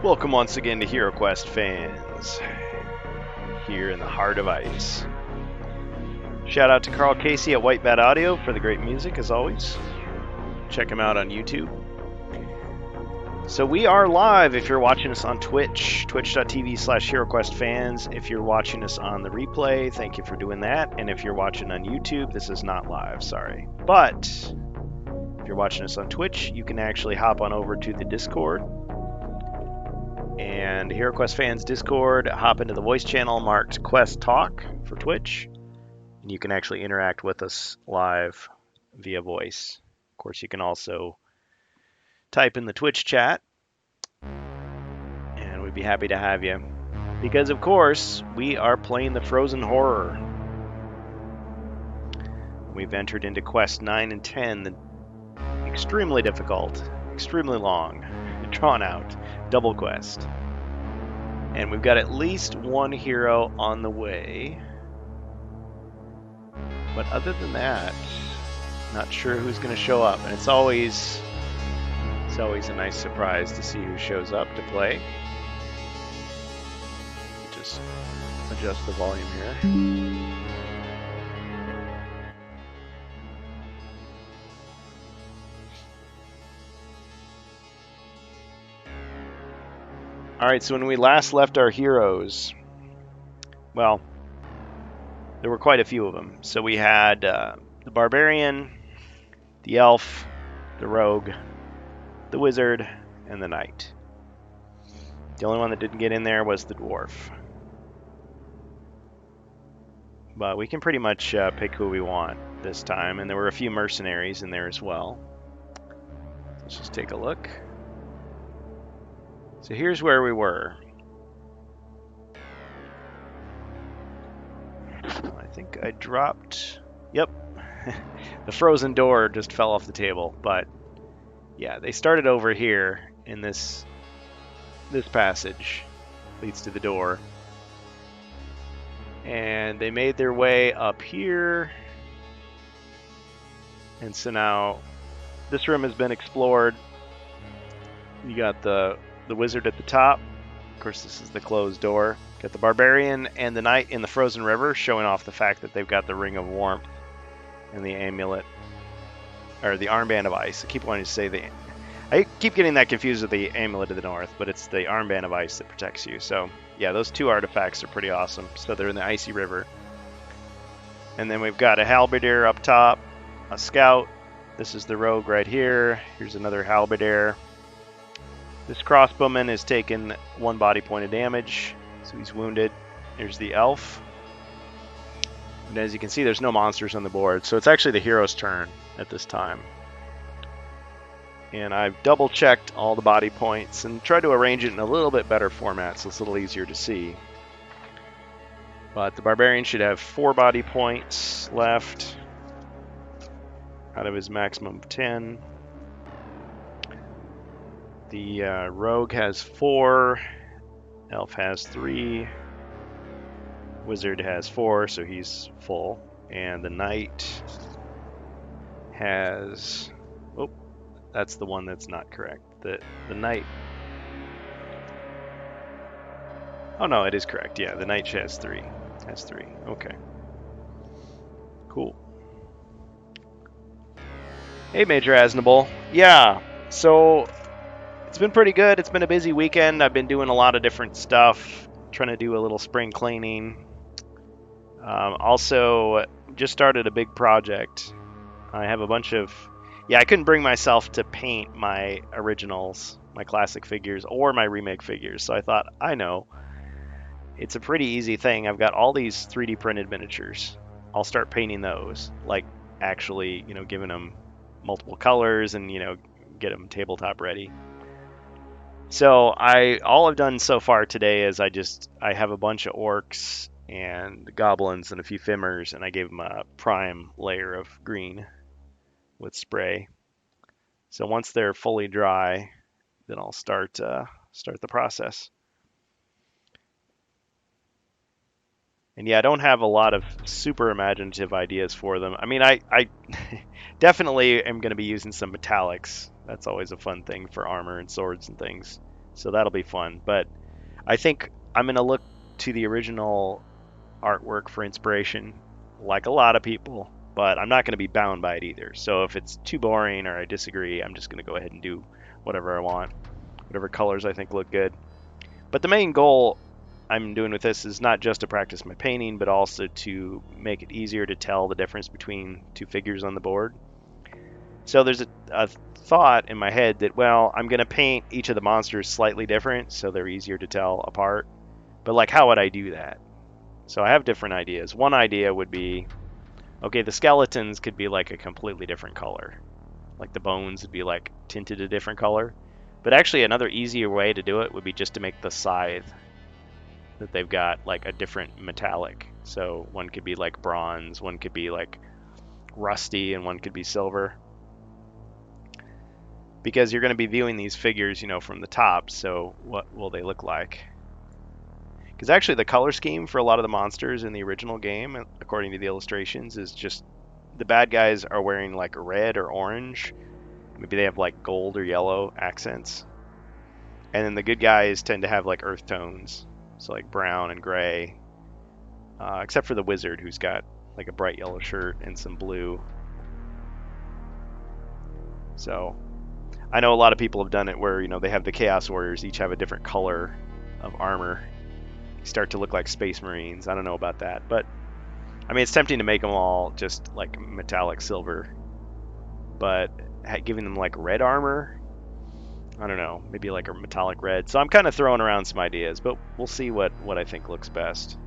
Welcome once again to HeroQuest fans, here in the heart of ice. Shout out to Carl Casey at White Bat Audio for the great music, as always. Check him out on YouTube. So we are live if you're watching us on Twitch, twitch.tv/HeroQuest fans. If you're watching us on the replay, thank you for doing that. And if you're watching on YouTube, this is not live, sorry. But if you're watching us on Twitch, you can actually hop on over to the Discord. And HeroQuest fans Discord, hop into the voice channel marked Quest Talk for Twitch, and you can actually interact with us live via voice. Of course, you can also type in the Twitch chat, and we'd be happy to have you. Because, of course, we are playing the Frozen Horror. We've entered into Quest 9 and 10, the extremely difficult, extremely long, drawn out double quest. And we've got at least one hero on the way. But other than that, not sure who's going to show up. And it's always a nice surprise to see who shows up to play. Just adjust the volume here. Alright, so when we last left our heroes, well, there were quite a few of them. So we had the Barbarian, the Elf, the Rogue, the Wizard, and the Knight. The only one that didn't get in there was the Dwarf. But we can pretty much pick who we want this time, and there were a few mercenaries in there as well. Let's just take a look. So here's where we were. I think I dropped... Yep. The frozen door just fell off the table. But yeah, they started over here in this passage. Leads to the door. And they made their way up here. And so now this room has been explored. You got the Wizard at the top. Of course, this is the closed door. Got the Barbarian and the Knight in the frozen river, showing off the fact that they've got the Ring of Warmth and the amulet, or the Armband of Ice. I keep wanting to say I keep getting that confused with the Amulet of the North, but it's the Armband of Ice that protects you. So yeah, those two artifacts are pretty awesome. So they're in the icy river. And then we've got a Halberdier up top, a Scout. This is the Rogue right here. Here's another Halberdier. This crossbowman has taken 1 body point of damage, so he's wounded. Here's the elf. And as you can see, there's no monsters on the board, so it's actually the hero's turn at this time. And I've double-checked all the body points and tried to arrange it in a little bit better format so it's a little easier to see. But the barbarian should have 4 body points left out of his maximum of 10. The Rogue has 4, Elf has 3, Wizard has 4, so he's full, and the Knight has... Oh, that's the one that's not correct. The Knight... Oh no, it is correct, yeah, the Knight has 3. Has 3, okay. Cool. Hey, Major Asnable. Yeah, so... It's been pretty good. It's been a busy weekend. I've been doing a lot of different stuff, trying to do a little spring cleaning. Also, just started a big project. I have a bunch of... Yeah, I couldn't bring myself to paint my originals, my classic figures, or my remake figures. So I thought, I know. It's a pretty easy thing. I've got all these 3D printed miniatures. I'll start painting those. Like, actually, giving them multiple colors and, get them tabletop ready. So all I've done so far today is I have a bunch of orcs and goblins and a few Fimmers, and I gave them a prime layer of green with spray. So once they're fully dry, then I'll start the process. And yeah, I don't have a lot of super imaginative ideas for them. I mean, I definitely am going to be using some metallics. That's always a fun thing for armor and swords and things. So that'll be fun. But I think I'm going to look to the original artwork for inspiration, like a lot of people, but I'm not going to be bound by it either. So if it's too boring or I disagree, I'm just going to go ahead and do whatever I want, whatever colors I think look good. But the main goal I'm doing with this is not just to practice my painting, but also to make it easier to tell the difference between two figures on the board. So there's a thought in my head that, well, I'm going to paint each of the monsters slightly different so they're easier to tell apart. But like, how would I do that? So I have different ideas. One idea would be, okay, the skeletons could be like a completely different color. Like the bones would be like tinted a different color. But actually another easier way to do it would be just to make the scythe that they've got like a different metallic. So one could be like bronze, one could be like rusty, and one could be silver. Because you're going to be viewing these figures, from the top, so what will they look like? Because actually the color scheme for a lot of the monsters in the original game, according to the illustrations, is just the bad guys are wearing like red or orange. Maybe they have like gold or yellow accents. And then the good guys tend to have like earth tones, so like brown and gray. Except for the wizard, who's got like a bright yellow shirt and some blue. So I know a lot of people have done it where, they have the Chaos Warriors each have a different color of armor. You start to look like Space Marines. I don't know about that, but I mean, it's tempting to make them all just like metallic silver, but giving them like red armor, I don't know, maybe like a metallic red. So I'm kind of throwing around some ideas, but we'll see what I think looks best.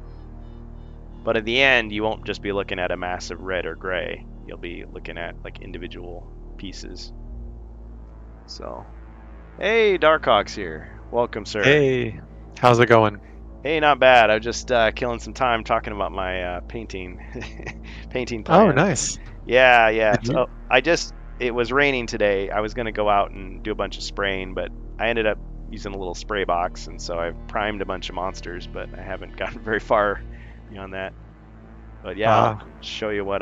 But at the end, you won't just be looking at a massive red or gray. You'll be looking at like individual pieces. So, hey, Darkhawk's here. Welcome, sir. Hey, how's it going? Hey, not bad. I was just killing some time talking about my painting plan. Oh, nice. Yeah. Did So it was raining today. I was gonna go out and do a bunch of spraying, but I ended up using a little spray box, and so I've primed a bunch of monsters, but I haven't gotten very far beyond that. But yeah, I'll show you when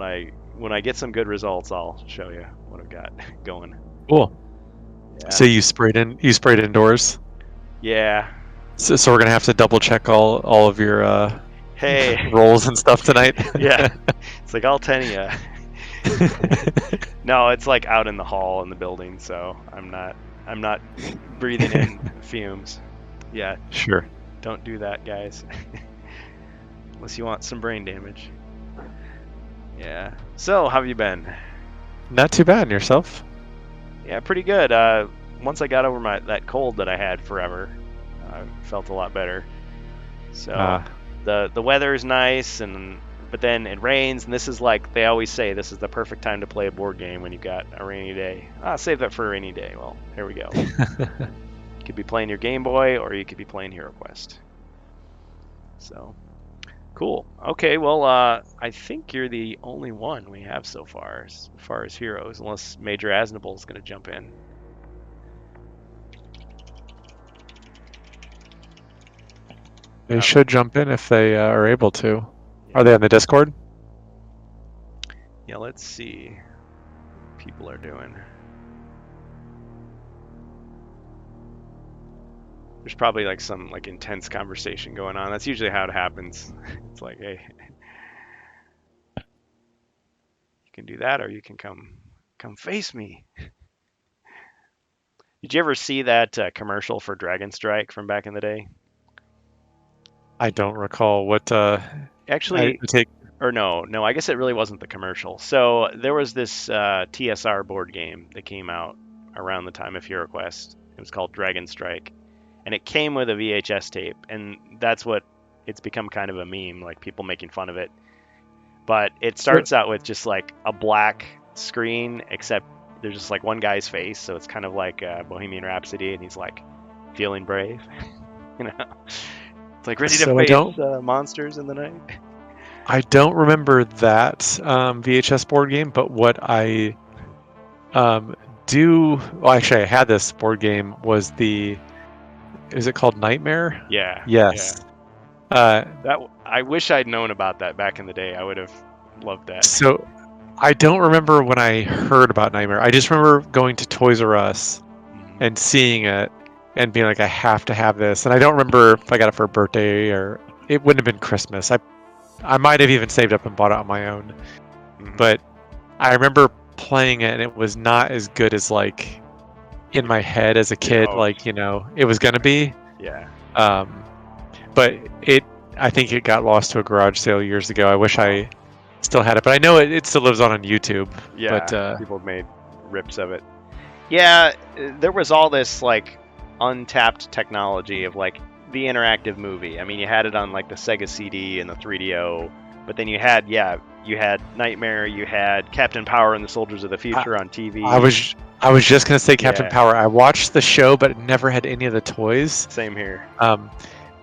I get some good results, I'll show you what I've got going. Cool. Yeah. So you sprayed indoors? Yeah. So we're gonna have to double check all of your Hey. rolls and stuff tonight. Yeah. It's like all 10 of you. No, it's like out in the hall in the building, so I'm not breathing in fumes. Yeah. Sure. Don't do that, guys. Unless you want some brain damage. Yeah. So, how have you been? Not too bad. And yourself? Yeah, pretty good. Once I got over that cold that I had forever, I felt a lot better. So the weather is nice, but then it rains, and this is like they always say, this is the perfect time to play a board game when you got a rainy day. Save that for a rainy day. Well, here we go. You could be playing your Game Boy, or you could be playing Hero Quest. So, cool. Okay, well, I think you're the only one we have so far as heroes, unless Major Aznable is going to jump in. They should jump in if they are able to. Yeah. Are they on the Discord? Yeah, let's see what people are doing. There's probably like some like intense conversation going on. That's usually how it happens. It's like, hey, you can do that, or you can come face me. Did you ever see that commercial for Dragon Strike from back in the day? I don't recall what. Actually, no. I guess it really wasn't the commercial. So there was this TSR board game that came out around the time of Hero Quest. It was called Dragon Strike, and it came with a VHS tape, and that's what it's become kind of a meme, like people making fun of it. But it starts out with just like a black screen, except there's just like one guy's face, so it's kind of like Bohemian Rhapsody, and he's like feeling brave, It's like ready to face monsters in the night. I don't remember that VHS board game, but what I do... Well, actually, I had this board game, was is it called Nightmare? Yeah. Yes. Yeah. I wish I'd known about that back in the day. I would have loved that. So I don't remember when I heard about Nightmare. I just remember going to Toys R Us and seeing it and being like, I have to have this. And I don't remember if I got it for a birthday or it wouldn't have been Christmas. I might have even saved up and bought it on my own. Mhm. But I remember playing it and it was not as good as like in my head as a kid, Oh. like, it was gonna be. Yeah. But I think it got lost to a garage sale years ago. I wish I still had it, but I know it still lives on YouTube. Yeah. But People have made rips of it. Yeah, there was all this like untapped technology of like the interactive movie. I mean, you had it on like the Sega CD and the 3DO, but then you had Nightmare, you had Captain Power and the Soldiers of the Future on TV. I was just gonna say Captain Yeah. Power. I watched the show, but it never had any of the toys. Same here.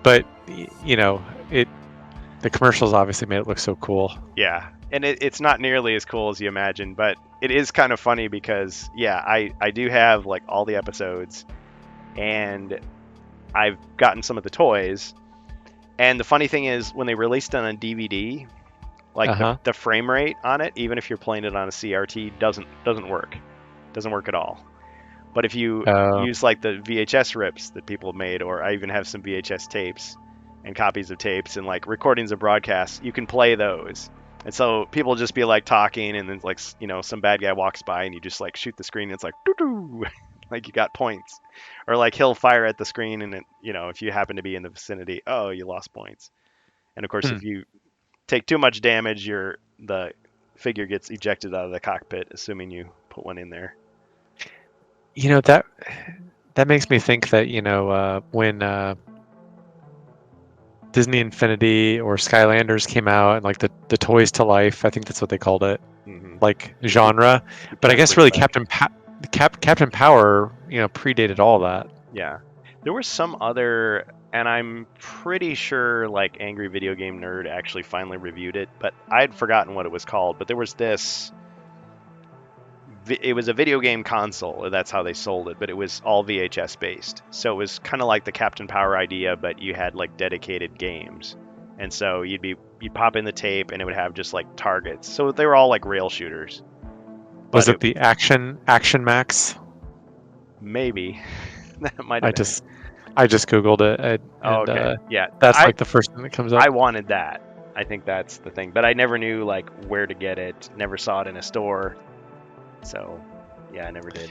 But the commercials obviously made it look so cool. Yeah, and it's not nearly as cool as you imagine, but it is kind of funny because I do have like all the episodes, and I've gotten some of the toys. And the funny thing is, when they released it on DVD, like the frame rate on it, even if you're playing it on a CRT, doesn't work. Doesn't work at all. But if you use like the VHS rips that people have made, or I even have some VHS tapes and copies of tapes and like recordings of broadcasts, you can play those. And so people just be like talking, and then like some bad guy walks by, and you just like shoot the screen, and it's like doo-doo, like you got points. Or like he'll fire at the screen, and if you happen to be in the vicinity, oh, you lost points. And of course, if you take too much damage, the figure gets ejected out of the cockpit, assuming you put one in there. That makes me think that when Disney Infinity or Skylanders came out, and like the Toys to Life, I think that's what they called it, like genre. But I guess really Captain Power, predated all that. Yeah, there was some other, and I'm pretty sure like Angry Video Game Nerd actually finally reviewed it, but I'd forgotten what it was called. But there was this. It was a video game console. That's how they sold it, but it was all VHS based. So it was kind of like the Captain Power idea, but you had like dedicated games. And so you'd pop in the tape, and it would have just like targets. So they were all like rail shooters. Was it the Action Max? Maybe. That might have been. I just googled it. Okay. Yeah. That's like the first thing that comes up. I wanted that. I think that's the thing, but I never knew like where to get it. Never saw it in a store. So, yeah, I never did.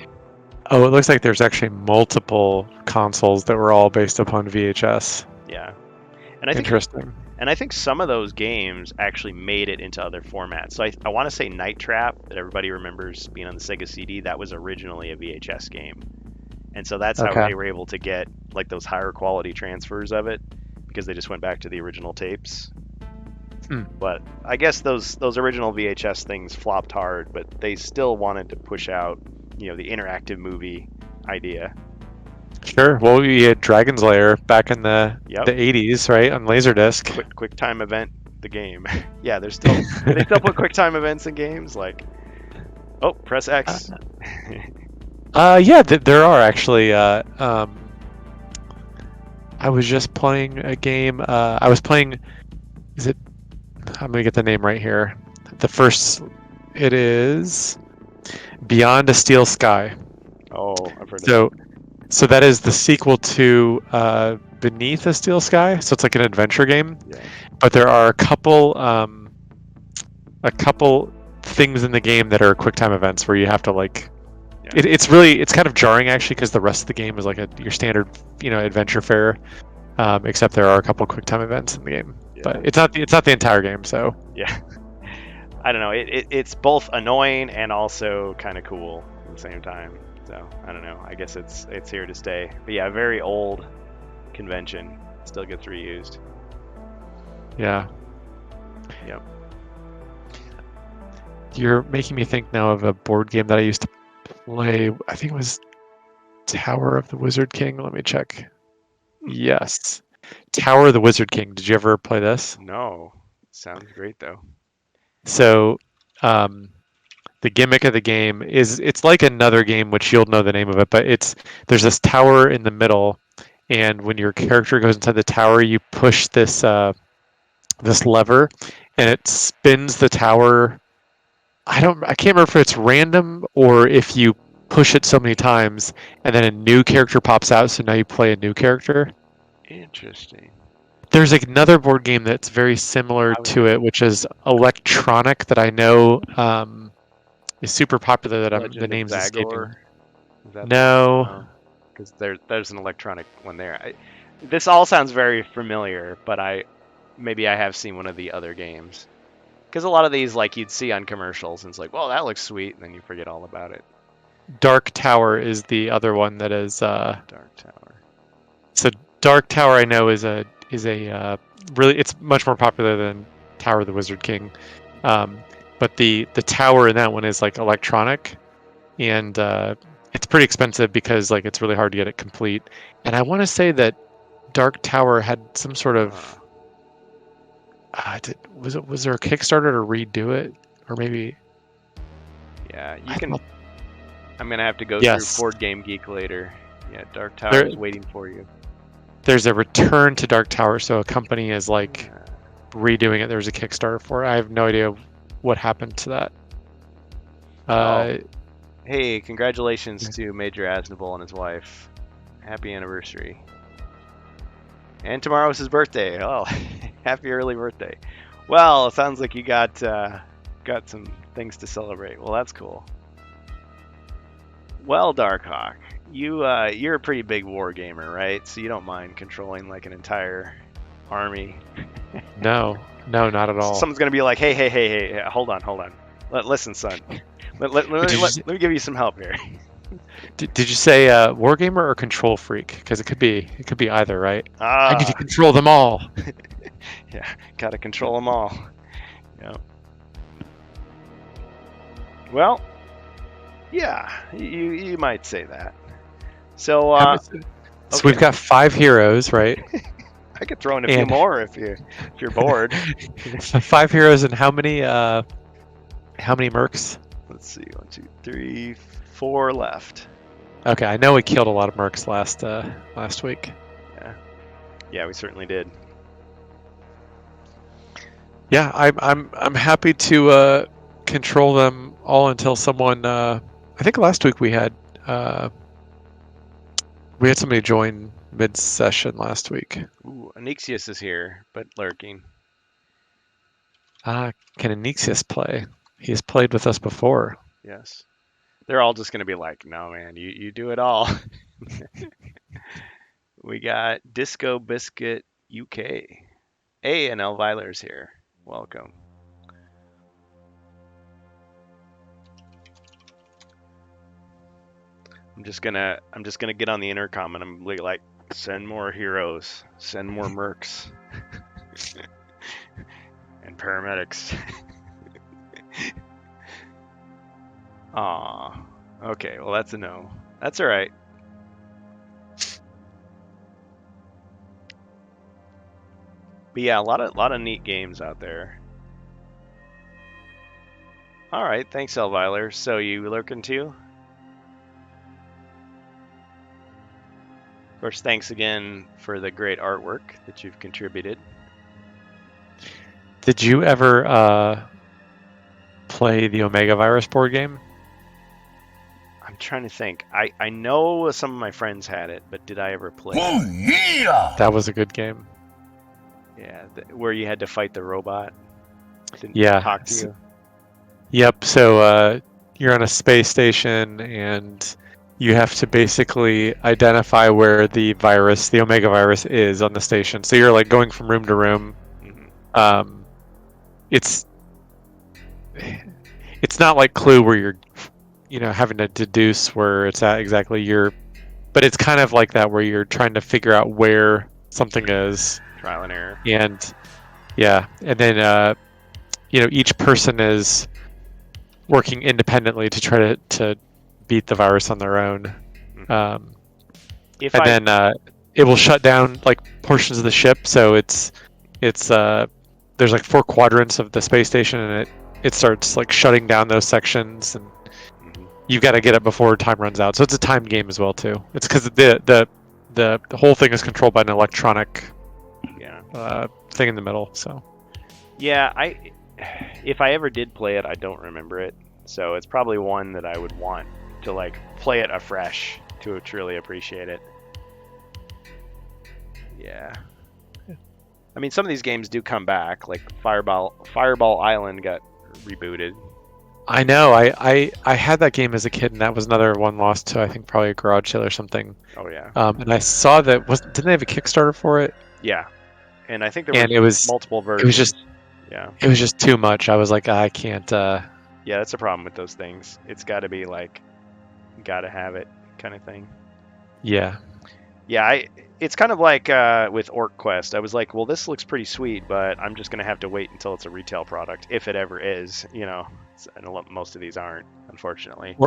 Oh, it looks like there's actually multiple consoles that were all based upon VHS. Yeah. And I Interesting. And I think some of those games actually made it into other formats. So I want to say Night Trap, that everybody remembers being on the Sega CD, that was originally a VHS game. And so that's how they were able to get like those higher quality transfers of it, because they just went back to the original tapes. But I guess those original VHS things flopped hard, but they still wanted to push out, the interactive movie idea. Sure. Well, we had Dragon's Lair back in the 80s, right, on Laserdisc. QuickTime event, the game. Yeah, they still put QuickTime events in games, like, oh, press X. Yeah, there are actually. I was just playing a game. I was playing. Is it? I'm gonna get the name right here. It is Beyond a Steel Sky. Oh, I've heard of it. So that is the sequel to Beneath a Steel Sky. So it's like an adventure game. Yeah. But there are a couple things in the game that are QuickTime events where you have to like. Yeah. It's kind of jarring actually, because the rest of the game is like your standard adventure fare, except there are a couple QuickTime events in the game. Yeah. But it's not the entire game, so yeah. I don't know. It's both annoying and also kind of cool at the same time. So I don't know. I guess it's here to stay. But yeah, a very old convention still gets reused. Yeah. Yep. You're making me think now of a board game that I used to play. I think it was Tower of the Wizard King. Let me check. Yes. Tower of the Wizard King. Did you ever play this? No. Sounds great though. So, the gimmick of the game is it's like another game, which you'll know the name of it, but there's this tower in the middle, and when your character goes inside the tower, you push this lever, and it spins the tower. I can't remember if it's random or if you push it so many times, and then a new character pops out, so now you play a new character. Interesting. There's another board game that's very similar to it, which is Electronic, that I know is super popular. That the name's escaping. Is that No. because there's an electronic one there. This all sounds very familiar, but maybe I have seen one of the other games. Because a lot of these, like, you'd see on commercials, and it's like, well, that looks sweet, and then you forget all about it. Dark Tower is the other one that is. Dark Tower. So Dark Tower, I know, is a really, it's much more popular than Tower of the Wizard King, but the tower in that one is like electronic, and it's pretty expensive because like it's really hard to get it complete. And I want to say that Dark Tower had some sort of was there a Kickstarter to redo it, or maybe? Yeah, you can. I'm gonna have to go through Board Game Geek later. Yeah, Dark Tower is waiting for you. There's a return to Dark Tower, so a company is like redoing it. There's a Kickstarter for it. I have no idea what happened to that. Hey, congratulations to Major Aznavour and his wife. Happy anniversary. And tomorrow's his birthday. Oh, happy early birthday. Well, it sounds like you got some things to celebrate. Well, that's cool. Well, Darkhawk, you're a pretty big war gamer, right? So you don't mind controlling like an entire army. No, not at all. Someone's gonna be like, hey, hold on. Listen, son. Let me give you some help here. Did you say wargamer or control freak? Because it could be either, right? I need to control them all. Yeah, gotta control them all. Yeah. Well, yeah, you might say that. So, so we've got 5 heroes, right? I could throw in a few more if you're bored. 5 heroes, and how many mercs? Let's see, 1, 2, 3, 4 left. Okay, I know we killed a lot of mercs last week. Yeah, we certainly did. Yeah, I'm happy to control them all until someone. I think last week we had somebody join mid-session last week. Ooh, Anixius is here, but lurking. Can Anixius play? He's played with us before. Yes. They're all just going to be like, no, man, you do it all. We got Disco Biscuit UK. Hey, and Elviler's here. Welcome. I'm just gonna get on the intercom and I'm like, send more heroes, send more mercs, and paramedics. Aw, okay, well that's a no. That's all right. But yeah, a lot of neat games out there. All right, thanks, Elviler. So you lurking too? Of course, thanks again for the great artwork that you've contributed. Did you ever play the Omega Virus board game? I'm trying to think. I know some of my friends had it, but did I ever play it? Oh, yeah! That was a good game. Yeah, where you had to fight the robot. Didn't talk to you. Yep. So you're on a space station, and you have to basically identify where the Omega virus, is on the station. So you're like going from room to room. Mm-hmm. It's not like Clue where you're having to deduce where it's at exactly. But it's kind of like that where you're trying to figure out where something is. Trial and error. And yeah, and then each person is working independently to try to beat the virus on their own. Mm-hmm. Then it will shut down like portions of the ship. So it's there's like 4 quadrants of the space station, and it starts like shutting down those sections, and you've got to get it before time runs out. So it's a time game as well too. It's because the whole thing is controlled by an electronic thing in the middle. So yeah, if I ever did play it, I don't remember it. So it's probably one that I would want to like play it afresh to truly appreciate it. Yeah. I mean, some of these games do come back. Like Fireball Island got rebooted. I know. I had that game as a kid, and that was another one lost to, I think, probably a garage sale or something. Oh yeah. And I saw that didn't they have a Kickstarter for it? Yeah. And I think there And were it was multiple versions. It was just too much. I was like, I can't. Yeah, that's a problem with those things. It's got to be like, got to have it kind of thing. Yeah. Yeah, it's kind of like with Orc Quest. I was like, well, this looks pretty sweet, but I'm just gonna have to wait until it's a retail product, if it ever is. You know, and most of these aren't, unfortunately.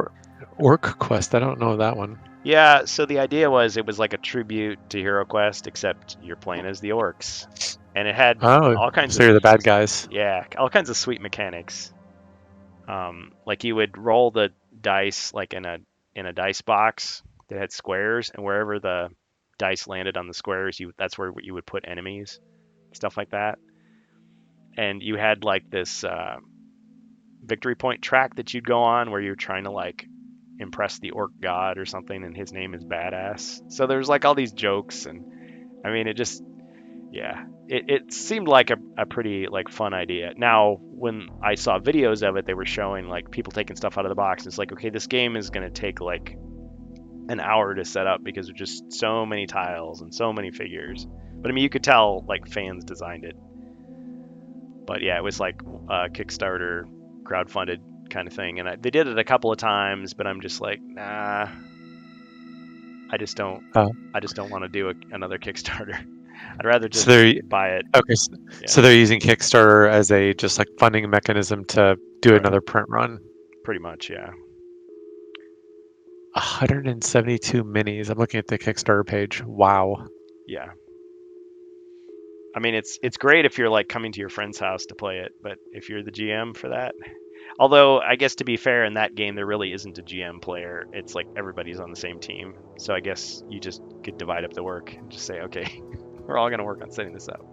Orc Quest. I don't know that one. Yeah, so the idea was it was like a tribute to Hero Quest, except you're playing as the orcs, and it had all kinds. So you're the bad guys. Yeah, all kinds of sweet mechanics. Like you would roll the dice like in a dice box that had squares, and wherever the dice landed on the squares, that's where you would put enemies, stuff like that. And you had like this victory point track that you'd go on where you're trying to like impress the orc god or something, and his name is Badass. So there's like all these jokes, and I mean it just, yeah, it seemed like a pretty like fun idea. Now when I saw videos of it, they were showing like people taking stuff out of the box. It's like, okay, this game is going to take like an hour to set up because there's just so many tiles and so many figures. But I mean, you could tell like fans designed it. But yeah, it was like a Kickstarter crowdfunded kind of thing, and they did it a couple of times, but I'm just like, nah, I just don't want to do another Kickstarter. I'd rather just buy it. Okay, so they're using Kickstarter as a just like funding mechanism to do another print run. Pretty much, yeah. 172 minis. I'm looking at the Kickstarter page. Wow. Yeah. I mean, it's great if you're like coming to your friend's house to play it, but if you're the GM for that, although I guess to be fair, in that game there really isn't a GM player. It's like everybody's on the same team, so I guess you just could divide up the work and just say, okay, we're all gonna work on setting this up.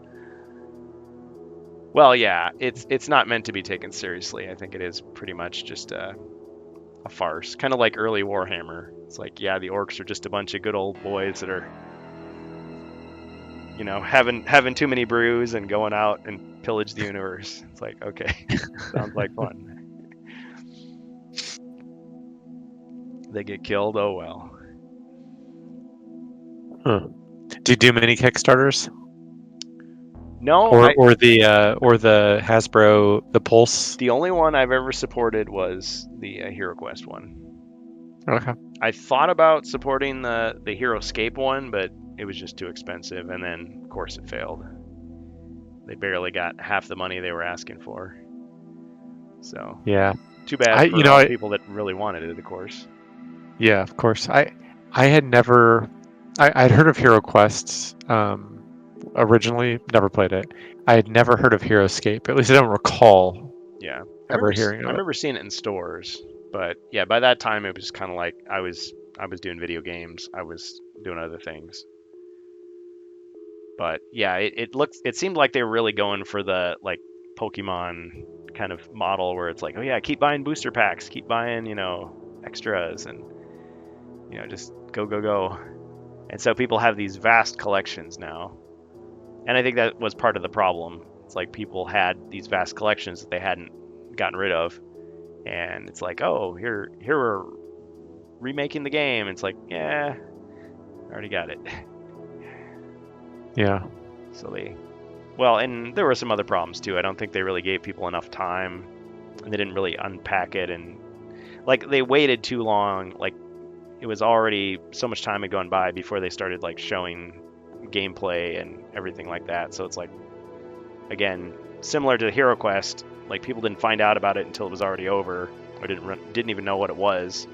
Well, yeah, it's not meant to be taken seriously. I think it is pretty much just a farce, kind of like early Warhammer. It's like, yeah, the orcs are just a bunch of good old boys that are, you know, having too many brews and going out and pillage the universe. It's like, okay, sounds like fun. They get killed, oh well. Huh. Do you do many Kickstarters? No. Or the Hasbro, the Pulse? The only one I've ever supported was the Hero Quest one. Okay. I thought about supporting the HeroScape one, but it was just too expensive, and then of course it failed. They barely got half the money they were asking for. So yeah, too bad for people that really wanted it, of course. Yeah, of course. I had never, I'd heard of Hero Quests originally, never played it. I had never heard of HeroScape. At least I don't recall. Yeah, hearing of it. I remember seeing it in stores, but yeah, by that time it was kind of like I was doing video games, I was doing other things. But yeah, it seemed like they were really going for the like Pokemon kind of model where it's like, oh yeah, keep buying booster packs, keep buying, you know, extras, and you know, just go. And so people have these vast collections now. And I think that was part of the problem. It's like people had these vast collections that they hadn't gotten rid of. And it's like, oh, here we're remaking the game. It's like, yeah, I already got it. Yeah. So and there were some other problems too. I don't think they really gave people enough time, and they didn't really unpack it, and like they waited too long. Like it was already so much time had gone by before they started like showing gameplay and everything like that. So it's like, again, similar to Hero Quest, like people didn't find out about it until it was already over, or didn't even know what it was.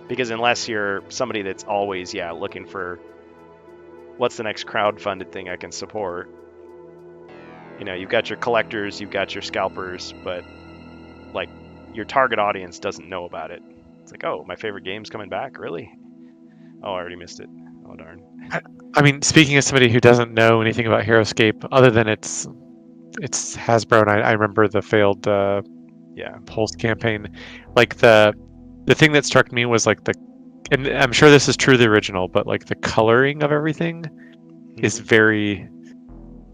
Because unless you're somebody that's always looking for what's the next crowdfunded thing I can support, you know, you've got your collectors, you've got your scalpers, but like your target audience doesn't know about it. It's like, oh, my favorite game's coming back, really? Oh, I already missed it. Oh darn. I mean, speaking as somebody who doesn't know anything about HeroScape, other than it's Hasbro, and I remember the failed Pulse campaign. Like the thing that struck me was like and I'm sure this is true of the original, but like the coloring of everything is Mhm. very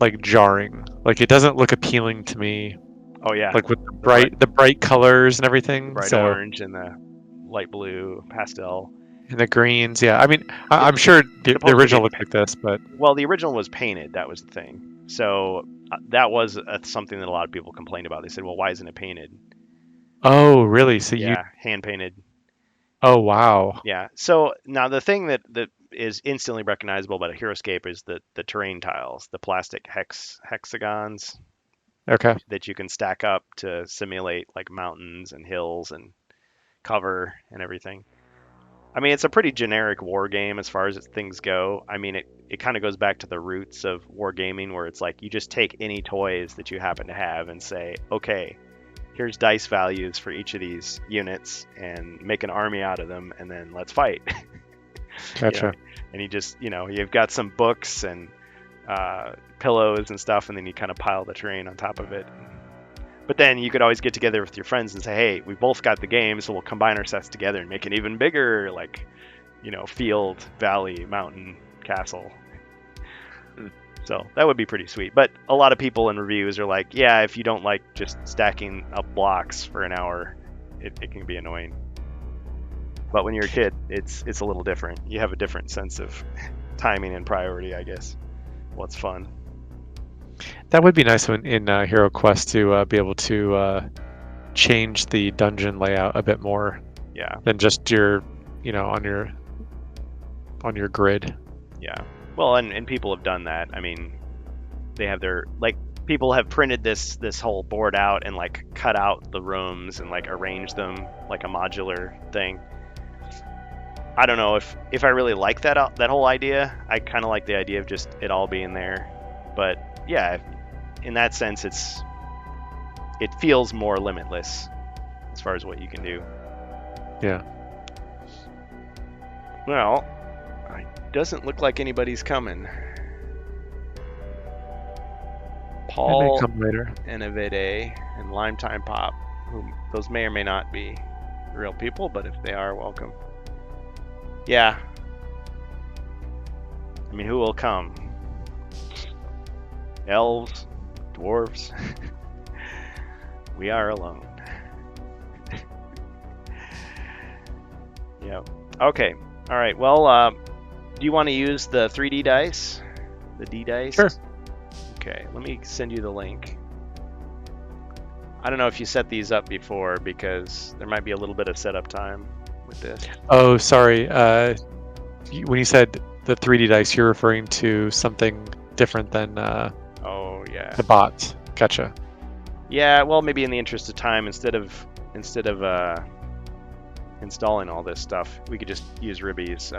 like jarring. Like it doesn't look appealing to me. Oh yeah, Like with the bright the bright colors and the everything. bright So orange and the light blue pastel. and the greens, yeah. I mean, I'm It's sure the supposed to original get looked like this, but well. The original was painted. That was the thing. So that was something that a lot of people complained about. They said, "Well, why isn't it painted?" oh, really? So you? Yeah, hand painted. Oh, wow. Yeah. So now the thing that is instantly recognizable about a Heroescape is the terrain tiles, the plastic hexagons Okay. that you can stack up to simulate like mountains and hills and cover and everything. I mean, it's a pretty generic war game as far as things go. I mean, it kind of goes back to the roots of wargaming where it's like you just take any toys that you happen to have and say, okay, here's dice values for each of these units and make an army out of them and then let's fight. you know, Gotcha. and you just, you've got some books and pillows and stuff, and then you kind of pile the terrain on top of it. But then you could always get together with your friends and say, hey, we both got the game, so we'll combine our sets together and make an even bigger, like, field, valley, mountain, castle. So that would be pretty sweet. But a lot of people in reviews are like, yeah, if you don't like just stacking up blocks for an hour, it can be annoying. But when you're a kid, it's a little different. You have a different sense of timing and priority, I guess. What's fun? That would be nice in Hero Quest to be able to change the dungeon layout a bit more Yeah, than just your, on your grid. yeah. Well, and people have done that. I mean, they have their like people have printed this whole board out and like cut out the rooms and like arranged them like a modular thing. I don't know if I really like that whole idea. I kind of like the idea of just it all being there. But yeah, in that sense, it feels more limitless as far as what you can do. Yeah. Well, it doesn't look like anybody's coming. It may Paul come later. and Avide and Limetime Pop, who those may or may not be real people, but if they are, welcome. Yeah. I mean, who will come? Elves, dwarves. We are alone. Yeah. Okay. All right. Well, do you want to use the 3D dice? The D dice? Sure. Okay. Let me send you the link. I don't know if you set these up before because there might be a little bit of setup time with this. Oh, sorry. When you said the 3D dice, you're referring to something different than Oh yeah. the bot. Gotcha. Yeah. Well, maybe in the interest of time, instead of installing all this stuff, we could just use Ribby's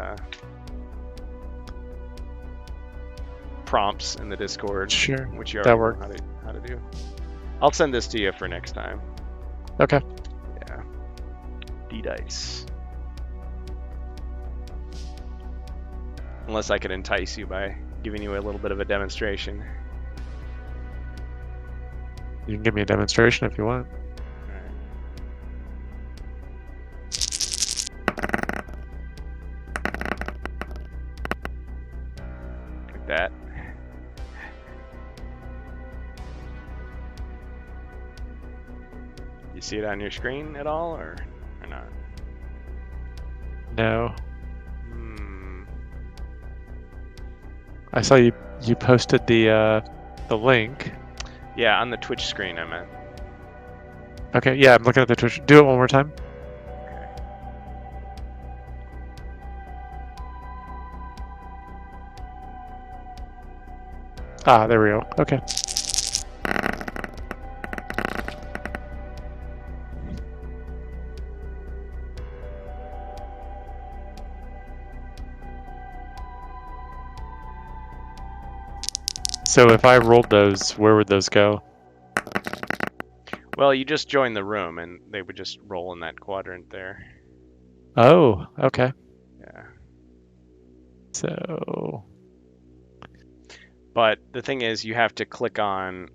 prompts in the Discord, Sure. which you That already know works. how to do. I'll send this to you for next time. Okay. Yeah. D-dice. Unless I could entice you by giving you a little bit of a demonstration. You can give me a demonstration if you want. Alright. Like that. You see it on your screen at all, or not? No. Hmm. I saw you posted the link. Yeah, on the Twitch screen, I meant. Okay, yeah, I'm looking at the Twitch. Do it one more time. Okay. Ah, there we go. Okay. So if I rolled those, where would those go? Well, you just join the room, and they would just roll in that quadrant there. Oh, okay. Yeah. So, But the thing is, you have to click on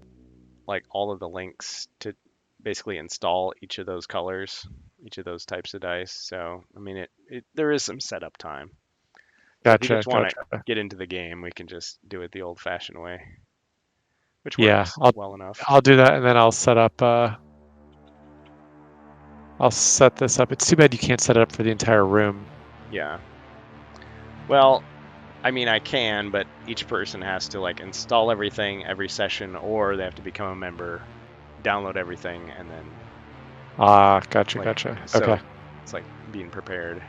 like all of the links to basically install each of those colors, each of those types of dice. So I mean, there is some setup time. So if you Gotcha, just want to gotcha. get into the game, we can just do it the old-fashioned way, which Yeah, works I'll well enough. I'll do that, and then I'll set up. I'll set this up. It's too bad you can't set it up for the entire room. Yeah. Well, I mean, I can, but each person has to like install everything every session, or they have to become a member, download everything, and then Ah, gotcha, like gotcha. so Okay, it's like being prepared.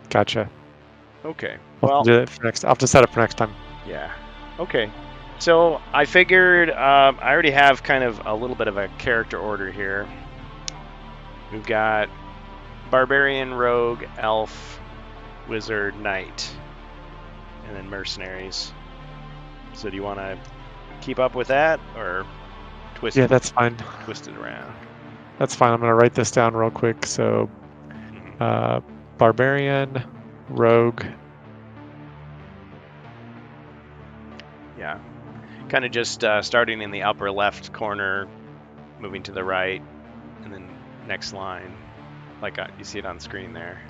gotcha. Okay. I'll have Well, to do that for next. I'll have to set up for next time. yeah. Okay. So I figured I already have kind of a little bit of a character order here. We've got barbarian, rogue, elf, wizard, knight, and then mercenaries. So do you want to keep up with that or twist Yeah, that's fine. twist it around? That's fine. I'm gonna write this down real quick. So, Mhm. barbarian, rogue. Yeah. Kind of just starting in the upper left corner, moving to the right, and then next line, like you see it on screen there.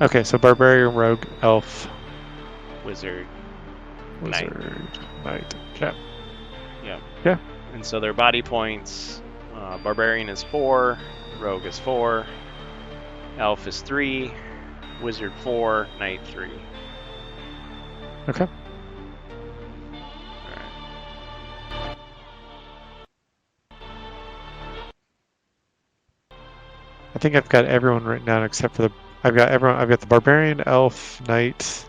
Okay, so barbarian, rogue, elf, Wizard, knight. wizard, knight. Okay. Yeah. Yeah. And so their body points, barbarian is 4, rogue is 4, elf is 3, wizard 4, knight 3. Okay. All right. I think I've got everyone written down except for the. I've got everyone. I've got the barbarian, elf, knight,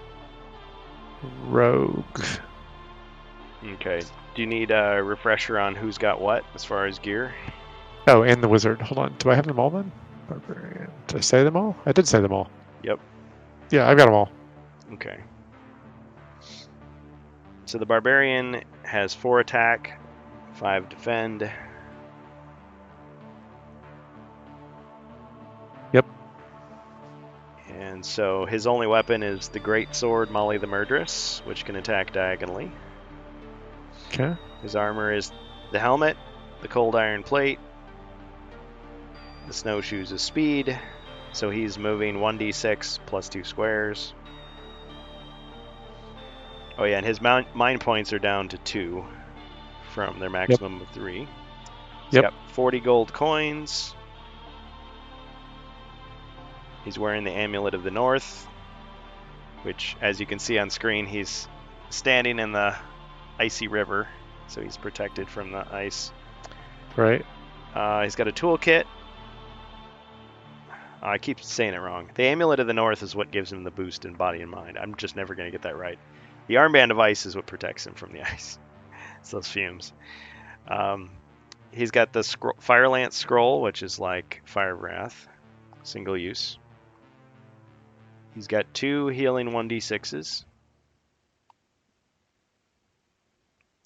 rogue. Okay. Do you need a refresher on who's got what as far as gear? Oh, and the wizard. Hold on. Do I have them all then? Barbarian. Did I say them all? I did say them all. Yep. Yeah, I've got them all. Okay. So the barbarian has 4 attack, 5 defend. Yep. And so his only weapon is the great sword Molly the Murderess, which can attack diagonally. Okay. His armor is the helmet, the cold iron plate, the snowshoes is speed, so he's moving 1d6 plus 2 squares. Oh yeah, and his mind points are down to 2 from their maximum of 3. He's Yep. got 40 gold coins. He's wearing the Amulet of the North, which, as you can see on screen, he's standing in the icy river, so he's protected from the ice. Right. He's got a toolkit. I keep saying it wrong. The Amulet of the North is what gives him the boost in body and mind. I'm just never going to get that right. The Armband of Ice is what protects him from the ice. It's those fumes. He's got the Firelance Scroll, which is like Fire Wrath, single use. He's got 2 healing 1d6s.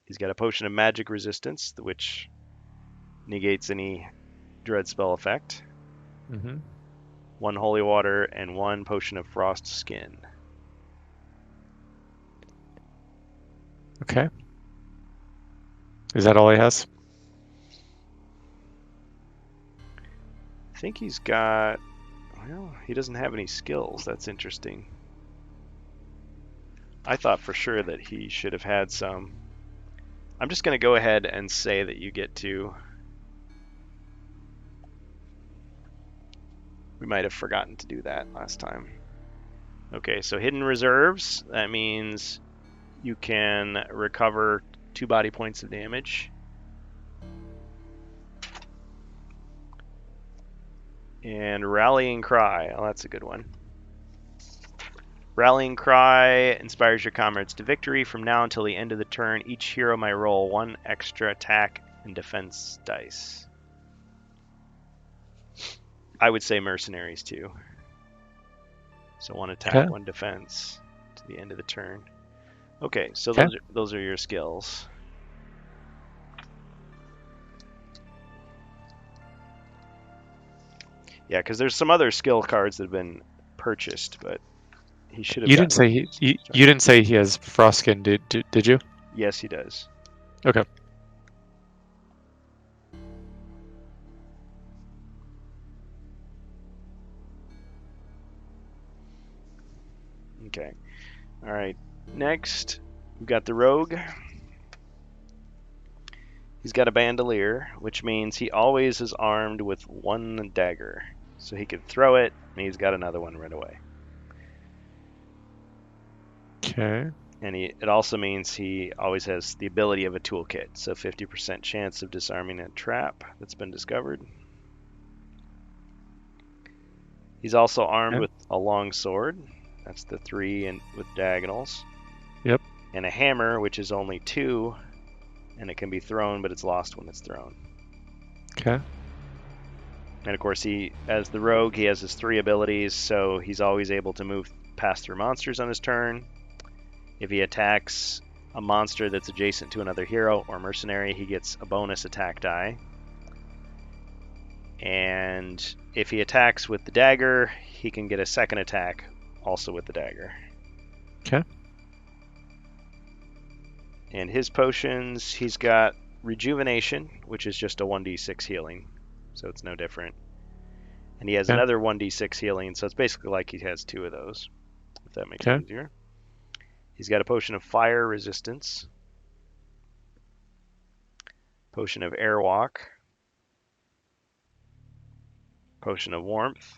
He's got a Potion of Magic Resistance, which negates any dread spell effect. Mm-hmm. 1 Holy Water and 1 Potion of Frost Skin. Okay. Is that all he has? I think he's got... Well, he doesn't have any skills. That's interesting. I thought for sure that he should have had some. I'm just going to go ahead and say that you get to... We might have forgotten to do that last time. Okay, so hidden reserves. That means you can recover 2 body points of damage. And Rallying Cry. Oh, that's a good one. Rallying Cry inspires your comrades to victory. From now until the end of the turn, each hero may roll 1 extra attack and defense dice. I would say mercenaries too. So 1 attack, Okay. 1 defense to the end of the turn. Okay, so Okay. those are your skills. Yeah, because there's some other skill cards that have been purchased, but he should have. You didn't say you didn't say he has Frostskin, did you? Yes, he does. Okay. Okay. All right. Next, we've got the rogue. He's got a bandolier, which means he always is armed with one dagger. So he could throw it, and he's got another one right away. Okay. And it also means he always has the ability of a toolkit. So 50% chance of disarming a trap that's been discovered. He's also armed Okay. with a long sword. That's the 3 and with diagonals. Yep. And a hammer, which is only 2, and it can be thrown, but it's lost when it's thrown. Okay. And of course, as the rogue, he has his 3 abilities, so he's always able to move pass through monsters on his turn. If he attacks a monster that's adjacent to another hero or mercenary, he gets a bonus attack die. And if he attacks with the dagger, he can get a second attack also with the dagger. Okay. And his potions, he's got Rejuvenation, which is just a 1d6 healing, so it's no different. And he has Okay. another 1d6 healing, so it's basically like he has 2 of those, if that makes it Okay. easier. He's got a potion of Fire Resistance, potion of Airwalk, potion of Warmth,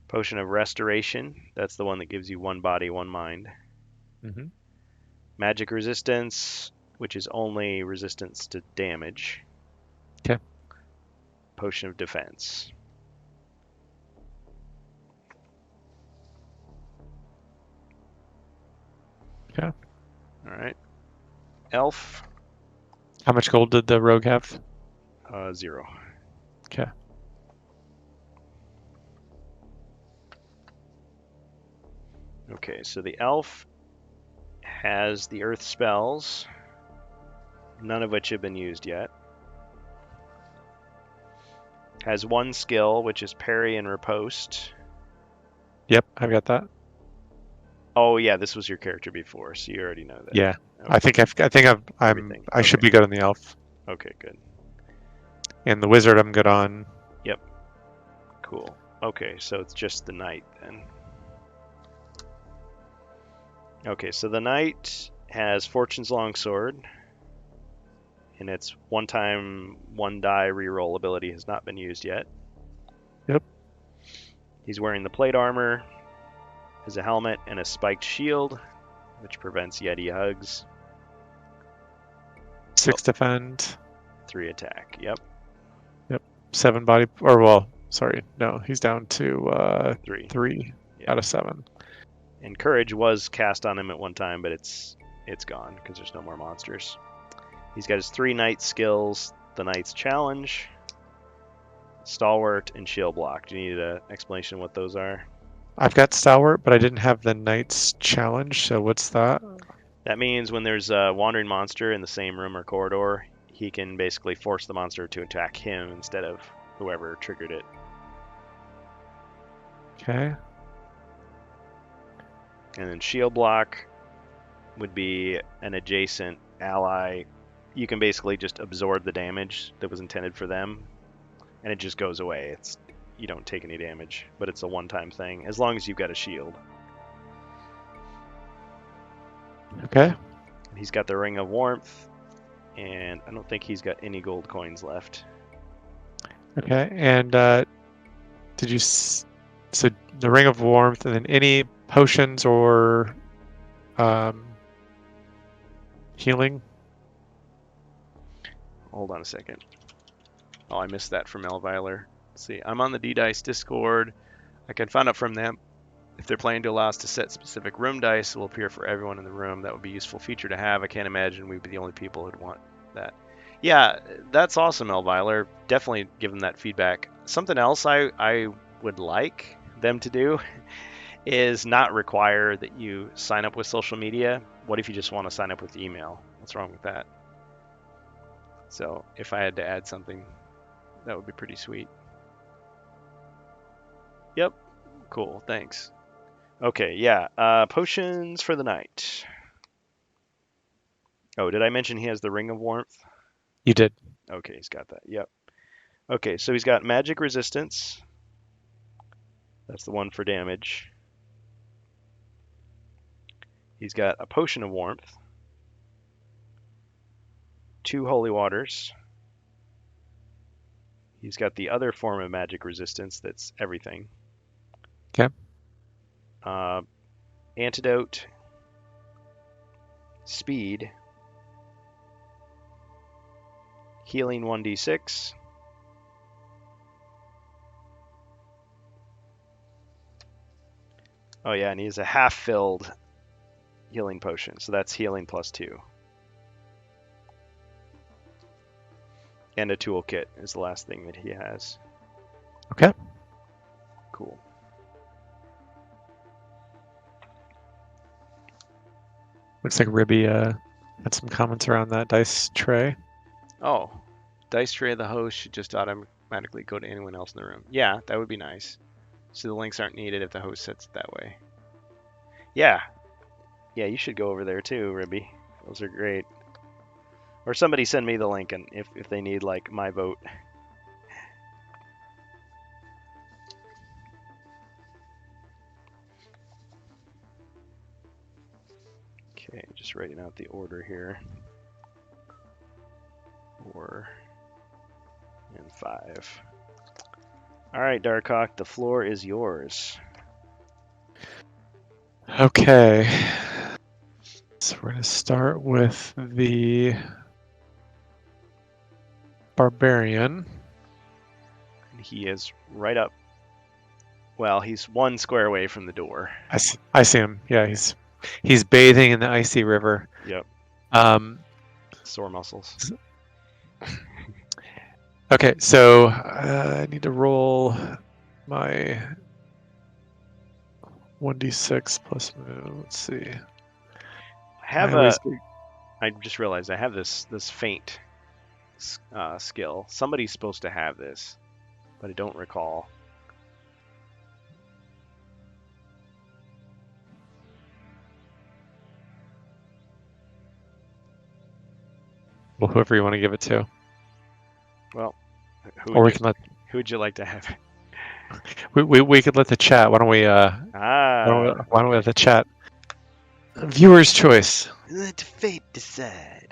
potion of Restoration, that's the one that gives you 1 body, 1 mind. Mm-hmm. Magic Resistance, which is only resistance to damage. Okay. Potion of Defense. Okay. All right. Elf, How much gold did the rogue have? 0. Okay. Okay, so the elf has the earth spells, none of which have been used yet. Has 1 skill, which is parry and riposte. Yep, I've got that. Oh yeah, this was your character before, so you already know that. Yeah. Okay. I think Everything. I should Okay. be good on the elf. Okay, good. And the wizard I'm good on. Yep. Cool. Okay, so it's just the knight then. Okay, so the knight has Fortune's Longsword, and its 1 time 1 die reroll ability has not been used yet. Yep. He's wearing the plate armor, has a helmet and a spiked shield, which prevents Yeti hugs. 6 defend. 3 attack. Yep. 7 body, or well, sorry, no, he's down to 3. 3 Yeah. out of 7. And courage was cast on him at one time, but it's gone because there's no more monsters. He's got his 3 knight skills: the knight's challenge, stalwart, and shield block. Do you need an explanation of what those are? I've got stalwart, but I didn't have the knight's challenge. So what's that? That means when there's a wandering monster in the same room or corridor, he can basically force the monster to attack him instead of whoever triggered it. Okay. And then shield block would be an adjacent ally. You can basically just absorb the damage that was intended for them, and it just goes away. You don't take any damage, but it's a one-time thing as long as you've got a shield. Okay. He's got the Ring of Warmth, and I don't think he's got any gold coins left. Okay. And did you so the ring of warmth, and then any potions or healing? Hold on a second. Oh, I missed that from Elviler. Let's see, I'm on the D-Dice Discord. I can find out from them if they're planning to allow us to set specific room dice. It will appear for everyone in the room. That would be a useful feature to have. I can't imagine we'd be the only people who'd want that. Yeah, that's awesome, Elviler. Definitely give them that feedback. Something else I would like them to do is not require that you sign up with social media. What if you just want to sign up with email? What's wrong with that? So if I had to add something, that would be pretty sweet. Yep. Cool. Thanks. Okay. Yeah. Potions for the night. Oh, did I mention he has the Ring of Warmth? You did. Okay, he's got that. Yep. Okay, so he's got magic resistance, That's the one for damage. He's got a potion of warmth, 2 holy waters. He's got the other form of magic resistance that's everything. Okay. Antidote, speed, healing 1d6, oh yeah, and he has a half-filled healing potion, so that's healing +2. And a toolkit is the last thing that he has. Okay. Cool. Looks like Ribby had some comments around that dice tray. Oh, dice tray of the host should just automatically go to anyone else in the room. Yeah, that would be nice. So the links aren't needed if the host sets it that way. Yeah. Yeah, you should go over there too, Ribby. Those are great. Or somebody send me the link and if they need like my vote. Okay, just writing out the order here. 4 and 5. All right, Darkhawk, the floor is yours. Okay. So we're going to start with the Barbarian. And he is right up. Well, he's 1 square away from the door. I see him. Yeah, he's bathing in the icy river. Yep. Um, Sore muscles. okay, so I need to roll my 1d6 plus move. Let's see. I just realized I have this feint skill. Somebody's supposed to have this, but I don't recall. Well, whoever you want to give it to. Well, who would you like to have? We could let the chat. Why don't we why don't we let the chat? Viewer's choice. Let fate decide.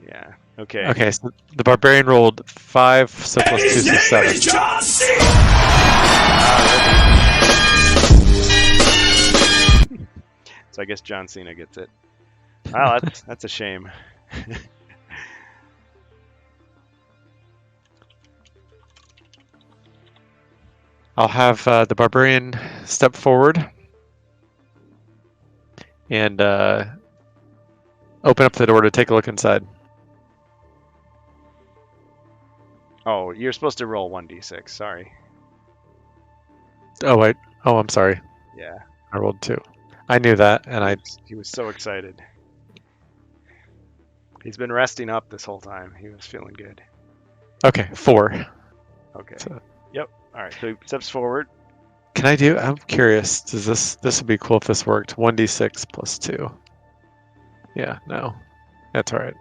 Yeah. Okay. Okay, so the Barbarian rolled 5, so plus 2 is 7. So I guess John Cena gets it. Wow, that's a shame. I'll have the Barbarian step forward and open up the door to take a look inside. Oh, you're supposed to roll 1d6. Sorry. Oh wait. Oh, I'm sorry. Yeah. I rolled 2. I knew that, and he was so excited. He's been resting up this whole time. He was feeling good. Okay, 4. Okay. So, yep. All right. So he steps forward. Can I do? I'm curious. Does this would be cool if this worked? 1d6 plus 2. Yeah. No. That's all right.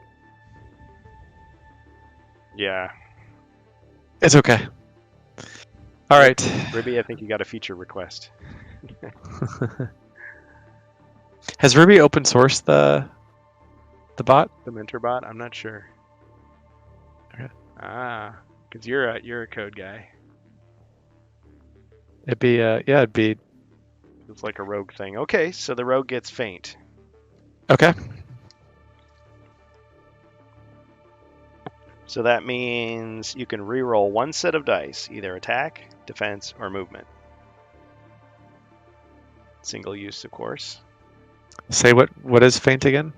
Yeah. It's okay. All right. Ribby, I think you got a feature request. Has Ruby open sourced the bot? The mentor bot? I'm not sure. Okay. Because you're a code guy. It'd be it'd be. It's like a rogue thing. Okay, so the rogue gets feint. Okay. So that means you can re-roll 1 set of dice, either attack, defense, or movement. Single use, of course. Say what is feint again?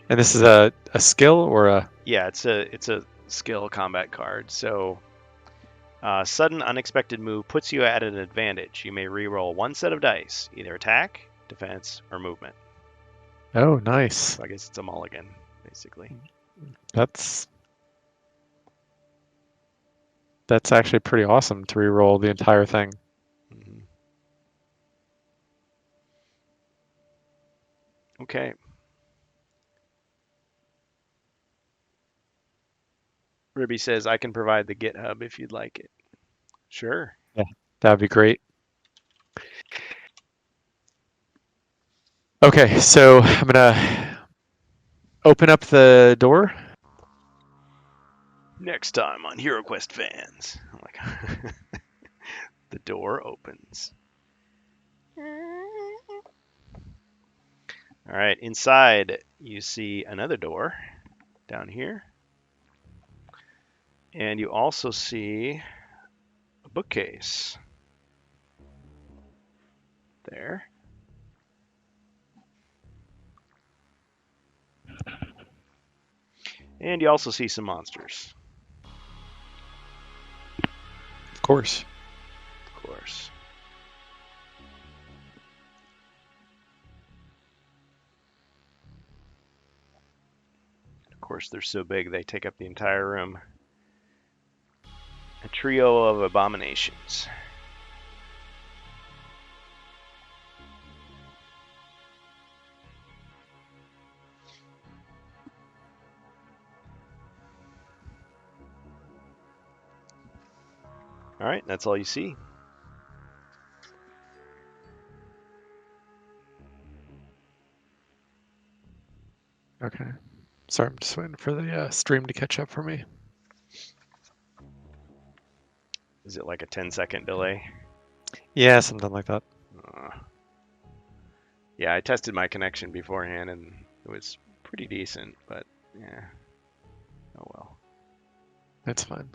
And this is a skill or a? Yeah, it's a skill combat card. So sudden unexpected move puts you at an advantage. You may re-roll 1 set of dice, either attack, defense, or movement. Oh, nice. So I guess it's a mulligan, basically. That's actually pretty awesome to re-roll the entire thing. Mm-hmm. Okay. Ruby says, I can provide the GitHub if you'd like it. Sure. That'd be great. Okay, so I'm gonna open up the door. Next time on HeroQuest fans, I'm like, the door opens. All right, inside you see another door down here, and you also see a bookcase there. And you also see some monsters, Of course. of course. Of course, they're so big they take up the entire room. A trio of abominations. All right, that's all you see. Okay. Sorry, I'm just waiting for the stream to catch up for me. Is it like a 10-second delay? Yeah, something like that. Uh, yeah, I tested my connection beforehand and it was pretty decent, but yeah. Oh well. That's fine.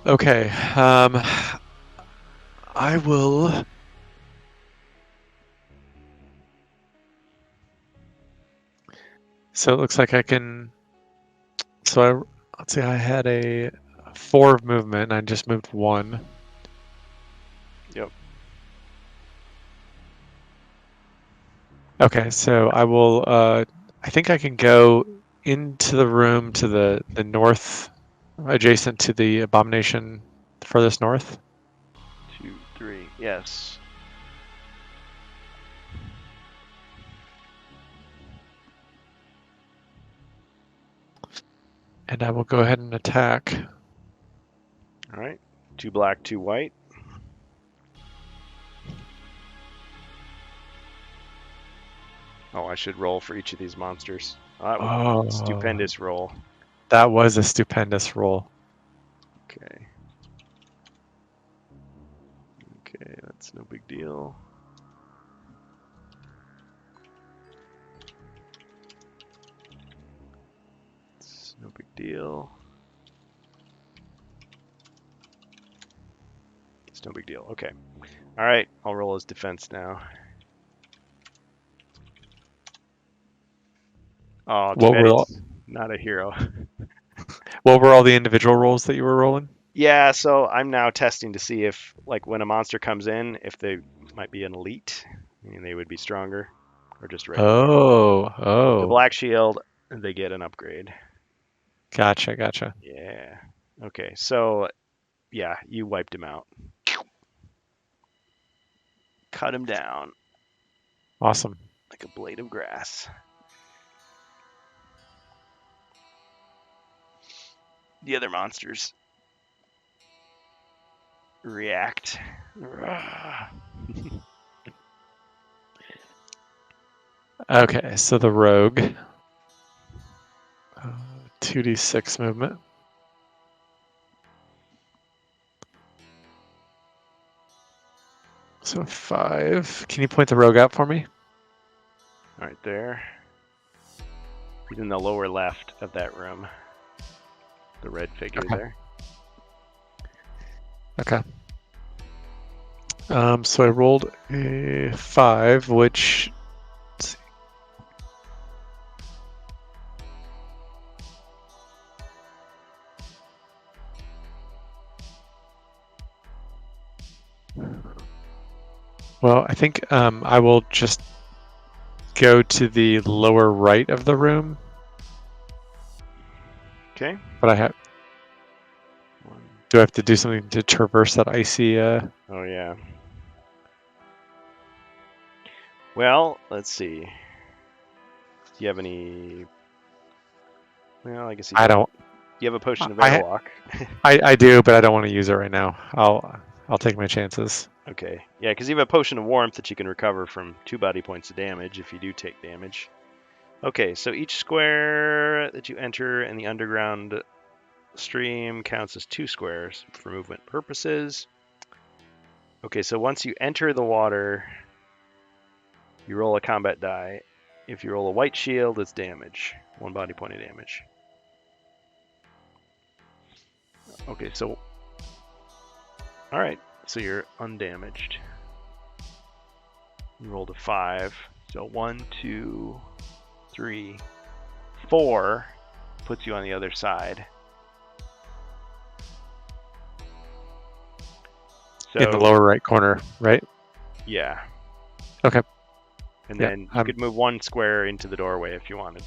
Okay. I will. So it looks like I can. Let's see. I had a 4 of movement. And I just moved 1. Yep. Okay, so I will. I think I can go into the room to the north, adjacent to the abomination, furthest north. 2, 3. Yes. And I will go ahead and attack. All right. 2 black, 2 white. Oh, I should roll for each of these monsters. That was Oh, a stupendous roll. that was a stupendous roll. Okay. Okay, that's no big deal. It's no big deal. It's no big deal. Okay. All right, I'll roll his defense now. Oh, too What bad were all, he's not a hero. what were all the individual rolls that you were rolling? Yeah, so I'm now testing to see if, like, when a monster comes in, if they might be an elite, meaning they would be stronger, or just regular. Oh, With the oh, black shield, they get an upgrade. gotcha. Yeah. Okay, so yeah, you wiped him out. Cut him down Awesome. like a blade of grass. The other monsters react. Okay, so the rogue, 2d6 movement. So 5. Can you point the rogue out for me? Right there. He's in the lower left of that room. The red figure Okay. there. Okay. So I rolled a 5, which. Let's see. Well, I think I will just go to the lower right of the room. Okay. But I have. Do I have to do something to traverse that icy? Oh yeah. Well, let's see. Do you have any? Well, I guess you I don't. don't. You have a potion of I airwalk. I do, but I don't want to use it right now. I'll take my chances. Okay. Yeah, because you have a potion of warmth that you can recover from 2 body points of damage if you do take damage. Okay, so each square that you enter in the underground stream counts as 2 squares for movement purposes. Okay, so once you enter the water, you roll a combat die. If you roll a white shield, it's damage. 1 body point of damage. Okay, so... Alright, so you're undamaged. You rolled a 5. So 1, 2, 3, 4 puts you on the other side. So, In the lower right corner, right? yeah. Okay. And Yeah, then you could move 1 square into the doorway if you wanted.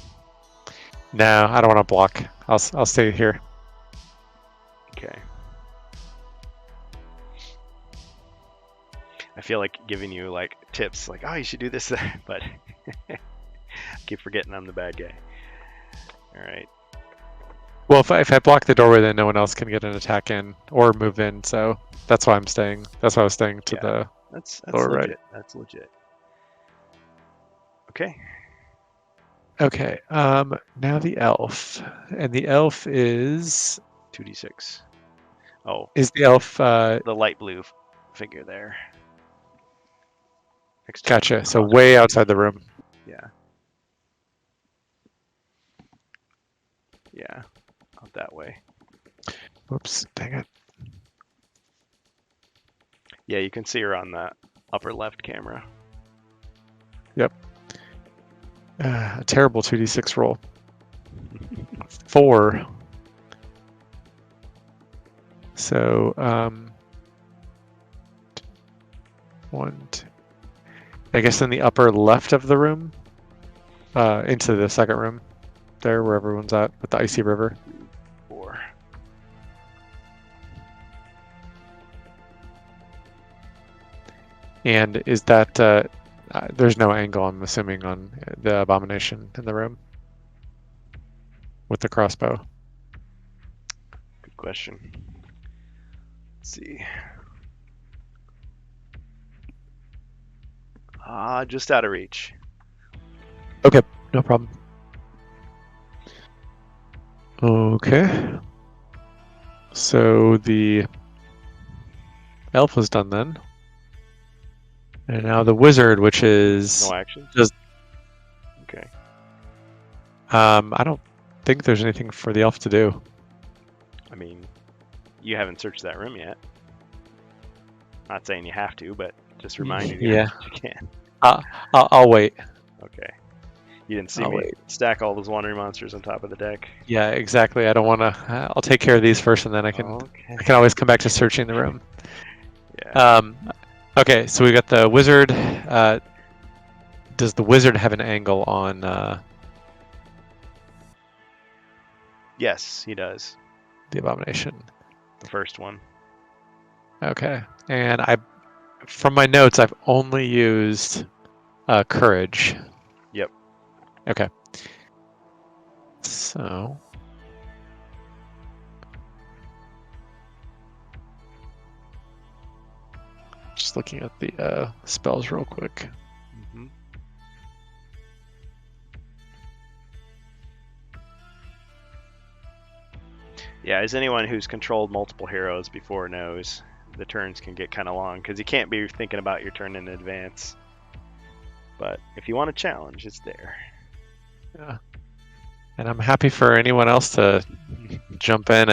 No, I don't want to block. I'll stay here. Okay. I feel like giving you like tips, like, oh, you should do this, but I keep forgetting I'm the bad guy. All right. Well, if I block the doorway, then no one else can get an attack in or move in. So that's why I'm staying. That's why I was staying to the That's lower legit. right. That's legit. Okay. Okay. Now the elf, and the elf is 2d6. Oh, the elf. the light blue figure there. Next to Gotcha. So cross- way outside the room. Yeah. Yeah. Out that way. Whoops. Dang it. Yeah, you can see her on the upper left camera. A terrible 2d6 roll. 4. So 1, 2. I guess in the upper left of the room, into the second room, there where everyone's at with the icy river. 4. And is that there's no angle, I'm assuming, on the abomination in the room with the crossbow? Good question. Let's see. Just out of reach. Okay, no problem. Okay. So the elf was done then. And now the wizard, which is No action? Just- Okay. I don't think there's anything for the elf to do. I mean, you haven't searched that room yet. Not saying you have to, but just reminding you Yeah. that you can. I'll wait. Okay. You didn't see I'll me wait. stack all those wandering monsters on top of the deck. Yeah, exactly. I don't want to. I'll take care of these first, and then I can always come back to searching the room. Yeah. Okay, so we got the wizard. Does the wizard have an angle on? Yes, he does. The abomination. The first one. Okay, and from my notes, I've only used courage. Yep. Okay. So. Just looking at the spells real quick. Mm-hmm. Yeah, as anyone who's controlled multiple heroes before knows, the turns can get kind of long because you can't be thinking about your turn in advance. But if you want a challenge, it's there. Yeah. And I'm happy for anyone else to jump in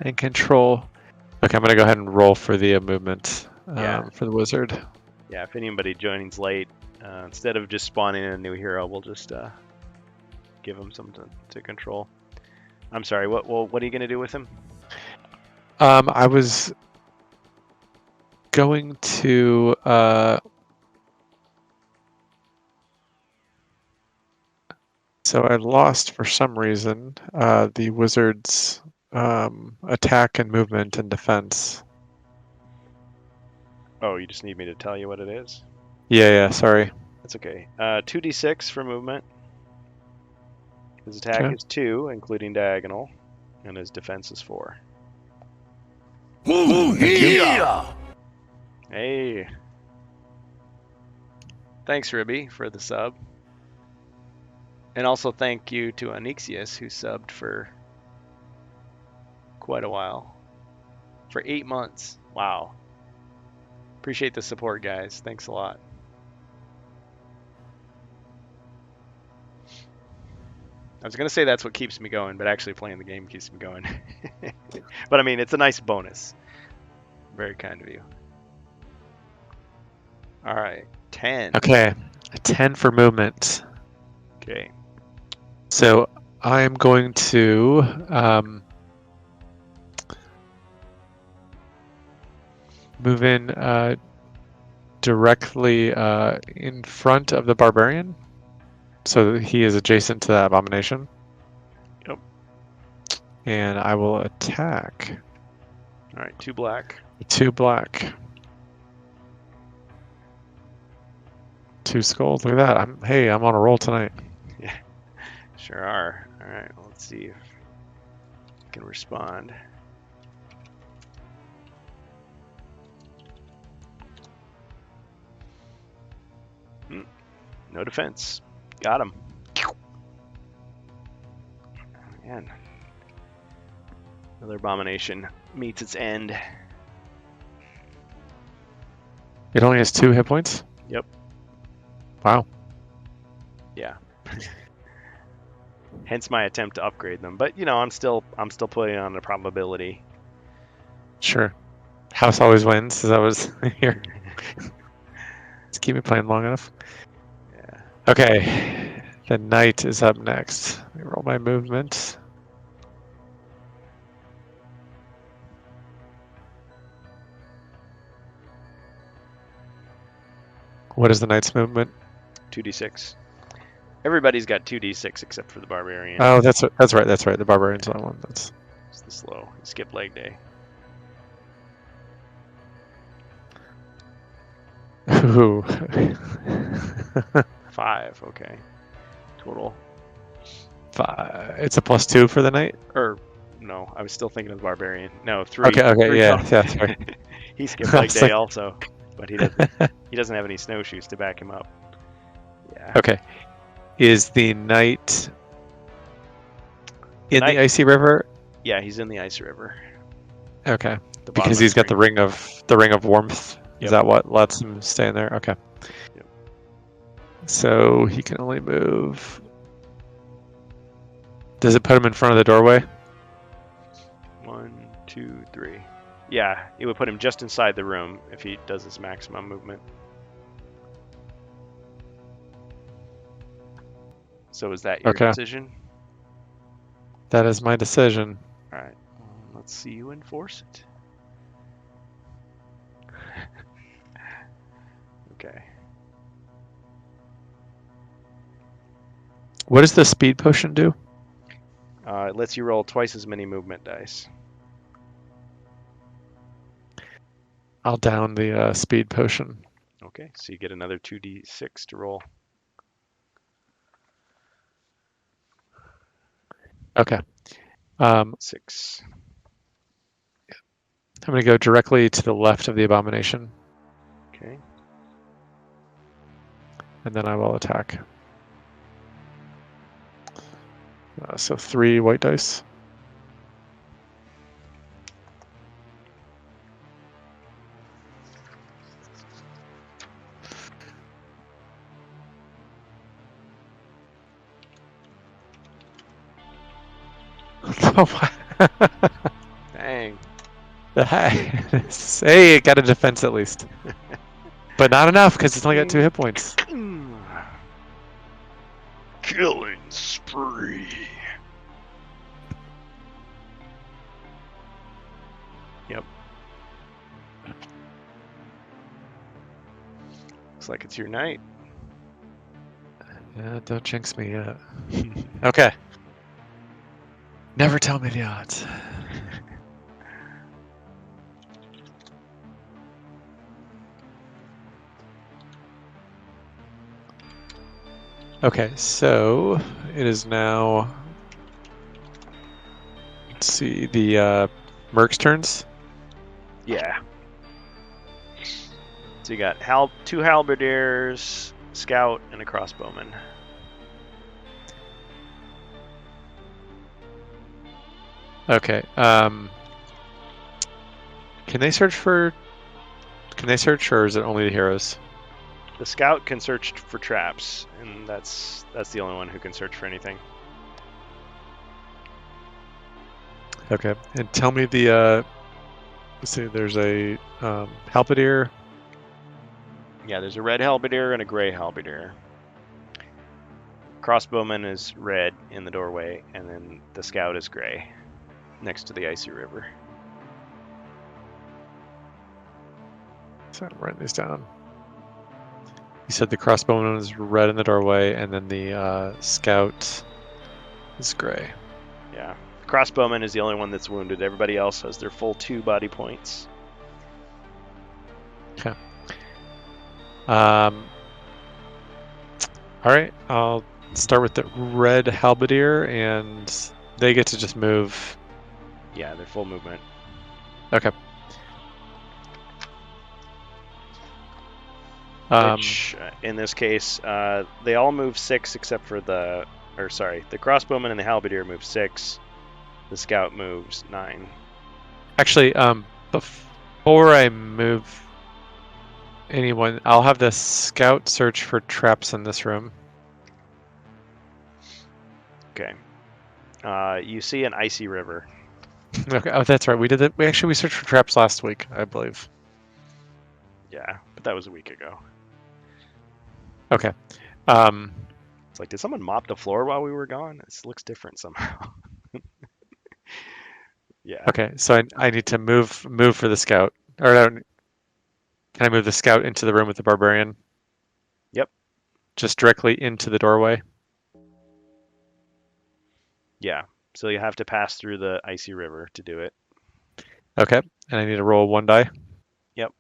and control. Okay, I'm gonna go ahead and roll for the movement for the wizard. Yeah, if anybody joins late, instead of just spawning in a new hero, we'll just give him something to control. I'm sorry. What are you gonna do with him? I was going to so I lost for some reason the wizard's attack and movement and defense. Oh, you just need me to tell you what it is? Yeah, sorry. That's okay. 2d6 for movement. His attack Okay. is 2, including diagonal, and his defense is 4. Hey. Thanks, Ribby, for the sub. And also thank you to Anixius, who subbed for quite a while. For 8 months. Wow. Appreciate the support, guys. Thanks a lot. I was going to say that's what keeps me going, but actually playing the game keeps me going. But I mean, it's a nice bonus. Very kind of you. All right, 10. Okay, a 10 for movement. Okay. So I'm going to move in directly in front of the barbarian, so that he is adjacent to that abomination. Yep. And I will attack. All right, 2 black. 2 black. 2 skulls. Look at that. I'm on a roll tonight. Yeah, sure are. All right, well, let's see if I can respond. No defense. Got him. Man. Another abomination meets its end. It only has 2 hit points? Yep. Wow. Yeah. Hence my attempt to upgrade them. But I'm still playing on a probability. Sure. House always wins, as I was here. Just keep me playing long enough. Yeah. Okay. The knight is up next. Let me roll my movement. What is the knight's movement? 2d6. Everybody's got 2d6 except for the barbarian. Oh, that's right. The barbarian's on one. That's It's the slow. Skip leg day. ooh. 5. Okay. Total. 5. It's a +2 for the knight. Or no, I was still thinking of the barbarian. No, 3. Okay. 3 Yeah. total. Yeah. Sorry. He skipped leg It's day like- also, but he doesn't have any snowshoes to back him up. Yeah. Okay. Is the knight in knight- the icy river? Yeah, he's in the ice river. Okay. The bottom Because of he's got the the ring of warmth. Yep. Is that what lets him stay in there? Okay. Yep. So he can only move. Does it put him in front of the doorway? 1, 2, 3. Yeah, it would put him just inside the room if he does his maximum movement. So is that your Okay. decision? That is my decision. All right. Let's see you enforce it. Okay. What does the speed potion do? It lets you roll twice as many movement dice. I'll down the speed potion. Okay, so you get another 2d6 to roll. Okay. 6. I'm going to go directly to the left of the abomination, Okay. and then I will attack. So 3 white dice. Dang. Hey, it got a defense at least. But not enough, because it's only got 2 hit points. Killing spree. Yep. Looks like it's your night. Yeah, don't jinx me yet. Okay. Never tell me the odds. Okay, so it is now. Let's see the Merc's turns. Yeah. So you got two halberdiers, scout, and a crossbowman. Okay. Can they search for? Can they search, or is it only the heroes? The scout can search for traps, and that's the only one who can search for anything. Okay, and tell me the. Let's see. There's a halberdier. Yeah, there's a red halberdier and a gray halberdier. Crossbowman is red in the doorway, and then the scout is gray next to the icy river. So I'm writing these down. You said the crossbowman is red in the doorway, and then the scout is gray. Yeah. Crossbowman is the only one that's wounded. Everybody else has their full 2 body points. Okay. All right. I'll start with the red halberdier, and they get to just move. Yeah, they're full movement. Okay. Which, in this case, they all move 6 except for the crossbowman and the halberdier move 6. The scout moves 9. Actually, before I move anyone, I'll have the scout search for traps in this room. Okay. You see an icy river. Okay. Oh, that's right. We did it. We searched for traps last week, I believe. Yeah, but that was a week ago. Okay. It's like, did someone mop the floor while we were gone? This looks different somehow. Yeah. Okay. So I need to move for the scout. Or no, can I move the scout into the room with the barbarian? Yep. Just directly into the doorway. Yeah. So you have to pass through the icy river to do it. Okay. And I need to roll 1 die. Yep.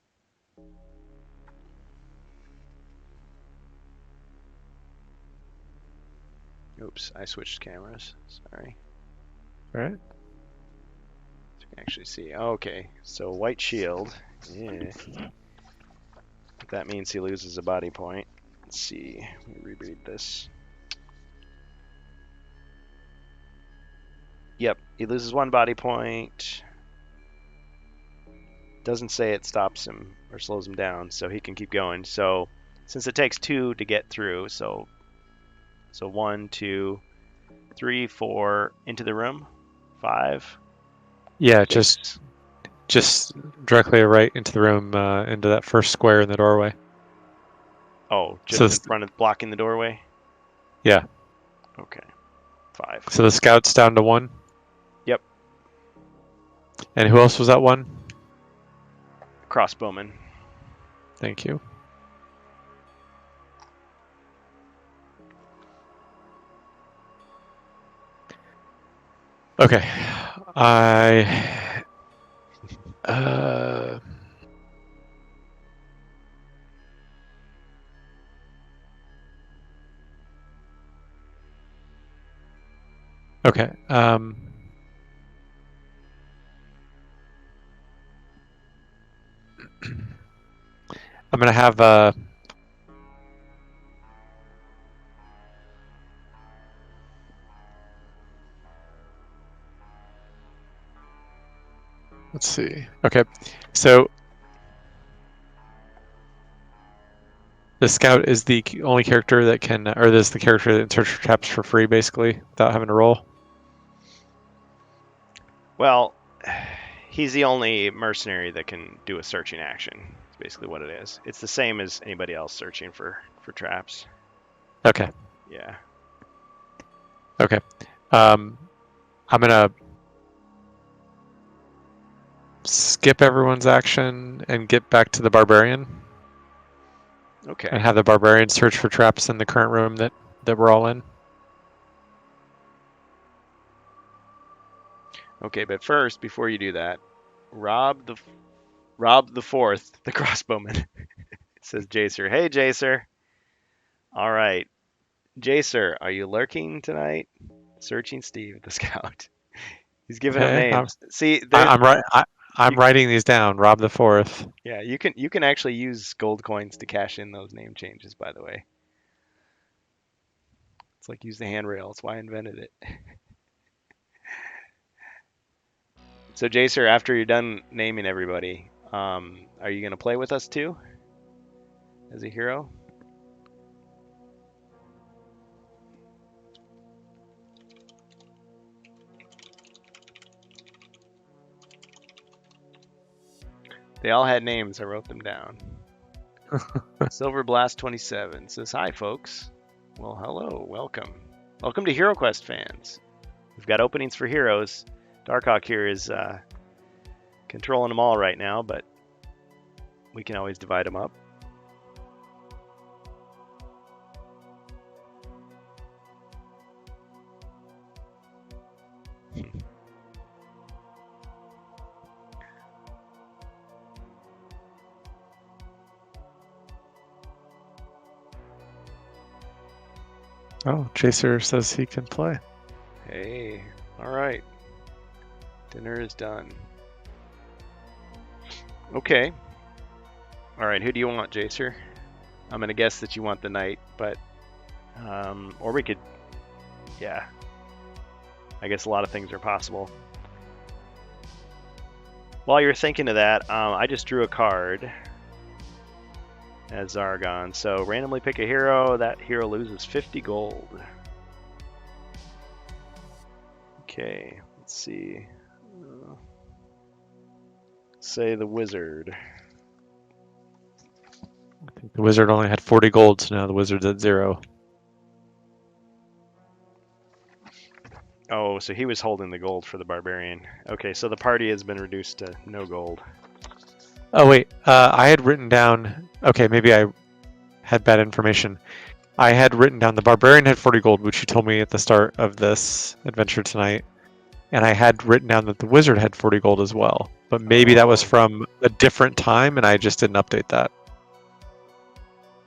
Oops, I switched cameras. Sorry. All right. So you can actually see. Okay, so white shield. Yeah. That means he loses a body point. Let's see. Let me reread this. Yep, he loses 1 body point. Doesn't say it stops him or slows him down, so he can keep going. So since it takes 2 to get through, so 1, 2, 3, 4 into the room. 5. Yeah, 6. just directly right into the room, into that first square in the doorway. Oh, just So in front of blocking the doorway? Yeah. Okay. 5. So the scout's down to 1. Yep. And who else was that 1? Crossbowman. Thank you. Okay. Okay. I'm gonna have let's see. Okay. So the scout is the only character that can, or this is the character that can search for traps for free, basically, without having to roll. Well, he's the only mercenary that can do a searching action. That's basically what it is. It's the same as anybody else searching for traps. Okay. Yeah. Okay. I'm gonna skip everyone's action and get back to the barbarian. Okay. And have the barbarian search for traps in the current room that we're all in. Okay, but first, before you do that, Rob the Fourth, the crossbowman, says Jacer. Hey, Jacer. All right. Jacer, are you lurking tonight? Searching Steve, the scout. He's giving them Okay, names. See, I, there's I'm right. I'm you, writing these down. Rob the Fourth. yeah, you can actually use gold coins to cash in those name changes, by the way. It's like use the handrail. It's why I invented it. So Jacer, after you're done naming everybody, are you gonna play with us too as a hero? They all had names. I wrote them down. Silver Blast 27 says, "Hi, folks. Well, hello. Welcome. Welcome to HeroQuest fans. We've got openings for heroes. Darkhawk here is controlling them all right now, but we can always divide them up." Oh, Chaser says he can play. Hey, all right. Dinner is done. Okay. All right, who do you want, Jacer? I'm gonna guess that you want the knight, but or we could, yeah. I guess a lot of things are possible. While you're thinking of that, I just drew a card as Zargon. So randomly pick a hero. That hero loses 50 gold. Okay, let's see. Say the wizard. I think the wizard only had 40 gold, so now the wizard's at 0. Oh, so he was holding the gold for the barbarian. Okay, so the party has been reduced to no gold. Oh wait, I had written down. Okay, maybe I had bad information. I had written down the barbarian had 40 gold, which you told me at the start of this adventure tonight, and I had written down that the wizard had 40 gold as well. But maybe that was from a different time, and I just didn't update that.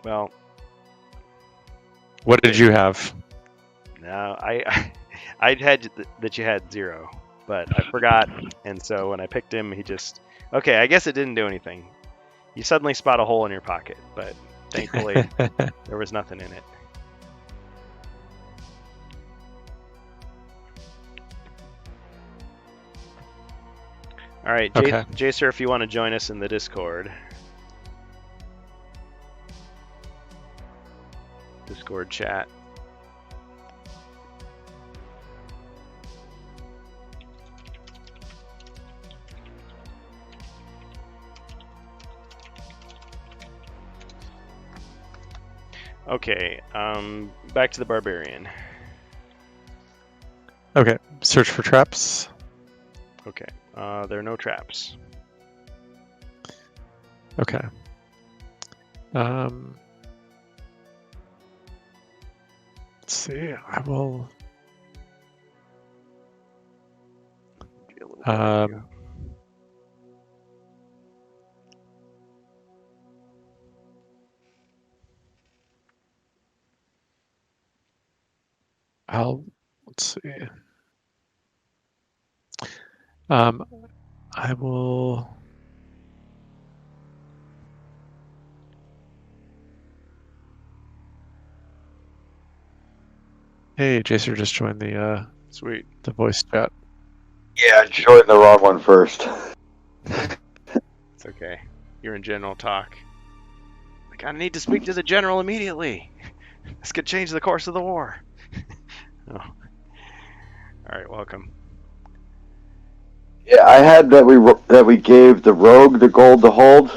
Well, what did you have? no, I had that you had 0, but I forgot, and so when I picked him, he just. Okay, I guess it didn't do anything. You suddenly spot a hole in your pocket, but thankfully there was nothing in it. All right, Okay. Jacer, if you want to join us in the Discord chat. Okay, back to the barbarian. Okay, search for traps. Okay, there are no traps. Okay. Let's see. I will. Let's see. I will. Hey, Jacer just joined the Sweet. the voice chat. Yeah, I joined the wrong one first. It's okay. You're in general talk. Like, I need to speak to the general immediately. This could change the course of the war. Oh. All right, welcome. Yeah, I had that we gave the rogue the gold to hold.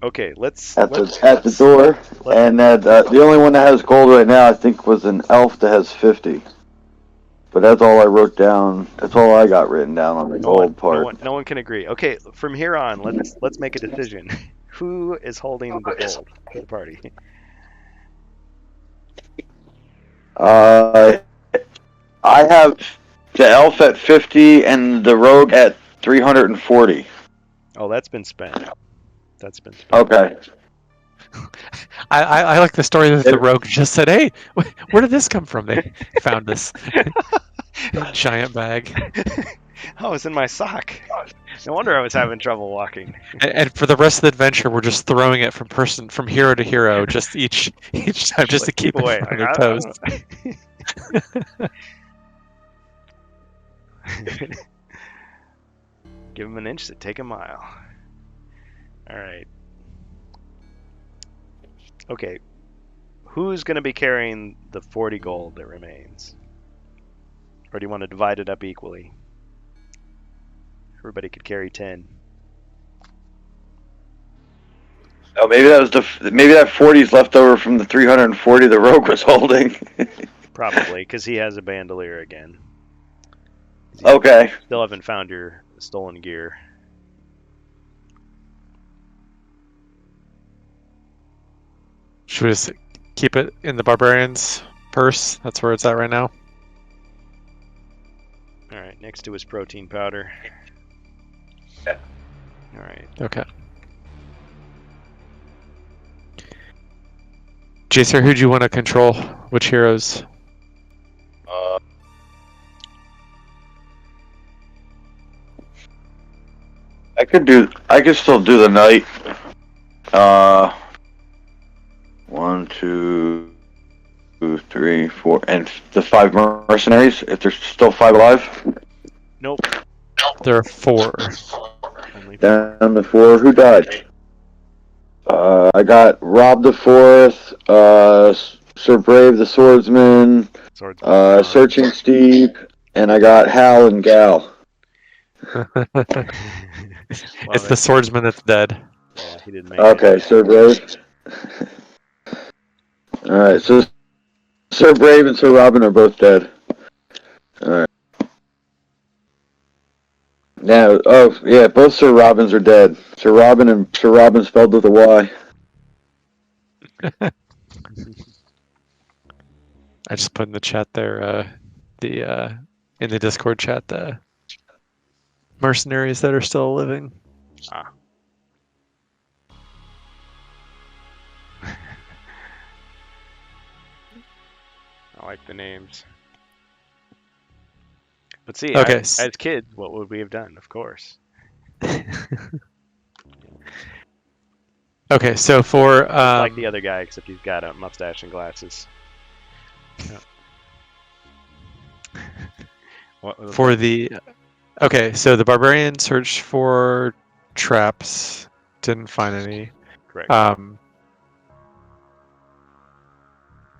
Okay, let's at the door, and that the only one that has gold right now, I think, was an elf that has 50. But that's all I wrote down. That's all I got written down on the gold part. No one can agree. Okay, from here on, let's make a decision. Who is holding the gold for the party? I have the elf at 50 and the rogue at 340. Oh, that's been spent. Okay. I like the story that the rogue just said, "Hey, where did this come from?" They found this giant bag. Oh, it's in my sock. No wonder I was having trouble walking. And for the rest of the adventure, we're just throwing it from hero to hero, just each time, just to Like, keep away. it on their toes. Give him an inch to take a mile. All right. Okay. Who's going to be carrying the 40 gold that remains? Or do you want to divide it up equally? Everybody could carry 10. Oh, maybe that was maybe that 40's left over from the 340 the rogue was holding. Probably, because he has a bandolier again. Okay. Still haven't found your stolen gear. Should we just keep it in the barbarian's purse? That's where it's at right now. All right, next to his protein powder. Yeah. All right. Okay. Jacer, who do you want to control? Which heroes? I could still do the knight. 1, 2, 3, 4, and the 5 mercenaries. If there's still 5 alive. Nope. There are 4. Only 4. Down to 4. Who died? I got Rob the Fourth, Sir Brave the Swordsman, Searching Steve, and I got Hal and Gal. It's the swordsman that's dead. Yeah, he didn't make Okay, it. Sir Brave. Alright, so Sir Brave and Sir Robin are both dead. Alright. Now, oh, yeah, both Sir Robins are dead. Sir Robin and Sir Robin spelled with a Y. I just put in the chat there, in the Discord chat, the mercenaries that are still living. Ah. I like the names. But see, Okay. as kids, what would we have done? Of course. Okay, so for Just like the other guy, except he's got a mustache and glasses. for the okay, so the barbarian searched for traps, didn't find any. Correct.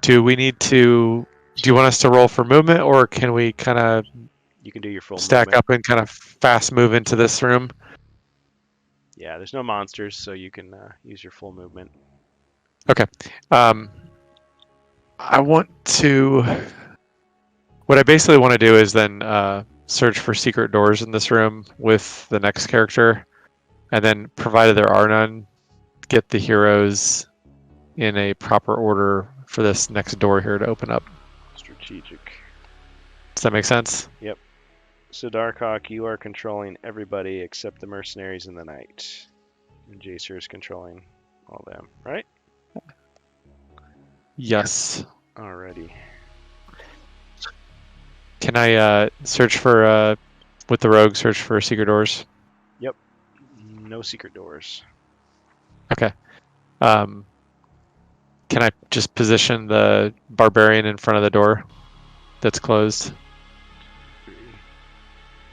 Do you want us to roll for movement, or can we kind of You can do your full stack movement. up and kind of fast move into this room? Yeah, there's no monsters, so you can use your full movement. I want to. What I basically want to do is then search for secret doors in this room with the next character, and then, provided there are none, get the heroes in a proper order for this next door here to open up. Strategic. Does that make sense? Yep. So Darkhawk, you are controlling everybody except the mercenaries and the knight. And Jacer is controlling all them, right? Yes. Alrighty. Can I search for with the rogue? Search for secret doors. Yep. No secret doors. Okay. Can I just position the barbarian in front of the door that's closed?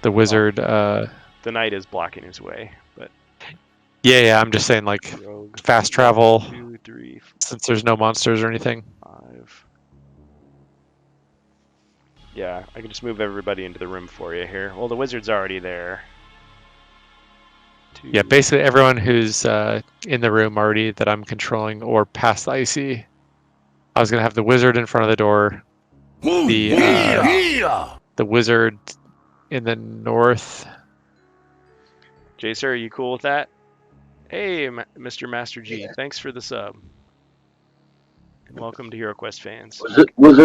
The wizard. The knight is blocking his way, but Yeah. I'm just saying, like, rogue. fast travel. 2, 3, 4, Since there's no monsters or anything. 5. Yeah, I can just move everybody into the room for you here. Well, the wizard's already there. 2, Yeah, basically everyone who's in the room already that I'm controlling or past the IC. I was gonna have the wizard in front of the door. The wizard in the north. Jacer, are you cool with that? Hey, Mr. Master G, thanks for the sub. And welcome to HeroQuest fans. Was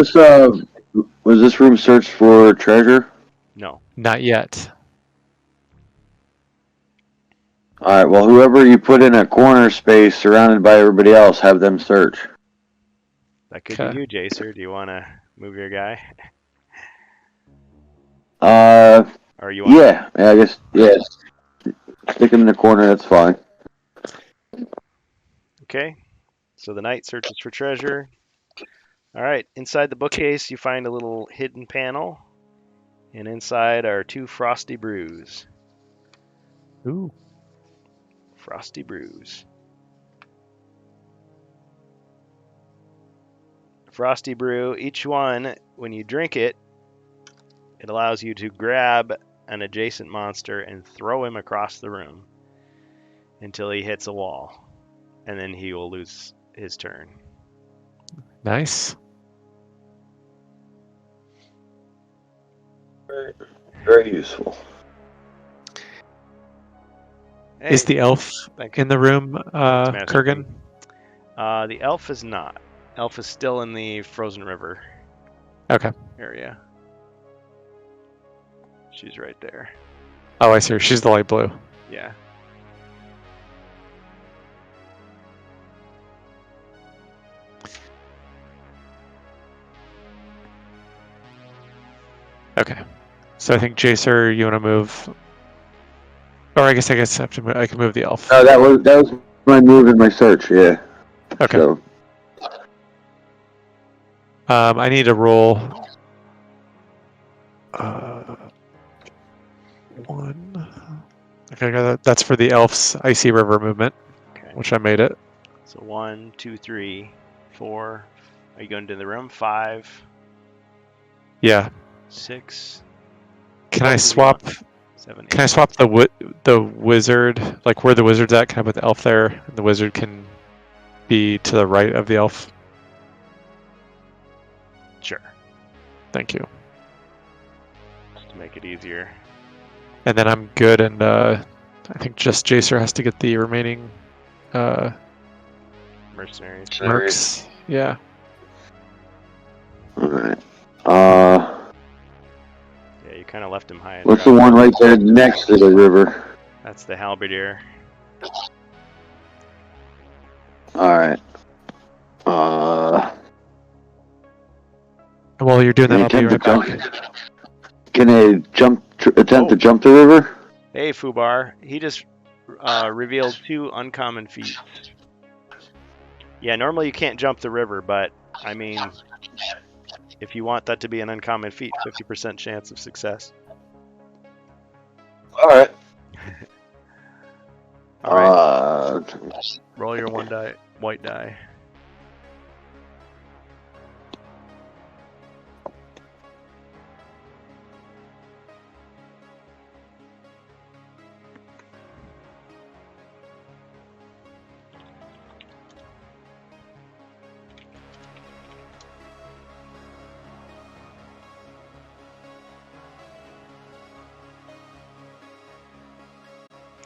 this room searched for treasure? No. Not yet. All right. Well, whoever you put in a corner space surrounded by everybody else, have them search. That could Okay. be you, Jacer. Do you want to move your guy? Or you want? Yeah. I guess. Yeah. Stick him in the corner. That's fine. Okay. So the knight searches for treasure. All right. Inside the bookcase, you find a little hidden panel, and inside are 2 frosty brews. Ooh. Frosty brews. Frosty brew. Each one, when you drink it, it allows you to grab an adjacent monster and throw him across the room until he hits a wall, and then he will lose his turn. Nice. Very useful. Hey, Is the elf thank you. in the room, Master Kurgan? The elf is not. Elf is still in the Frozen River Okay. area. She's right there. Oh, I see her. She's the light blue. Yeah. Okay. So I think Jacer, you want to move, or I guess I have to. I can move the elf. No, that was my move in my search. Yeah. Okay. So, I need to roll. One. Okay, that's for the elf's icy river movement, Okay. which I made it. So 1, 2, 3, 4. Are you going to the room? 5, Yeah. 6. Can What I was the swap? 7, 8. Can I swap the wizard? Like where the wizard's at? Can I put the elf there? And the wizard can be to the right of the elf. Sure. Thank you. Just to make it easier. And then I'm good, and I think just Jacer has to get the remaining Mercenaries. mercs. Yeah. all right. Yeah, you kind of left him high and What's dry. the one right there next to the river? That's the halberdier. All right. And while you're doing that, I'll be right back. Can I attempt to jump the river? Hey, Fubar. He just revealed 2 uncommon feats. Yeah, normally you can't jump the river, but, I mean, if you want that to be an uncommon feat, 50% chance of success. All right. All right. Roll your 1 die, white die.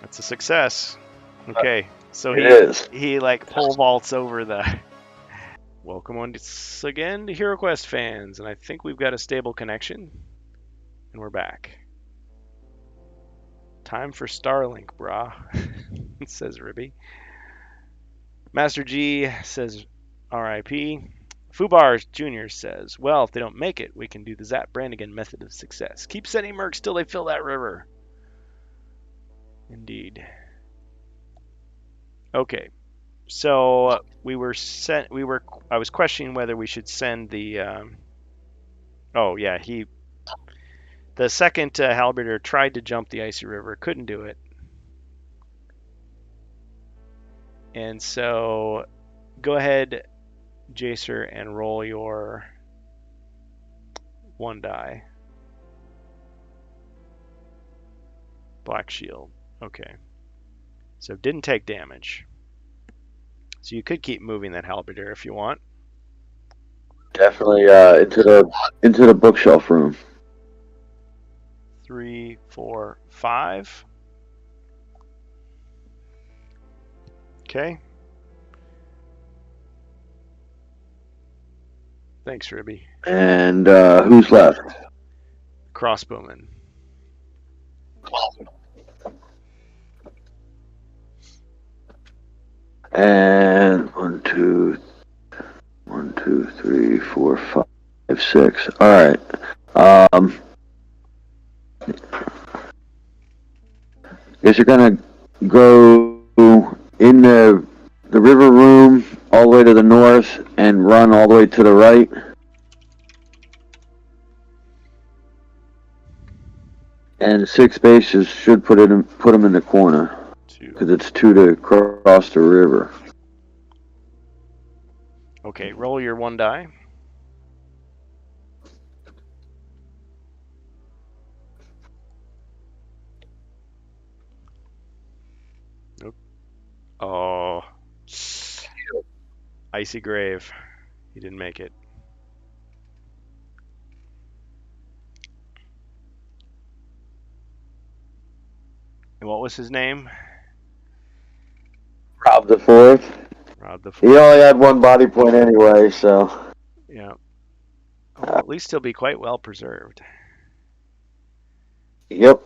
That's a success. Okay, so he like pole vaults over the. Welcome once again to HeroQuest fans, and I think we've got a stable connection, and we're back. Time for Starlink, brah, says Ribby. Master G says R.I.P. Fubar Jr. says, well, if they don't make it, we can do the Zap Brannigan method of success. Keep sending mercs till they fill that river. Indeed. Okay, so I was questioning whether we should send the. The second halberdier tried to jump the icy river, couldn't do it, and so go ahead, Jacer, and roll your 1 die. Black shield. Okay. So didn't take damage. So you could keep moving that halberdier if you want. Definitely into the bookshelf room. 3, 4, 5. Okay. Thanks, Ribby. And who's left? Crossbowman. And 1, 2, 3, 4, 5, 6. All right. Guess you're gonna go in the river room all the way to the north and run all the way to the right. And 6 bases should put them in the corner because it's 2 to cross the river. Okay, roll your 1 die. Nope. Oh. Icy Grave. He didn't make it. And what was his name? Rob the Fourth. Rob the Fourth. He only had 1 body point anyway, so. Yeah. Well, at least he'll be quite well preserved. Yep.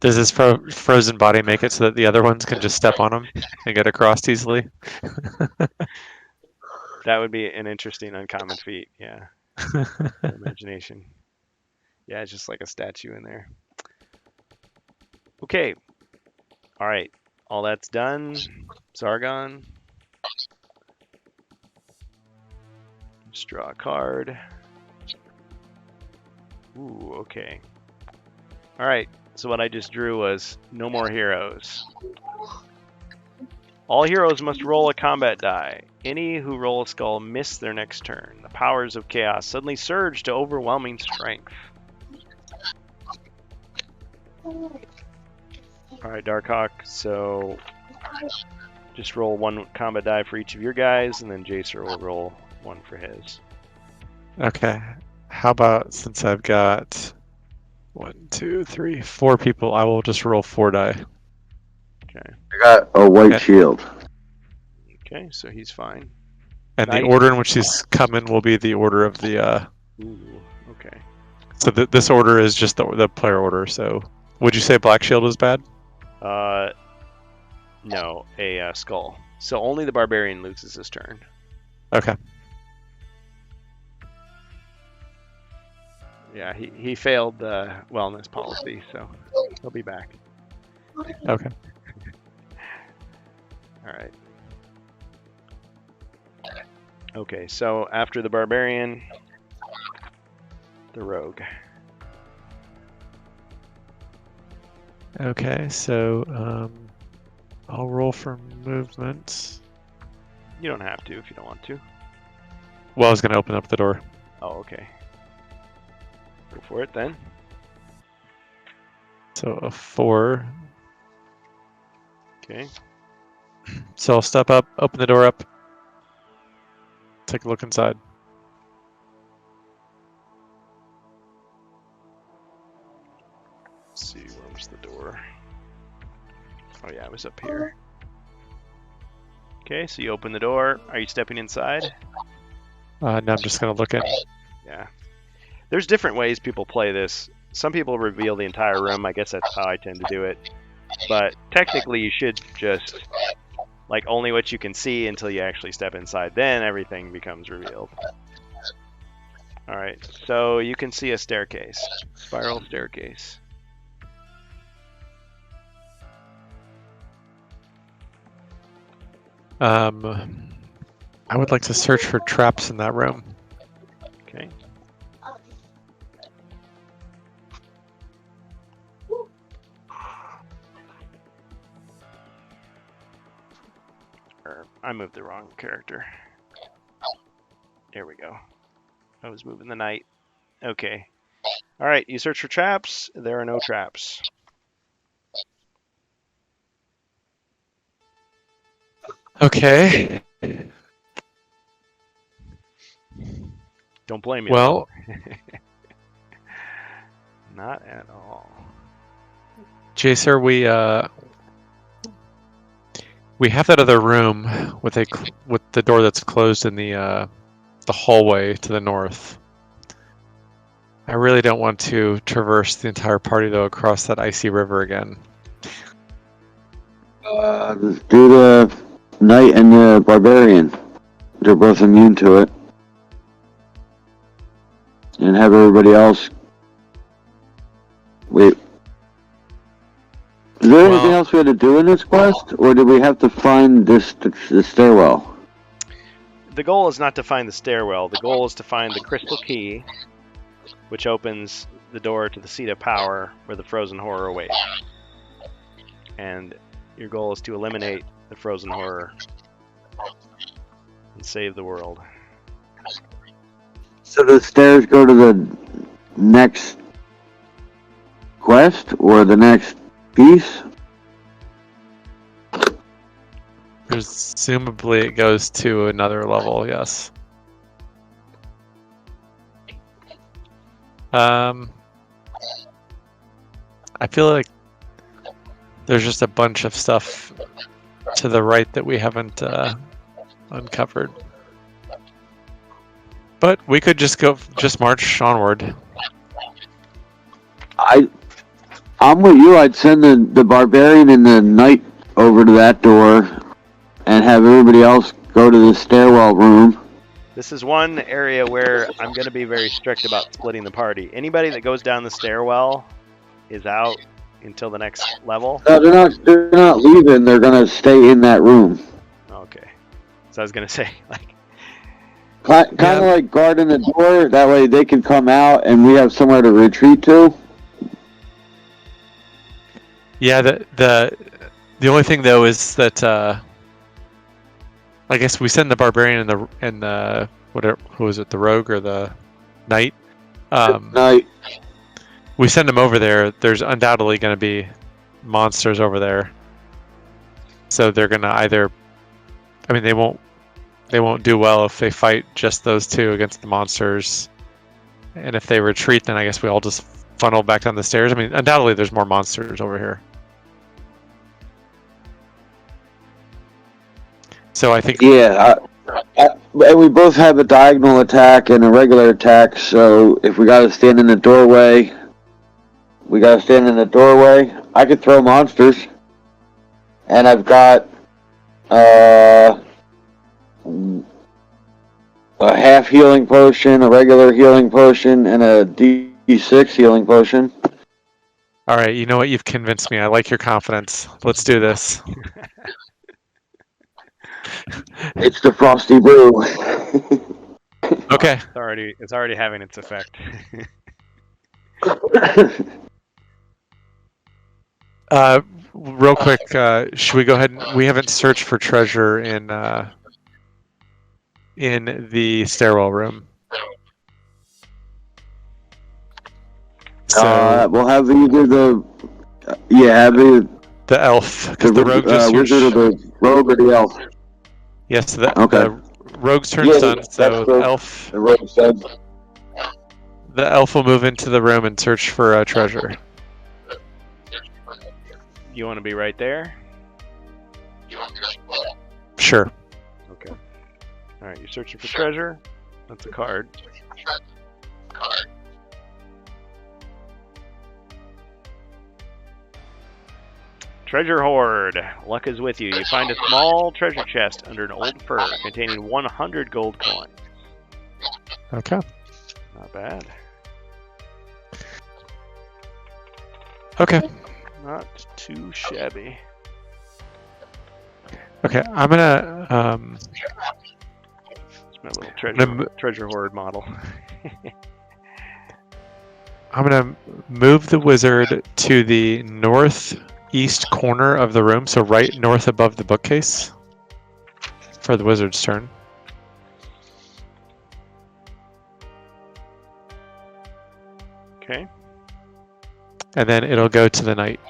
Does his frozen body make it so that the other ones can just step on him and get across easily? That would be an interesting uncommon feat. Yeah. Imagination. Yeah, it's just like a statue in there. Okay. All right. All that's done. Zargon. Just draw a card. Ooh, okay. All right. So what I just drew was no more heroes. All heroes must roll a combat die. Any who roll a skull miss their next turn. The powers of chaos suddenly surge to overwhelming strength. Alright, Darkhawk, so just roll 1 combat die for each of your guys, and then Jacer will roll 1 for his. Okay. How about, since I've got 1, 2, 3, 4 people, I will just roll 4 die. Okay. I got a white shield. Okay, so he's fine. And the order in which he's coming will be the order of the... Ooh, okay. So this order is just the player order, so... Would you say Black Shield is bad? No, a skull. So only the Barbarian loses his turn. Okay. Yeah, he failed the wellness policy, so he'll be back. Okay. All right. Okay, so after the Barbarian, the Rogue. Okay, so I'll roll for movement. You don't have to if you don't want to. Well, I was going to open up the door. Oh, okay. Go for it then. So a 4. Okay. So I'll step up, open the door up, take a look inside. Let's see, where was the door? Oh yeah, it was up here. Okay, so you open the door. Are you stepping inside? No, I'm just going to look in. Yeah. There's different ways people play this. Some people reveal the entire room. I guess that's how I tend to do it. But technically, you should just, like, only what you can see until you actually step inside. Then everything becomes revealed. Alright, so you can see a staircase. Spiral staircase. I would like to search for traps in that room. Okay. I moved the wrong character. There we go. I was moving the knight. Okay. Alright, you search for traps. There are no traps. Okay. Don't blame me. Well, not at all. Jacer, we have that other room with the door that's closed in the hallway to the north. I really don't want to traverse the entire party though across that icy river again. Do the knight and the barbarian. They're both immune to it. And have everybody else. Wait. Is there anything else we had to do in this quest, or did we have to find the stairwell? The goal is not to find the stairwell. The goal is to find the crystal key, which opens the door to the seat of power where the frozen horror awaits. And your goal is to eliminate the frozen horror and save the world. So the stairs go to the next quest or the next piece? Presumably it goes to another level, yes. I feel like there's just a bunch of stuff to the right that we haven't uncovered. But we could just march onward. I'm with you. I'd send the barbarian and the knight over to that door and have everybody else go to the stairwell room. This is one area where I'm going to be very strict about splitting the party. Anybody that goes down the stairwell is out until the next level. No, they're not leaving. They're going to stay in that room. Okay. So I was going to say, like, kind of like guarding the door. That way they can come out and we have somewhere to retreat to. Yeah, the only thing though is that I guess we send the barbarian and the whatever, who is it, the rogue or the knight? Knight. We send them over there. There's undoubtedly going to be monsters over there, so they're going to either, I mean, they won't do well if they fight just those two against the monsters, and if they retreat, then I guess we all just funnel back down the stairs. I mean, undoubtedly there's more monsters over here. So I think... Yeah, and we both have a diagonal attack and a regular attack, so if we gotta stand in the doorway, we gotta stand in the doorway. I could throw monsters. And I've got a half healing potion, a regular healing potion, and a D6 healing potion. Alright, you know what? You've convinced me. I like your confidence. Let's do this. It's the Frosty Brew. Okay. It's already having its effect. Real quick, should we go ahead and... We haven't searched for treasure in the stairwell room. So we'll have either the... have the elf. Because the rogue just... wizard or the rogue or the elf. Yes, the rogue's turn's done, so the elf... The rogue's done. The elf will move into the room and search for treasure. You want to be right there? Sure. Okay. Alright, you're searching for treasure. That's a card. Treasure hoard. Luck is with you. You find a small treasure chest under an old fir containing 100 gold coins. Okay. Not bad. Okay. Not too shabby. Okay, I'm gonna It's my little treasure hoard model. I'm gonna move the wizard to the northeast corner of the room, so right north above the bookcase for the wizard's turn. Okay. And then it'll go to the knight.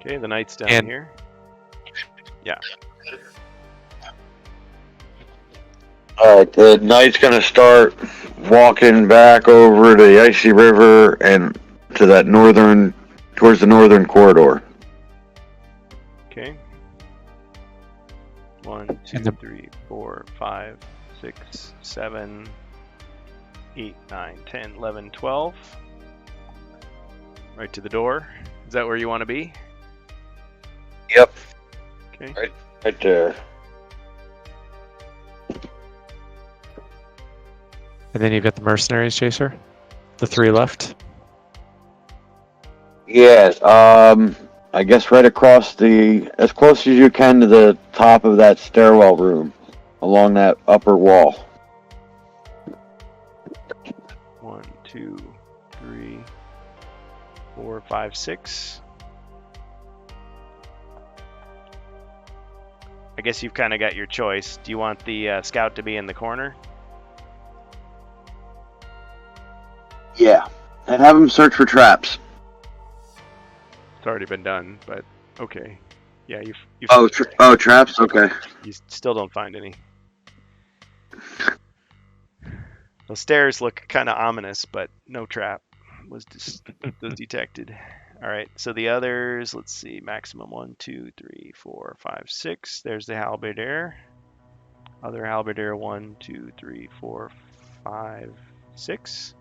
Okay, the knight's down here. Yeah. Alright, the knight's gonna start walking back over to the icy river and to that towards the northern corridor. Okay. 1, 2, 3, 4, 5, 6, 7, 8, 9, 10, 11, 12. Right to the door. Is that where you want to be? Yep. Okay. Right there. And then you've got the mercenaries, Chaser. The 3 left. Yeah. I guess right across as close as you can to the top of that stairwell room, along that upper wall. 1, 2, 3, 4, 5, 6. I guess you've kind of got your choice. Do you want the scout to be in the corner? Yeah. And have him search for traps. It's already been done, but okay. Yeah, you've Traps? Okay. you still don't find any. The stairs look kind of ominous, but no trap was detected. All right, so the others, let's see, maximum 1, 2, 3, 4, 5, 6. There's the halberdier. Other halberdier 1, 2, 3, 4, 5, 6.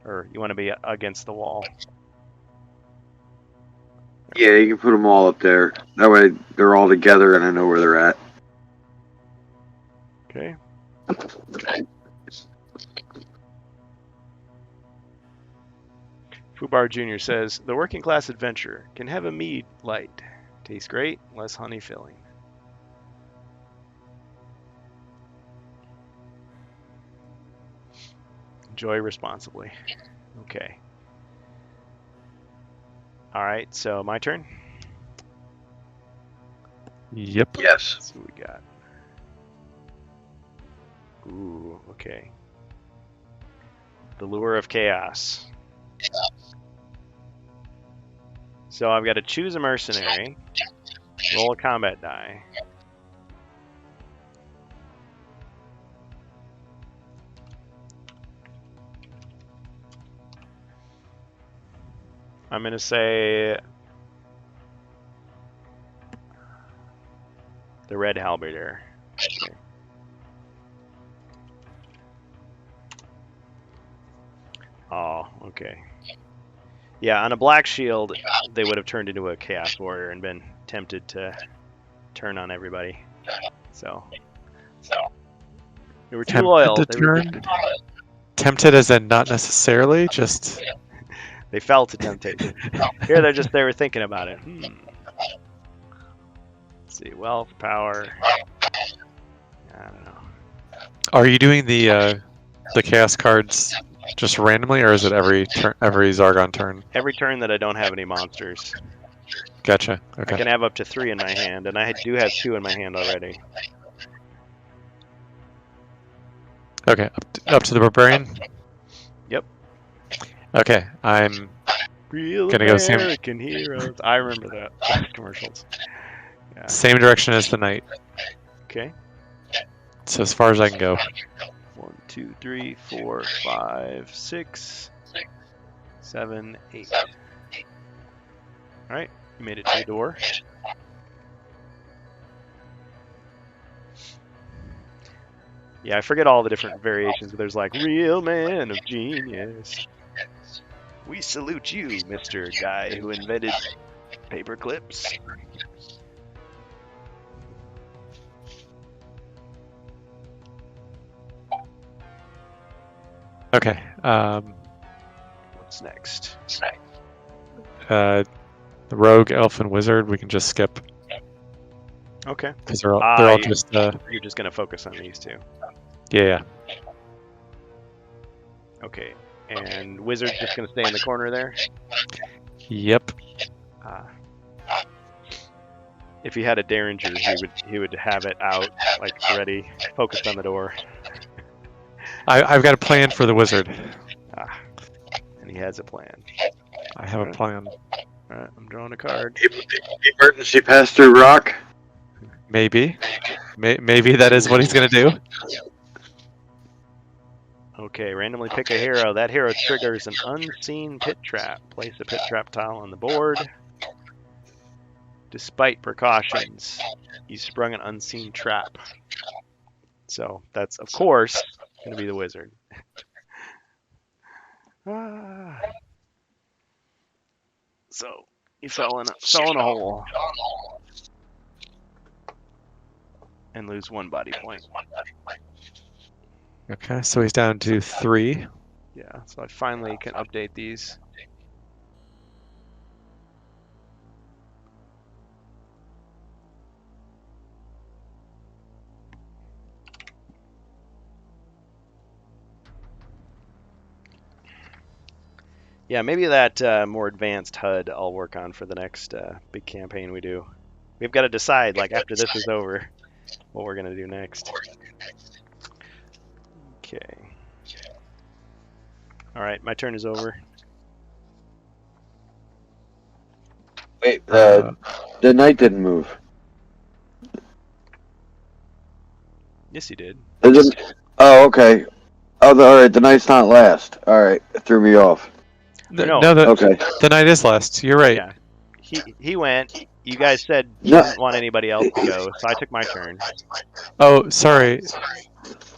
Or you want to be against the wall. Yeah, you can put them all up there. That way they're all together and I know where they're at. Okay. Fubar Jr. says, the working class adventurer can have a mead light. Tastes great, less honey filling. Enjoy responsibly. Okay. All right, so my turn. Yep. Yes. Let's see what we got. Ooh, okay. The Lure of Chaos. So I've got to choose a mercenary, roll a combat die. I'm going to say the red halberdier. Okay. Oh, okay. Yeah, on a black shield, they would have turned into a chaos warrior and been tempted to turn on everybody. So they were too loyal. Tempted to turn? Tempted as in not necessarily, just... They fell to temptation. Here they were thinking about it. Let's see, wealth, power. I don't know. Are you doing the chaos cards just randomly, or is it every Zargon turn? Every turn that I don't have any monsters. Gotcha. Okay. I can have up to 3 in my hand, and I do have 2 in my hand already. Okay, up to the barbarian. Yep. Okay, I'm Real gonna go American heroes. I remember that commercials. Yeah. Same direction as the knight. Okay. So as far as I can go. 1, 2, 3, 4, 5, 6, 7, 8. All right, you made it to the door. Yeah, I forget all the different variations, but there's like real man of genius. We salute you, Mr. Guy who invented paper clips. Okay. What's next? The rogue, elf, and wizard we can just skip Okay. because they're all just. You're just gonna focus on these 2. Yeah. Okay. And wizard's just gonna stay in the corner there. Yep. If he had a derringer, he would have it out, like ready, focused on the door. I've got a plan for the wizard. And he has a plan. I have a plan. All right, I'm drawing a card. Emergency pass through rock. Maybe that is what he's gonna do. Okay, randomly pick a hero. That hero triggers an unseen pit trap. Place a pit trap tile on the board. Despite precautions, you sprung an unseen trap. So that's, of course, going to be the wizard. So he fell in a hole and lose 1 body point. Okay, so he's down to 3. Yeah, so I finally can update these. Yeah, maybe that more advanced HUD I'll work on for the next big campaign we do. We've got to decide, like, after this is over, what we're going to do next. Okay. All right, my turn is over. Wait, the knight didn't move. Yes, you did. Oh, okay. Oh, all right. The knight's not last. All right, it threw me off. No. Okay. The knight is last. You're right. Yeah. He went. You guys said you No. didn't want anybody else to go, so I took my turn. Oh, sorry.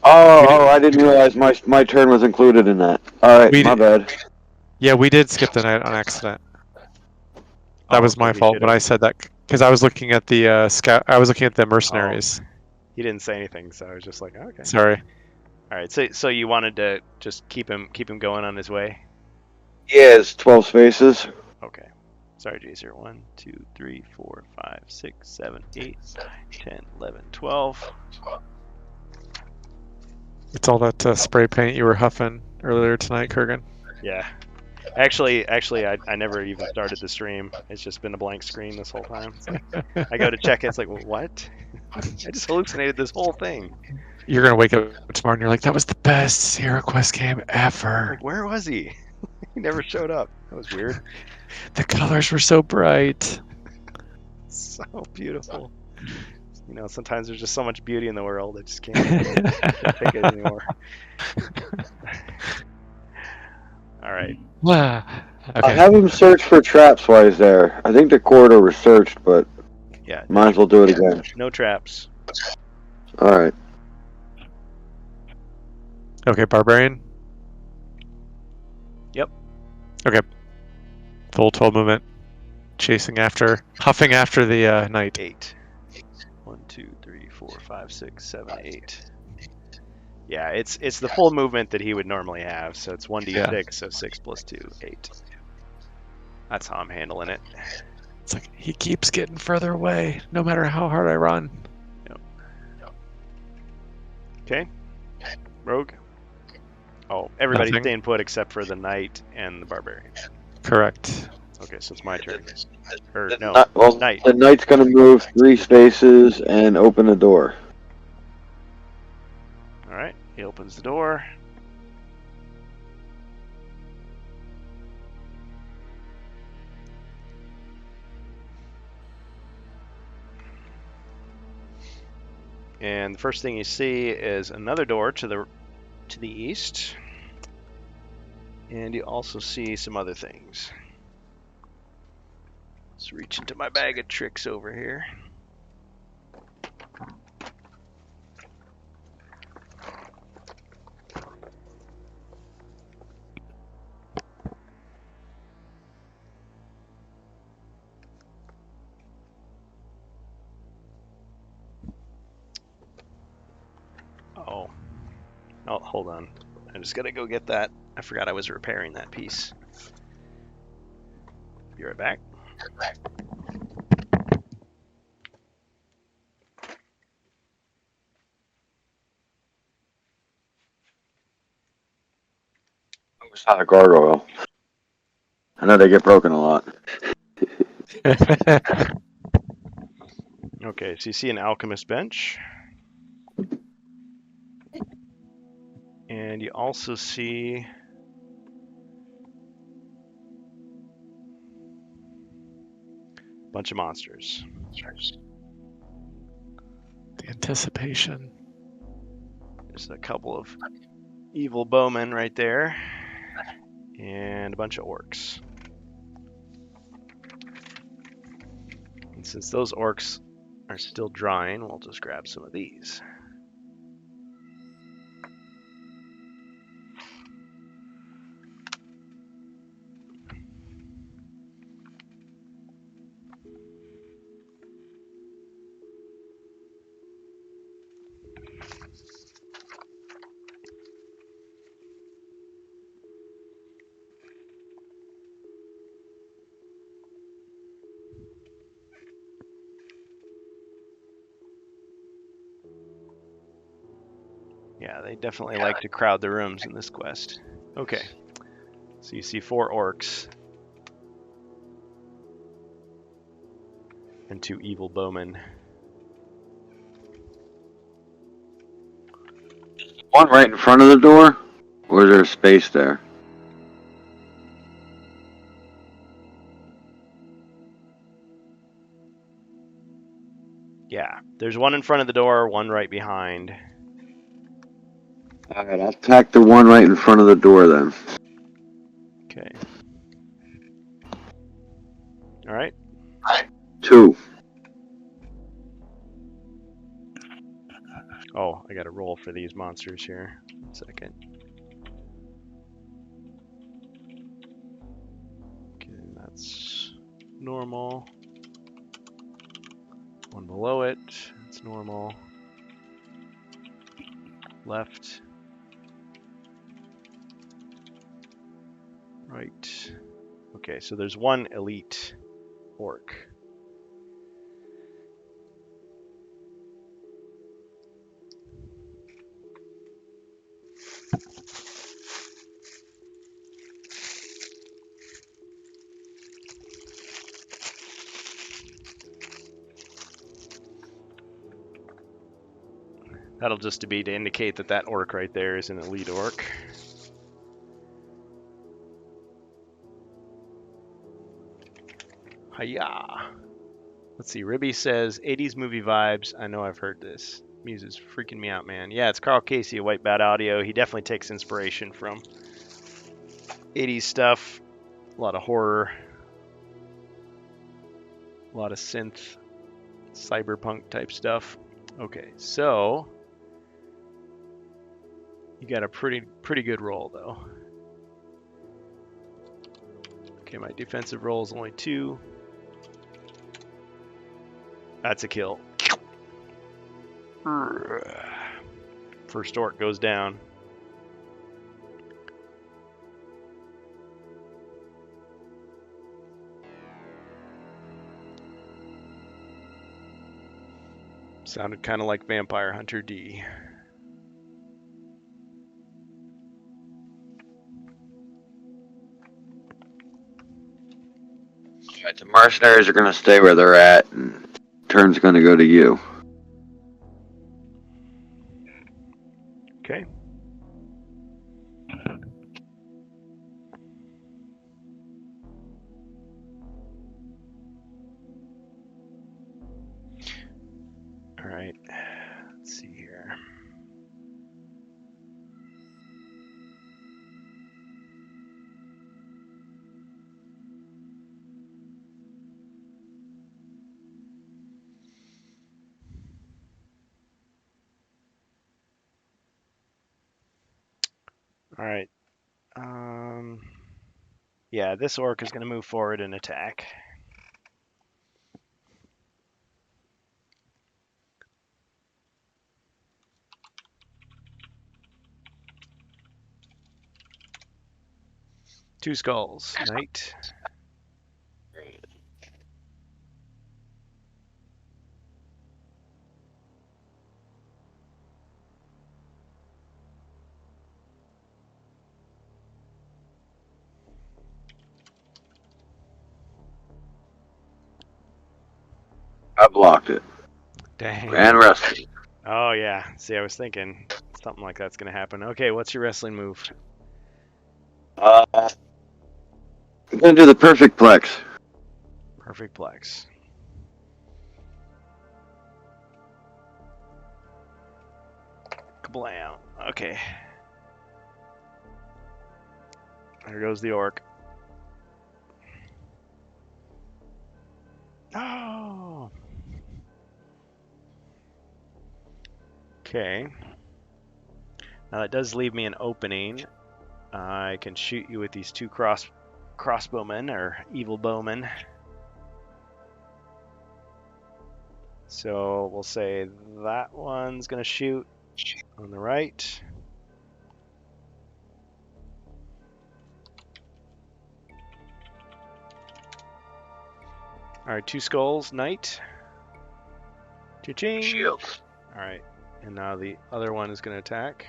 Oh, I didn't realize my turn was included in that. All right, my bad. Yeah, we did skip the knight on accident. That was my fault when I said that, because I was looking at the scout. I was looking at the mercenaries. He didn't say anything, so I was just like, oh, okay. Sorry. All right, so you wanted to just keep him going on his way? Yeah, it's 12 spaces. Okay. Sorry, Jazer. 1, 2, 3, 4, 5, 6, 7, 8, 9, 10, 11, 12. It's all that spray paint you were huffing earlier tonight, Kurgan. Yeah. Actually, I never even started the stream. It's just been a blank screen this whole time. It's like, I go to check it. It's like, what? I just hallucinated this whole thing. You're gonna wake up tomorrow and you're like, that was the best Sierra Quest game ever. Like, where was he? He never showed up. That was weird. The colors were so bright. So beautiful. You know, sometimes there's just so much beauty in the world. I just can't take it anymore. All right. Okay. I'll have him search for traps while he's there. I think the corridor was searched, but yeah, might as well do it again. No traps. All right. Okay, barbarian. Yep. Okay. Full 12 movement. Huffing after the knight. 8. 1, 2, 3, 4, 5, 6, 7, 8. Yeah, it's the full movement that he would normally have. So it's 1d6, so 6 plus 2, 8. That's how I'm handling it. It's like he keeps getting further away, no matter how hard I run. Yep. Okay. Rogue. Oh, everybody's staying put except for the knight and the barbarian. Correct. Okay, so it's my turn. Or no, knight. The knight's gonna move 3 spaces and open the door. All right, he opens the door. And the first thing you see is another door to the east. And you also see some other things. Let's reach into my bag of tricks over here. Oh, hold on. I just gotta go get that. I forgot I was repairing that piece. Be right back. It's not a gargoyle. I know they get broken a lot. Okay, so you see an alchemist bench. And you also see a bunch of monsters. The anticipation. There's a couple of evil bowmen right there. And a bunch of orcs. And since those orcs are still drying, we'll just grab some of these. Yeah, they definitely like to crowd the rooms in this quest. Okay. So you see 4 orcs. And 2 evil bowmen. One right in front of the door? Or is there space there? Yeah, there's one in front of the door, one right behind. Alright, I'll attack the one right in front of the door then. Okay. Alright. 2. Oh, I gotta roll for these monsters here. 1 second. Okay, that's normal. One below it, it's normal. Left. Right. Okay, so there's one elite orc. That'll just be to indicate that that orc right there is an elite orc. Hiya! Let's see, Ribby says, 80s movie vibes. I know I've heard this. Music is freaking me out, man. Yeah, it's Carl Casey of White Bat Audio. He definitely takes inspiration from 80s stuff. A lot of horror. A lot of synth, cyberpunk type stuff. Okay, so you got a pretty good roll, though. Okay, my defensive roll is only 2. That's a kill. First orc goes down. Sounded kind of like Vampire Hunter D. Alright, the mercenaries are gonna stay where they're at, and turn's gonna go to you. Okay. All right. Let's see here. All right. Yeah, this orc is going to move forward and attack. Two skulls. Knight. I blocked it. Dang. And wrestling. Oh, yeah. See, I was thinking something like that's going to happen. Okay, what's your wrestling move? I'm gonna do the perfect plex. Perfect plex. Kablam. Okay. There goes the orc. Oh. Okay. Now that does leave me an opening. I can shoot you with these 2 crossbowmen or evil bowmen. So we'll say that one's gonna shoot on the right. All right, 2 skulls, knight. Cha-ching. Shield. All right, and now the other one is gonna attack.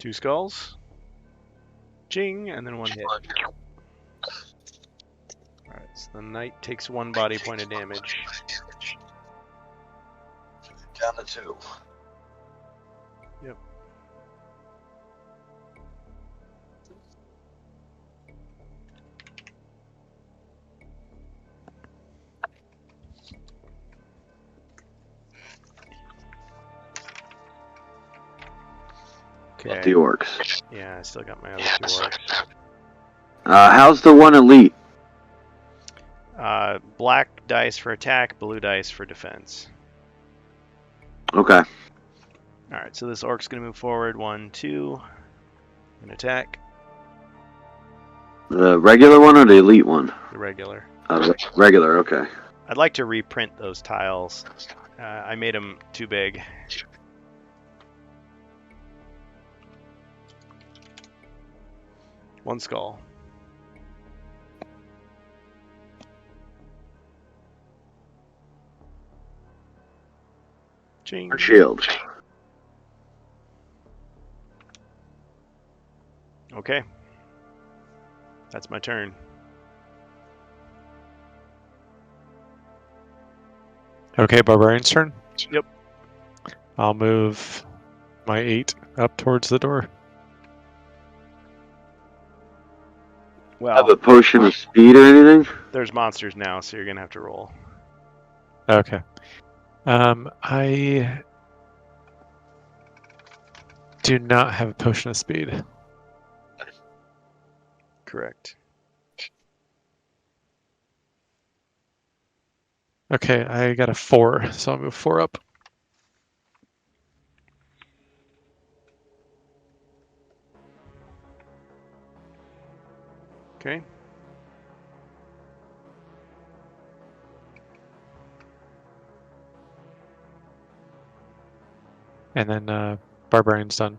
2 skulls. Ching, and then 1 hit. Alright, so the knight takes 1 body point of damage. Down to 2. Yep. Okay. The orcs. Yeah, I still got my other 2 orcs. How's the one elite? Black dice for attack, blue dice for defense. Okay. Alright, so this orc's gonna move forward. 1, 2. And attack. The regular one or the elite one? The regular. Regular, okay. I'd like to reprint those tiles. I made them too big. One skull. Ching. Shield. Okay. That's my turn. Okay, Barbarian's turn. Yep. I'll move my 8 up towards the door. Well, Have a potion of speed or anything? there's monsters now, so you're gonna have to roll. Okay. I do not have a potion of speed. Correct. Okay, I got a 4, so I'll move 4 up. Okay. And then Barbarian's done.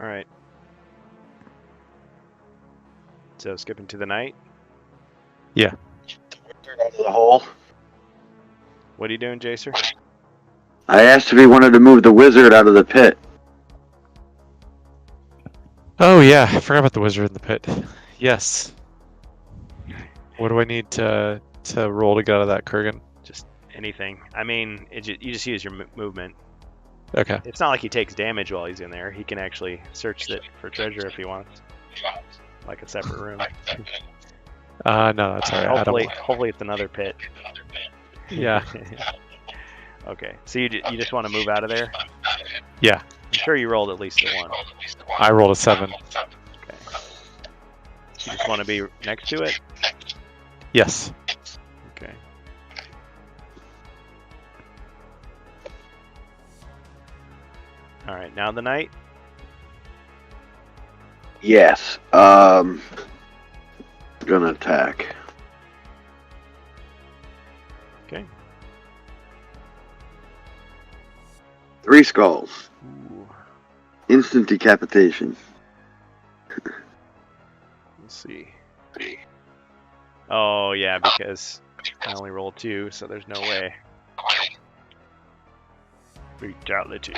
All right. So skipping to the knight. Yeah. Out of the hole. What are you doing, Jacer? I asked if he wanted to move the wizard out of the pit. Oh yeah, I forgot about the wizard in the pit. Yes. What do I need to roll to get out of that, Kurgan? Just anything. I mean, you just use your movement. Okay. It's not like he takes damage while he's in there. He can actually search it for treasure if he wants, like a separate room. No, that's alright. Hopefully it's another pit. Yeah. Okay, so you just want to move out of there? Yeah. I'm sure you rolled at least a 1. I rolled a 7. Okay. You just want to be next to it? Yes. Okay. All right, now the knight. Yes. Gonna attack. Okay. 3 skulls. Ooh. Instant decapitation. Let's see. Oh yeah, because I only rolled 2, so there's no way. Fatality.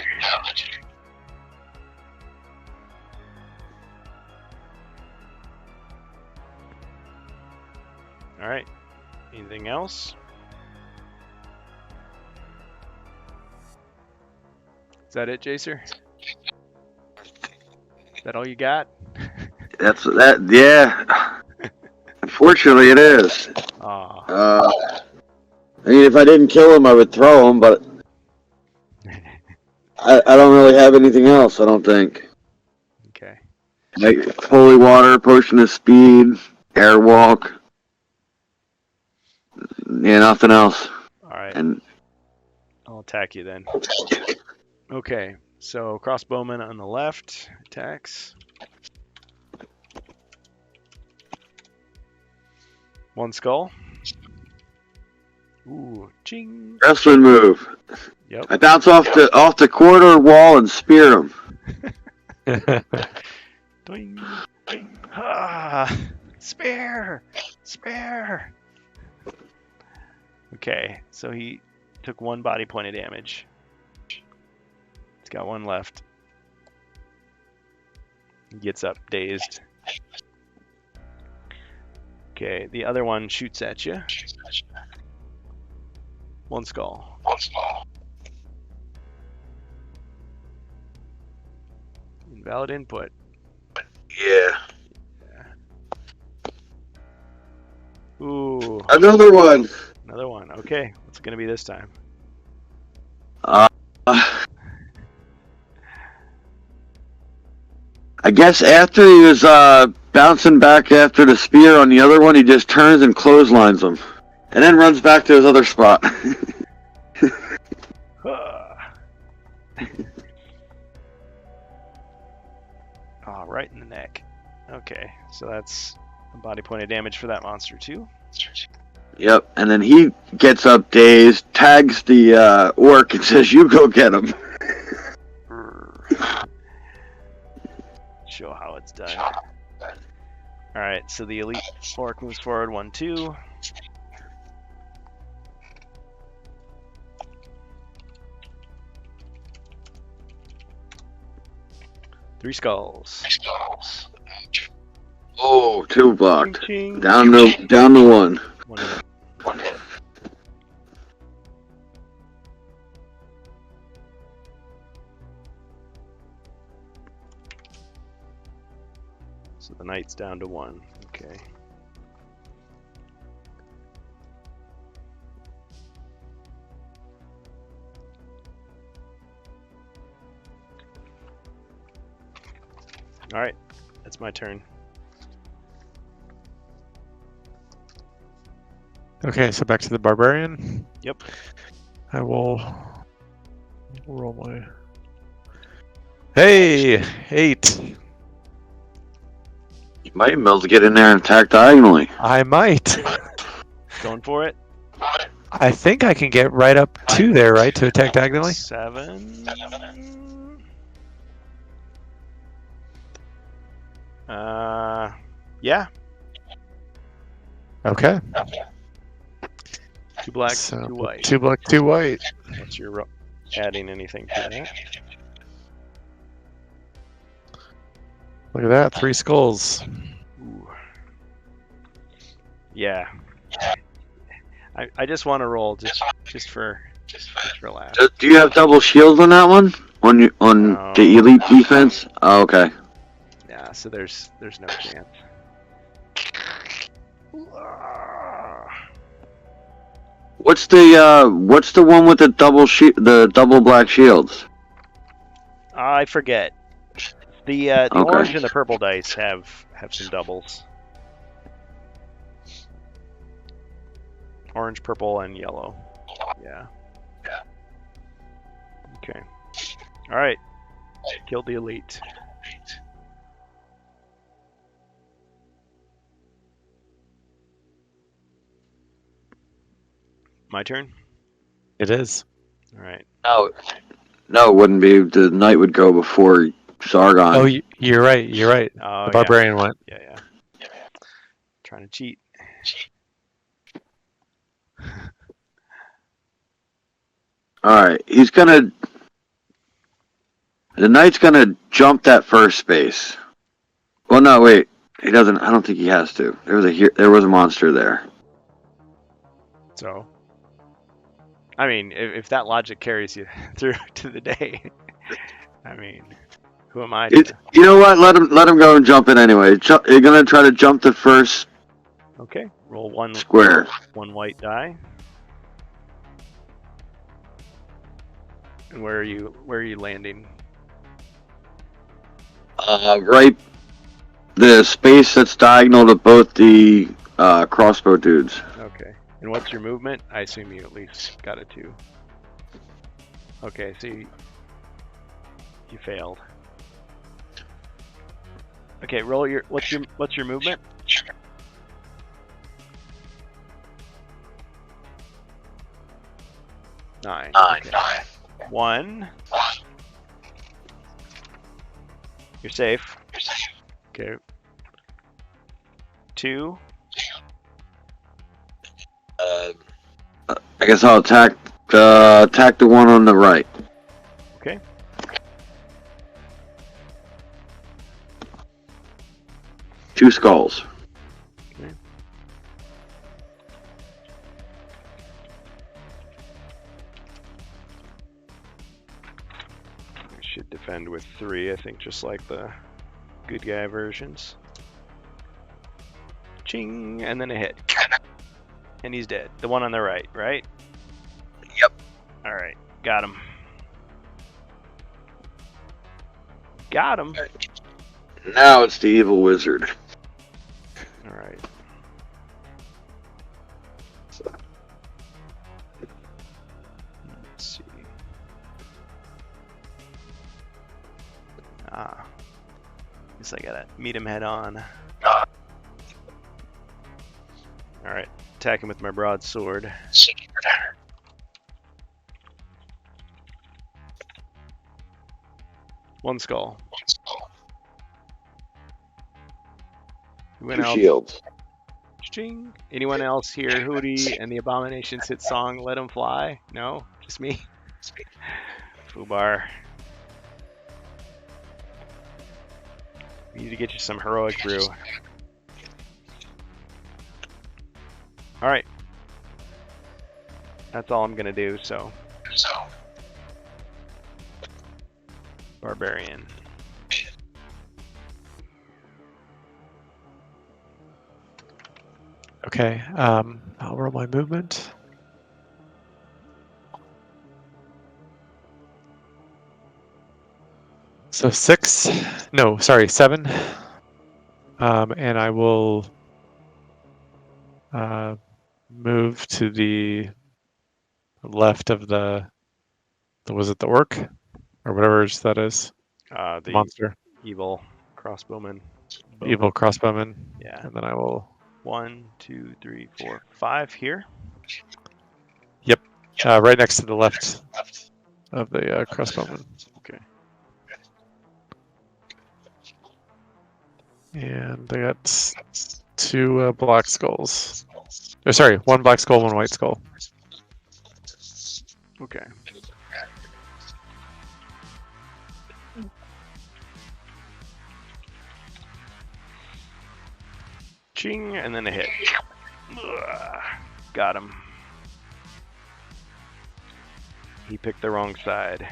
All right. Anything else? Is that it, Jacer? Is that all you got? That's that. Yeah. Unfortunately, it is. Aw. I mean, if I didn't kill him, I would throw him, but I don't really have anything else. I don't think. Okay. Like holy water, potion of speed, airwalk. Yeah, nothing else. All right. And I'll attack you then. Okay. So crossbowman on the left attacks. 1 skull. Ooh, ching. wrestling move. Yep. I bounce off the corridor wall and spear him. Doing. Ah, spare. Okay, so he took 1 body point of damage. It's got one left. He gets up dazed. Okay, the other one shoots at you. One skull. Invalid input. Yeah. Ooh. Another one. Another one. Okay, what's it gonna be this time? I guess after he was bouncing back after the spear on the other one, he just turns and clotheslines him. And then runs back to his other spot. Oh, right in the neck. Okay, so that's a body point of damage for that monster too. Yep, and then he gets up dazed, tags the orc, and says, "You go get him." Show how it's done. Alright, so the elite orc moves forward 1-2. Three skulls. Oh, 2 blocked. Ching, ching. Down to 1. One hit. So the knight's down to 1. Okay. Alright, that's my turn. Okay, so back to the barbarian. Yep. I will roll my. Hey, 8. You might be able to get in there and attack diagonally. I might. Going for it. I think I can get right up to there, right, to attack diagonally. 7. Yeah. Okay. 2 black, So 2 white. 2 black, 2 white. What's your adding anything to that? Look at that, 3 skulls. Ooh. Yeah. I just want to roll just for laughs. Do you have double shields on that one? On No. the elite defense? Oh, okay. Yeah, so there's no chance. What's the one with the double black shields? I forget. The Okay. orange and the purple dice have some doubles. Orange, purple, and yellow. Yeah. Okay. All right. Killed the elite. My turn? It is. All right. No, it wouldn't be. The knight would go before Sargon. Oh, you're right. You're right. Oh, The barbarian went. Yeah. Trying to cheat. Alright, the knight's gonna jump that first space. Well, no, wait. He doesn't, I don't think he has to. There was a monster there. So, I mean, if that logic carries you through to the day, I mean, who am I? You know what? Let him go and jump it anyway. You're gonna try to jump the first Okay, roll one square. One white die. And where are you landing? Right, the space that's diagonal to both the crossbow dudes. Okay. And what's your movement? I assume you at least got a 2. Okay, so you failed. Okay, roll your what's your movement? Nine. Okay. 1. You're safe. Okay. 2. I guess I'll attack the one on the right. Okay. 2 skulls. Okay. I should defend with 3, I think, just like the good guy versions. Ching, and then a hit. And he's dead. The one on the right, right? Yep. All right, got him. Got him. Now it's the evil wizard. All right. Let's see. Guess I gotta meet him head on. All right, attack him with my broadsword. One skull. 2 shields. Ching. Anyone else hear Hootie and the Abominations hit song Let 'Em Fly? No? Just me? Fubar. We need to get you some heroic brew. Alright. That's all I'm gonna do, so. Barbarian. Okay, I'll roll my movement. So 7. And I will move to the left of was it the orc? Or whatever that is. The monster. Evil crossbowman. Evil crossbowman. Yeah. And then I will... 1, 2, 3, 4, 5 here. Yep. Right next to the left of the crossbowman. Okay. And they got 2 black skulls. Oh, sorry, 1 black skull, 1 white skull. Okay. Ching, and then a hit. Ugh, got him. He picked the wrong side.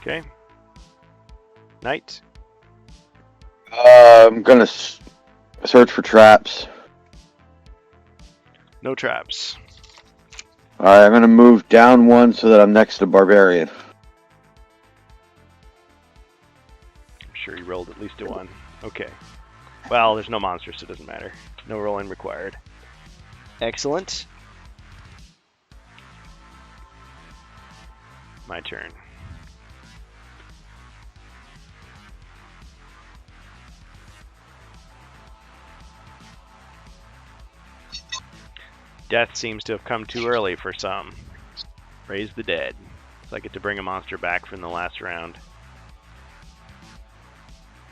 Okay. Knight. I'm gonna search for traps. No traps. Alright, I'm gonna move down 1 so that I'm next to Barbarian. I'm sure you rolled at least a 1. Okay. Well, there's no monster, so it doesn't matter. No rolling required. Excellent. My turn. Death seems to have come too early for some. Raise the dead. So I get to bring a monster back from the last round.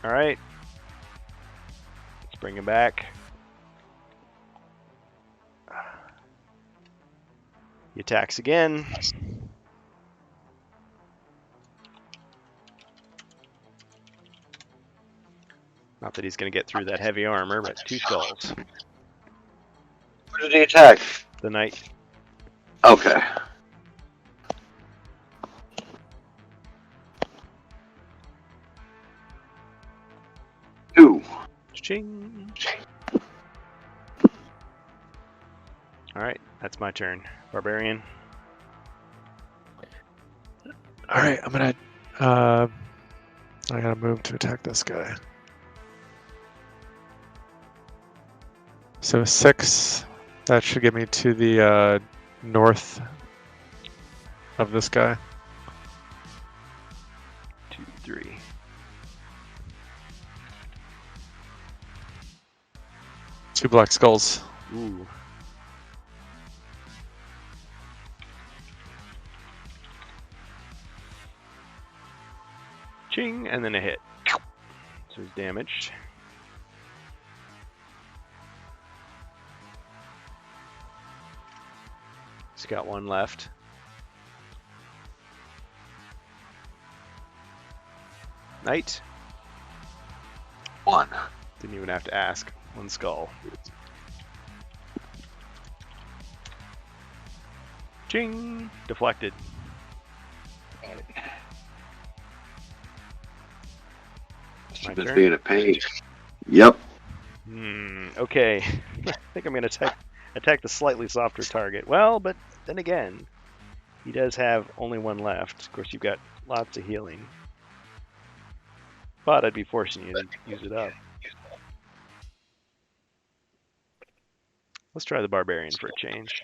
Alright. Let's bring him back. He attacks again. Not that he's going to get through that heavy armor, but 2 skulls. Who did he attack? The knight. Okay. Two. Ching. Alright, that's my turn. Barbarian. Alright, I'm gonna... I gotta move to attack this guy. So 6, that should get me to the north of this guy. 2, 3. Two black skulls. Ooh. Ching, and then a hit. So he's damaged. He's got one left. Knight. 1. Didn't even have to ask. 1 skull. Ching! Deflected. Just being a pain. Yep. Okay. I think I'm going to attack the slightly softer target. Well, but then again, he does have only 1 left. Of course, you've got lots of healing. But I'd be forcing you to use it up. Let's try the Barbarian for a change.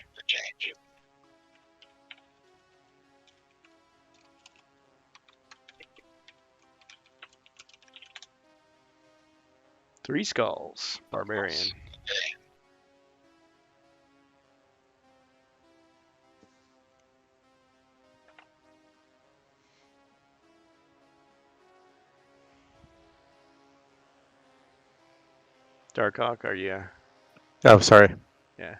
Three skulls, Barbarian. Darkhawk, are you? Oh, sorry. Yeah.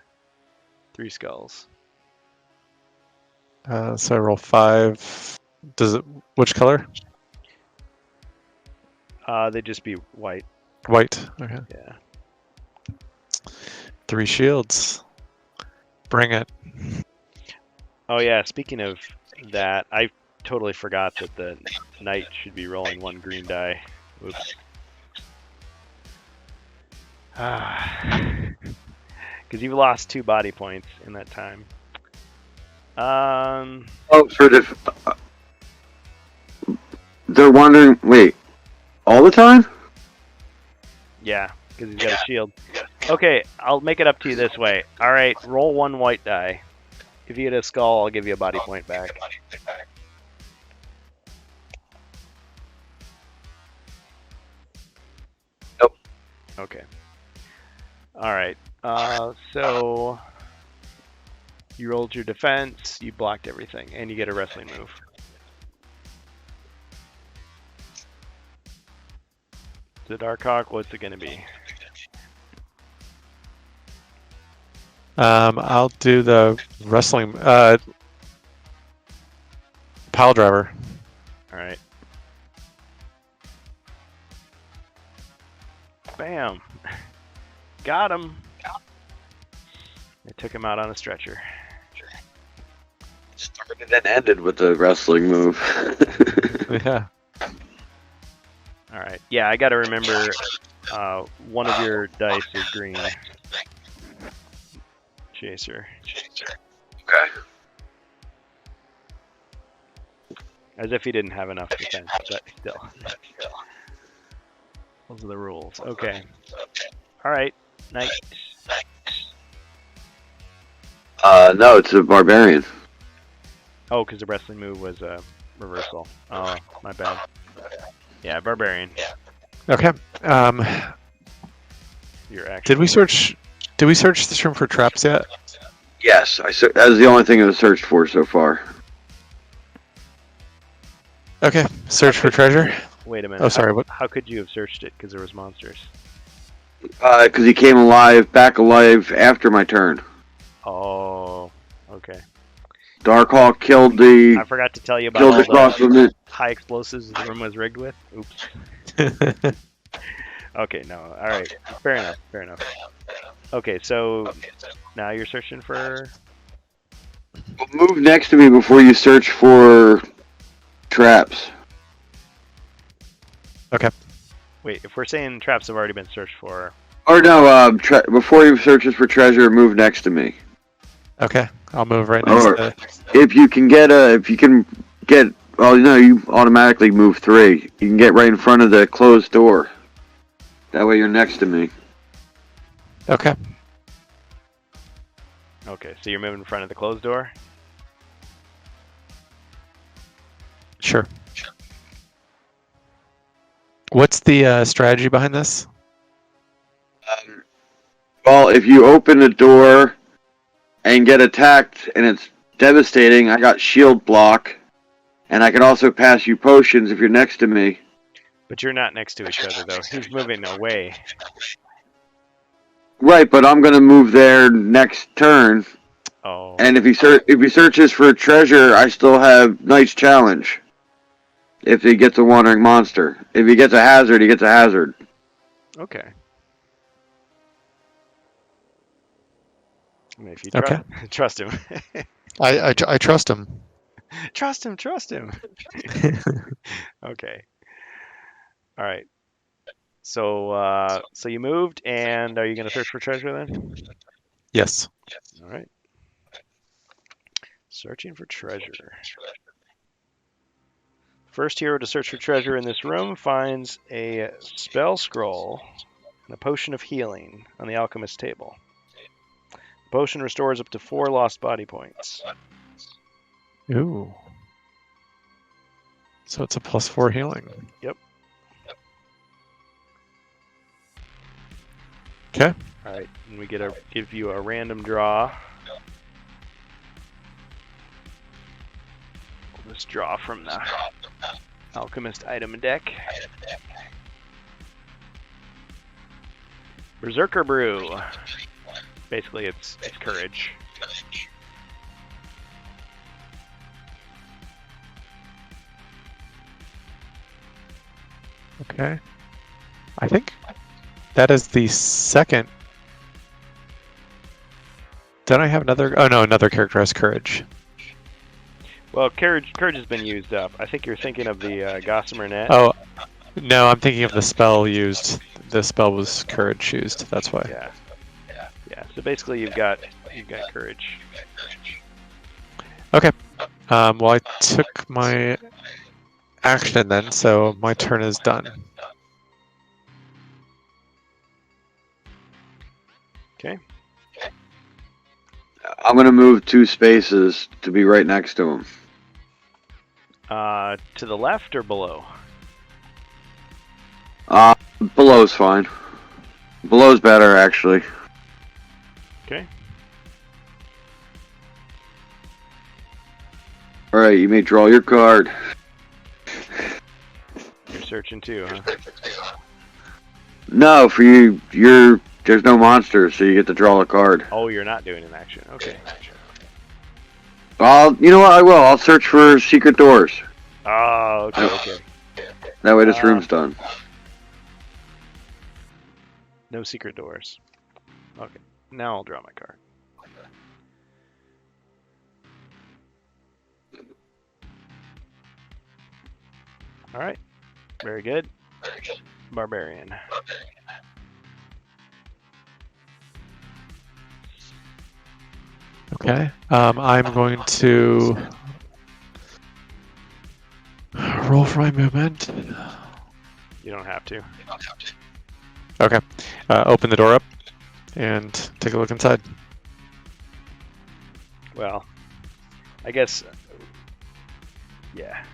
3 skulls. So I roll 5. Does it? Which color? They'd just be white. White. Okay. Yeah. 3 shields. Bring it. Oh yeah. Speaking of that, I totally forgot that the knight should be rolling 1 green die. Oops. Because you've lost 2 body points in that time. Oh, for they're wondering. Wait, all the time? Yeah, because he's got a shield. Okay, I'll make it up to you this way. All right, roll 1 white die. If you get a skull, I'll give you a body point back. Nope. Okay. All right. So you rolled your defense, you blocked everything, and you get a wrestling move. The Darkhawk, what's it gonna be? I'll do the wrestling. Pile driver. All right. Bam. Got him. They took him out on a stretcher. Started and ended with the wrestling move. Yeah. All right. Yeah, I got to remember one of your dice is green. Chaser. Okay. As if he didn't have enough defense, but still. Those are the rules. Okay. All right. Knight. No, it's a barbarian. Oh, because the wrestling move was a reversal. Oh, my bad. Yeah, barbarian. Okay. You're actually. Did we search this room for traps yet? Yes, that was the only thing I searched for so far. Okay. Search for treasure. Wait a minute. Oh, sorry. What? How could you have searched it? Because there was monsters. Because he came back alive after my turn. Oh, okay. Darkhawk killed the. I forgot to tell you about all the high explosives the room was rigged with. Oops. Okay, no. All right. Fair enough. Okay, so now you're searching for. Move next to me before you search for traps. Okay. Wait, if we're saying traps have already been searched for. Or no, before you searches for treasure, move next to me. Okay. I'll move right next to. If you can get, well, you automatically move 3. You can get right in front of the closed door. That way you're next to me. Okay. Okay, so you're moving in front of the closed door? Sure. What's the strategy behind this? Well, if you open the door and get attacked and it's devastating, I got shield block. And I can also pass you potions if you're next to me. But you're not next to each other, though. He's moving away. Right, but I'm gonna move there next turn. Oh. And if he searches for a treasure, I still have Knight's Challenge. If he gets a wandering monster, if he gets a hazard, he gets a hazard. Okay. I mean, if you trust him. I trust him. Trust him. Okay. All right. So you moved, and are you going to search for treasure then? Yes. All right. Searching for treasure. First hero to search for treasure in this room finds a spell scroll and a potion of healing on the alchemist table. The potion restores up to 4 lost body points. Ooh. So it's a +4 healing. Yep. Okay. All right, and we give you a random draw. Let's draw from the alchemist item deck. Berserker Brew. Basically, it's courage. Okay. I think that is the second. Don't I have another? Oh no, another character has courage. Well, courage has been used up. I think you're thinking of the Gossamer Net. Oh, no, I'm thinking of the spell used. The spell was courage used. That's why. Yeah. So basically, you've got courage. Okay. Well, I took my action then, so my turn is done. Okay. I'm gonna move 2 spaces to be right next to him. To the left or below? Below's fine. Below's better, actually. Okay. Alright, you may draw your card. You're searching too, huh? No, for you, there's no monsters, so you get to draw a card. Oh, you're not doing an action. Okay. You know what, I will. I'll search for secret doors. Oh, okay. That way this room's done. No secret doors. Okay. Now I'll draw my card. All right. Very good. Barbarian. Okay. I'm going to roll for my movement. You don't have to. Okay. Open the door up and take a look inside. Well, I guess. Yeah.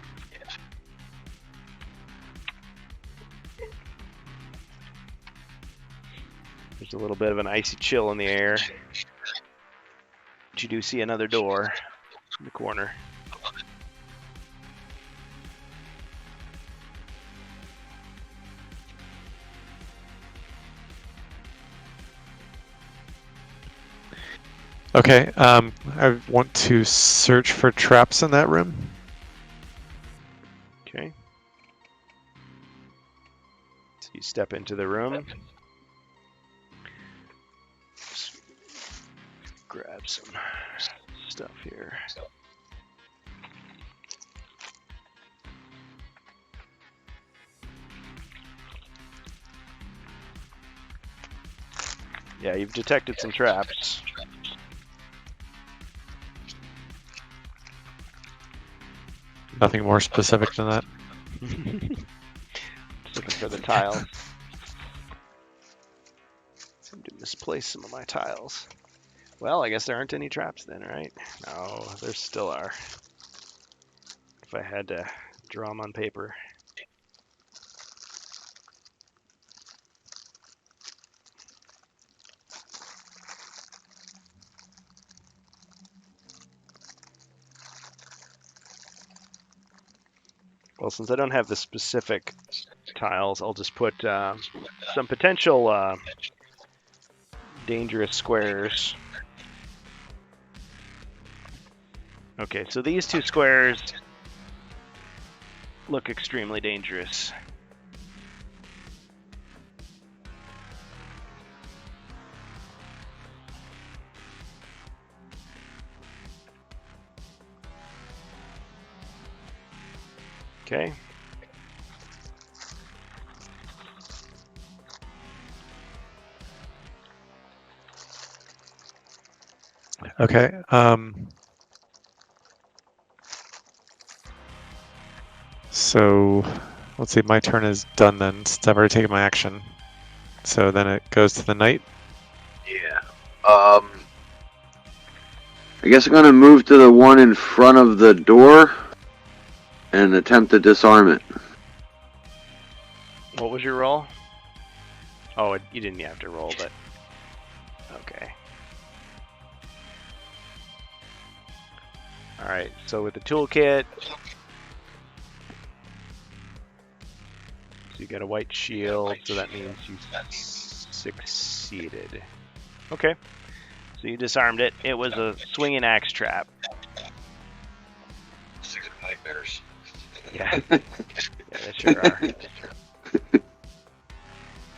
There's a little bit of an icy chill in the air. But you do see another door in the corner. Okay. I want to search for traps in that room. Okay. So you step into the room. Grab some stuff here. Yeah, you've detected some traps. Nothing more specific than that. Just looking for the tiles. Seem to misplace some of my tiles. Well, I guess there aren't any traps then, right? No, there still are. If I had to draw them on paper. Well, since I don't have the specific tiles. I'll just put some potential dangerous squares. Okay, so these two squares look extremely dangerous. Okay. Okay. So let's see. My turn is done then, since I've already taken my action. So then it goes to the knight. Yeah. I guess I'm gonna move to the one in front of the door and attempt to disarm it. What was your roll? Oh, you didn't have to roll, but okay. All right. So with the toolkit, so you got a white shield, so that means you succeeded. Okay. So you disarmed it. It was a swinging axe trap. 6 nightmares. Yeah. Yeah, they sure are.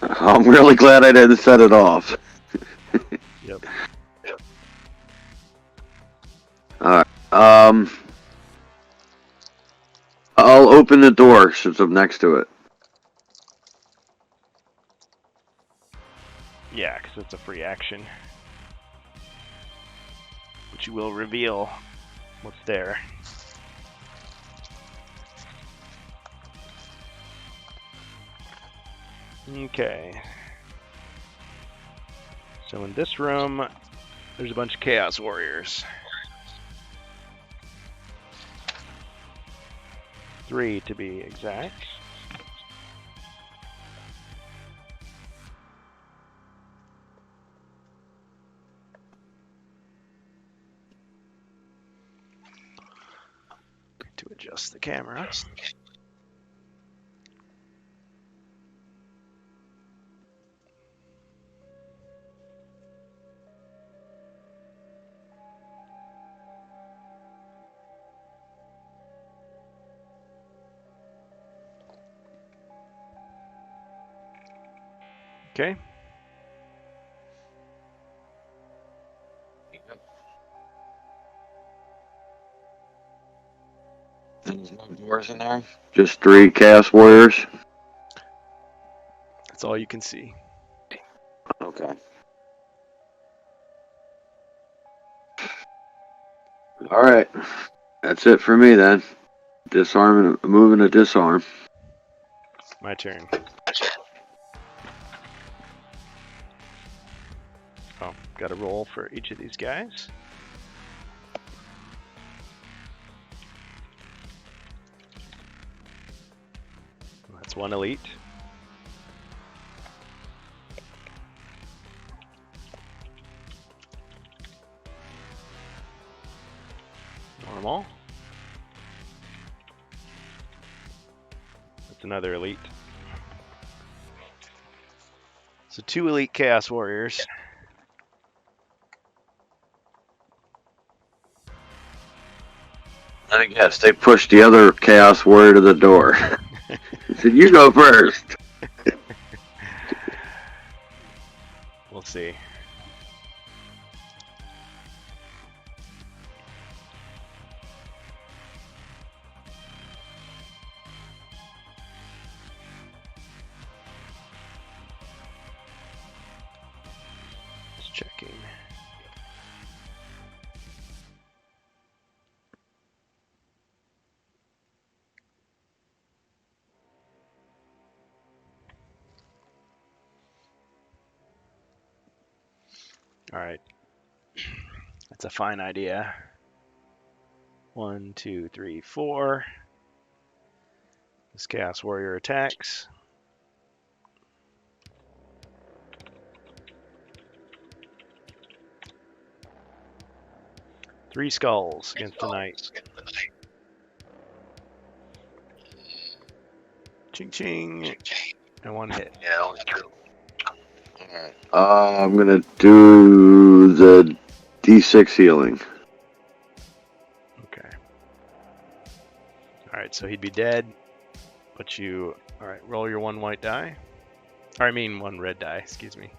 I'm really glad I didn't set it off. Yep. Alright. I'll open the door since I'm next to it. Yeah, because it's a free action. But you will reveal what's there. Okay. So in this room, there's a bunch of Chaos Warriors. 3 to be exact. To adjust the camera. Okay. There's no doors in there? Just 3 Chaos Warriors? That's all you can see. Okay. Alright. That's it for me then. Disarming, moving to disarm. My turn. Oh, got a roll for each of these guys. That's 1 elite. Normal. That's another elite. So 2 elite Chaos Warriors. I guess they pushed the other Chaos Warrior to the door. Said, you go first. We'll see. Just checking. All right. That's a fine idea. 1, 2, 3, 4. This Chaos Warrior attacks. Three skulls against the knight. Ching ching. And 1 hit. Yeah, only 2. I'm gonna do the D6 healing. Okay. Alright, so he'd be dead. But you... Alright, roll your 1 white die. Or I mean 1 red die, excuse me.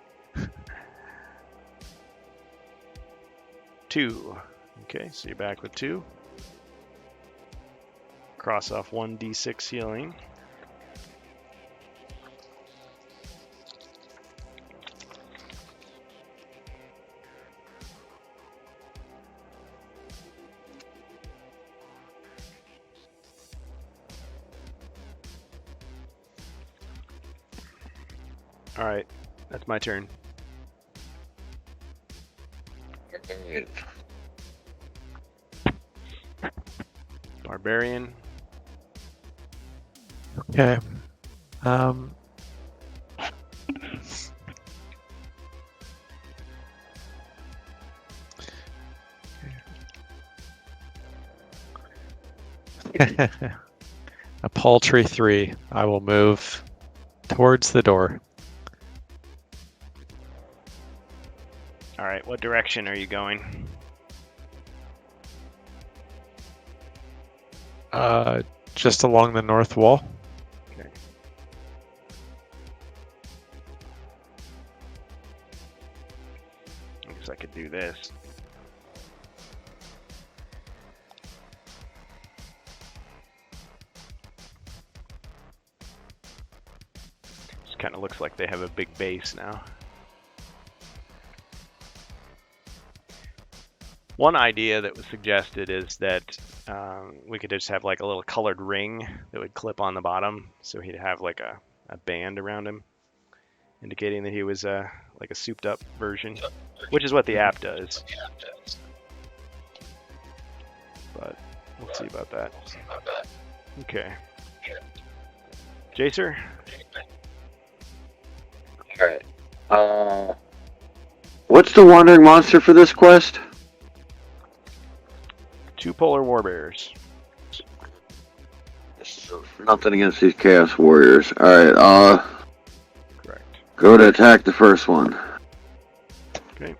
2. Okay, so you're back with 2. Cross off 1 D6 healing. Alright, that's my turn. Barbarian. Okay. A paltry 3. I will move towards the door. Alright, what direction are you going? Just along the north wall. Okay. I guess I could do this. Just kind of looks like they have a big base now. One idea that was suggested is that we could just have like a little colored ring that would clip on the bottom, so he'd have like a band around him, indicating that he was like a souped up version, which is what the app does. But we'll see about that. Okay. Jacer? Alright. What's the wandering monster for this quest? 2 polar warbears. Nothing against these Chaos Warriors. Alright, Correct. go to attack the first one. Okay.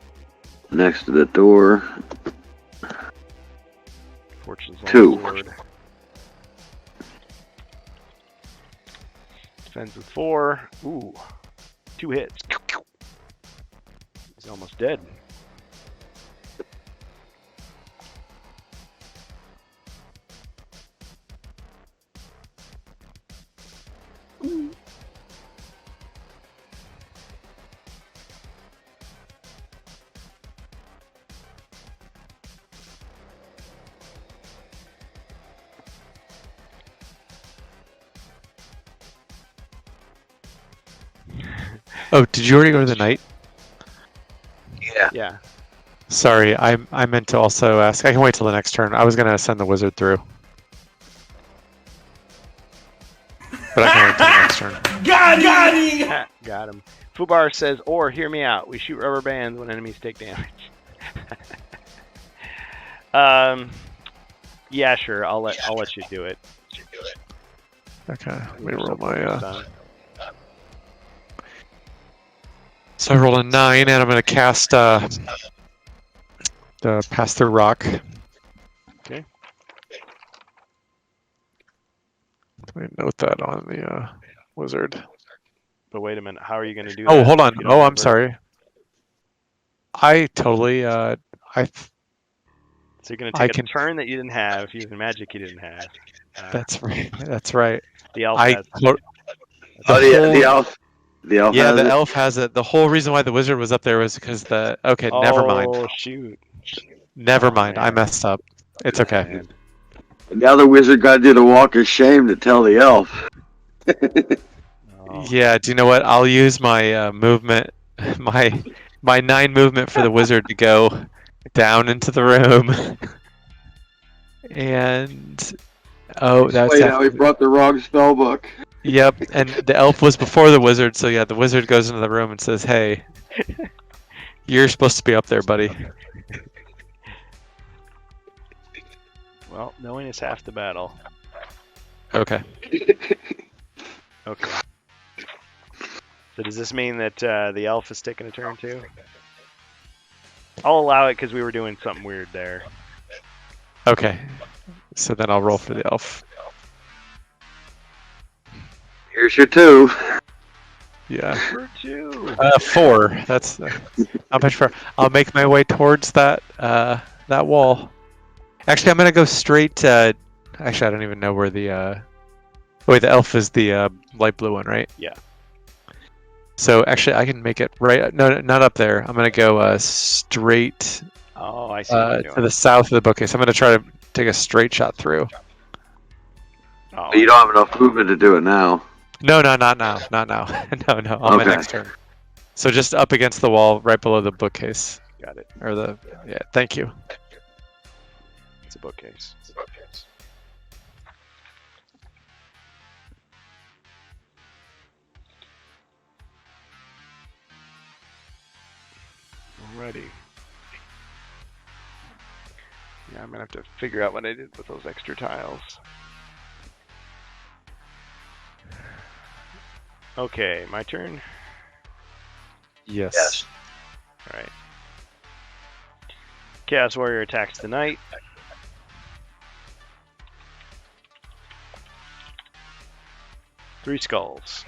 Next to the door. Fortune's 2. Sword. Defends with 4. Ooh. 2 hits. He's almost dead. Oh, did you already go to the knight? Yeah. Yeah. Sorry, I meant to also ask. I can wait till the next turn. I was gonna send the wizard through, but I can wait till the next turn. Got him! Got him. Fubar says, or hear me out. We shoot rubber bands when enemies take damage. Yeah, sure. I'll let you do it. Okay, let me roll my. Done. So I rolled a 9, and I'm gonna cast the pass through rock. Okay. Let me note that on the wizard. But wait a minute. How are you going to do that? Oh, hold on. if you don't Oh, I'm remember? sorry. I totally So you're going to take a turn that you didn't have, using magic you didn't have. That's right. That's right. The elf I has the elf. The elf. Yeah, has the it. elf has it. The whole reason why the wizard was up there was because the. Okay, never mind. Oh, shoot. Never Oh, mind. I man. messed up. It's okay. Man. Now the wizard got to do the walk of shame to tell the elf. Oh. Yeah. Do you know what? I'll use my movement, my 9 movement for the wizard to go down into the room. And that's Wait, now he brought the wrong spell book. Yep, and the elf was before the wizard, so yeah, the wizard goes into the room and says, "Hey, you're supposed to be up there, buddy." Well, knowing is half the battle. Okay. Okay. So does this mean that the elf is taking a turn too? I'll allow it because we were doing something weird there. Okay. So then I'll roll for the elf. Here's your 2. Yeah. For 2. 4. That's how much for. I'll make my way towards that that wall. Actually, I'm gonna go straight. Actually, I don't even know where the. Wait, the elf is the light blue one, right? Yeah. So actually, I can make it right. No, not up there. I'm gonna go straight Oh, I see what you're to doing. the south of the bookcase. I'm gonna try to take a straight shot through. Oh, But you don't have enough movement to do it now. No, not now. Not now. no. On my Okay. next turn. So just up against the wall, right below the bookcase, got it. or the. Yeah. Thank you. It's a bookcase. Alrighty. Yeah, I'm gonna have to figure out what I did with those extra tiles. Okay, my turn. Yes. Alright. Chaos Warrior attacks the knight. Three skulls.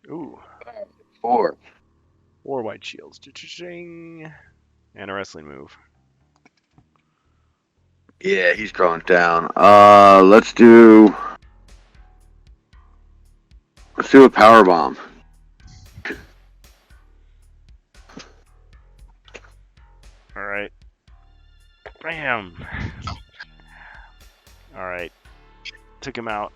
Ooh. 4. 4 white shields. Cha-ching. And a wrestling move. Yeah, he's going down. Let's do a power bomb. Alright. Bam! Alright. Took him out.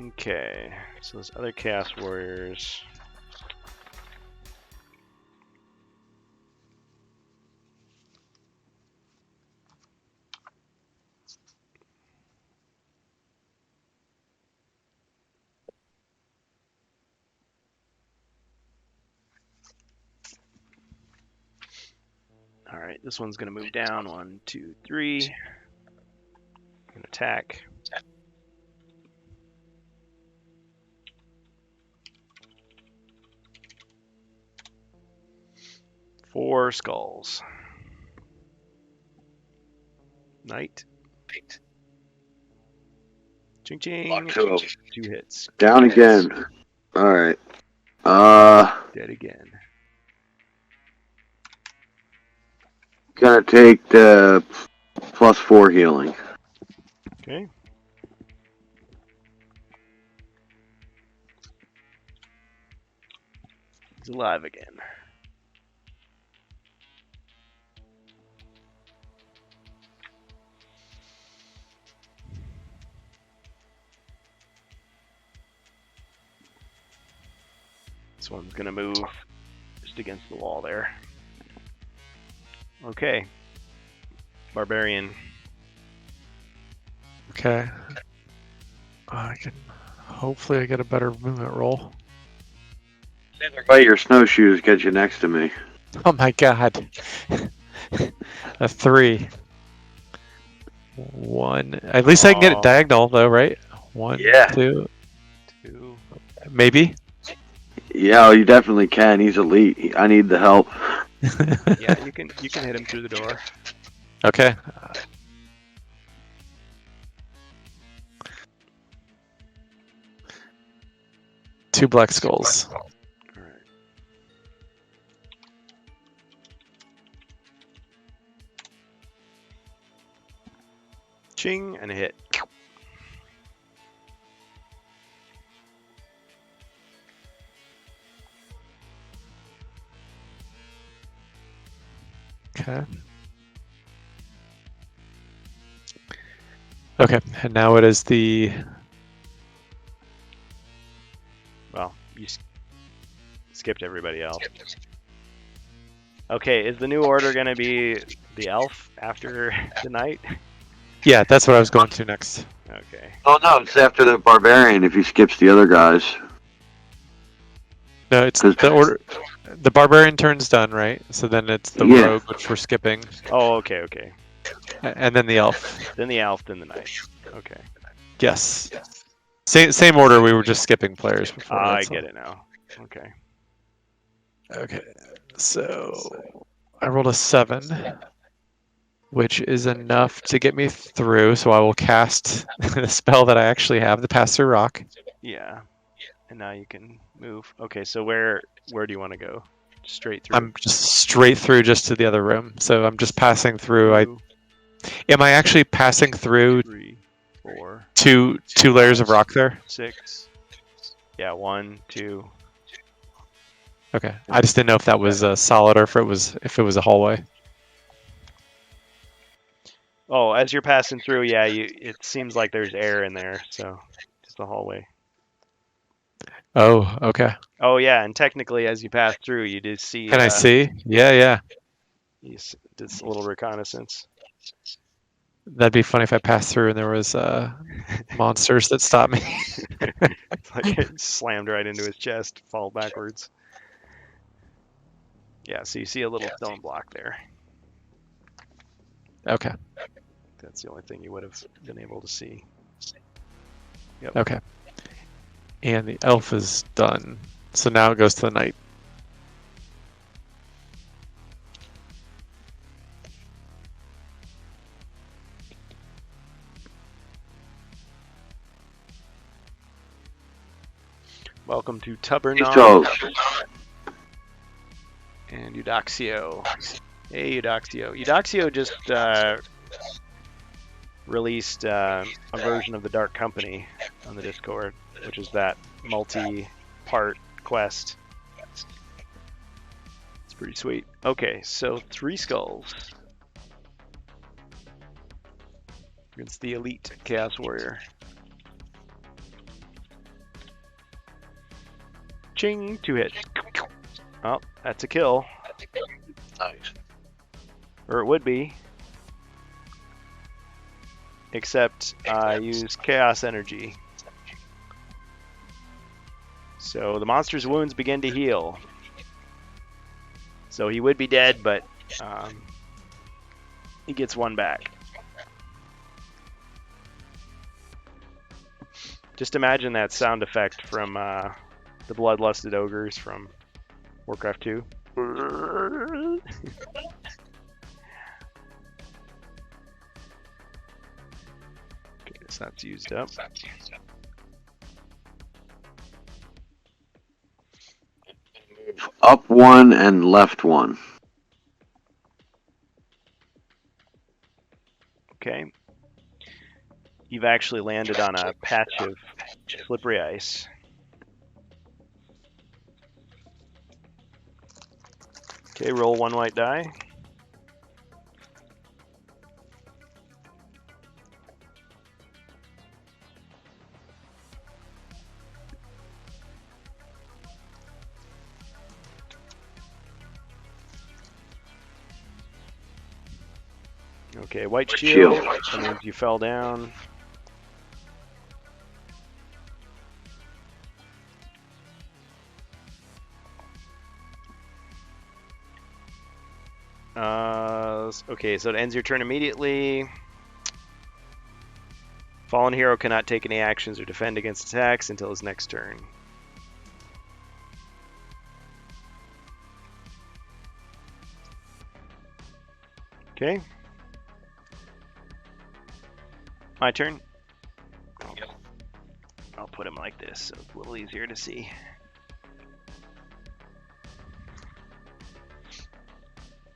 Okay, so those other Chaos Warriors. Alright, this one's gonna move down. 1, 2, 3. And attack. Four skulls. Knight. Ching ching. 2 hits. Down again. Alright. Dead again. Gonna take the +4 healing. Okay. He's alive again. This one's gonna move just against the wall there. Okay. Barbarian. Okay. I can. Hopefully, I get a better movement roll. Right, your snowshoes get you next to me. Oh my god. A 3. 1. At least I can get it diagonal, though, right? 1, Yeah. 2. 2. Maybe? Yeah, you definitely can. He's elite. I need the help. Yeah, you can hit him through the door. Okay. Two black skulls. All right. Ching and a hit. Okay. Okay, and now it is the... Well, you skipped everybody else. Okay, is the new order going to be the elf after the knight? Yeah, that's what I was going to next. Okay. Oh no, it's after the barbarian if he skips the other guys. No, it's 'Cause- the order. The barbarian turn's done, right? So then it's the Yeah. rogue, which we're skipping, Oh, okay. and then the elf. Then the elf, then the knight. Okay. Yes. Same order. We were just skipping players before. I that's all. get it now. Okay. Okay. So I rolled a 7, which is enough to get me through. So I will cast the spell that I actually have, the Pass Through Rock. Yeah. And now you can move. Okay, so where do you want to go? Straight through. I'm just straight through just to the other room. So I'm just passing through. Two, Am I actually passing through 3, 4, two layers of rock there? 6. Yeah, 1, 2. Okay. I just didn't know if that was solid or if it was a hallway. Oh, as you're passing through, yeah, it seems like there's air in there, so just a hallway. Oh, okay. Oh yeah, and technically, as you pass through, you did see. Can I see? Yeah. You did a little reconnaissance. That'd be funny if I passed through and there was monsters that stopped me. It's like it slammed right into his chest, fall backwards. Yeah, so you see a little stone block there. Okay. That's the only thing you would have been able to see. Okay. And the elf is done. So now it goes to the knight. Welcome to Tubernon So, and Eudoxio. Hey, Eudoxio. Eudoxio just released a version of the Dark Company on the Discord, which is that multi-part quest. It's pretty sweet. Okay, so 3 skulls against the elite Chaos Warrior. Ching, 2 hits. Oh, that's a kill. Nice. Or it would be. Except I use Chaos Energy. So the monster's wounds begin to heal. So he would be dead, but he gets 1 back. Just imagine that sound effect from the Bloodlusted Ogres from Warcraft 2. Okay, so that's used up. up 1 and left 1. Okay. You've actually landed on a patch of slippery ice. Okay, roll 1 white die. Okay, white shield. That means you fell down. Okay, so it ends your turn immediately. Fallen hero cannot take any actions or defend against attacks until his next turn. Okay. My turn. I'll put him like this so it's a little easier to see.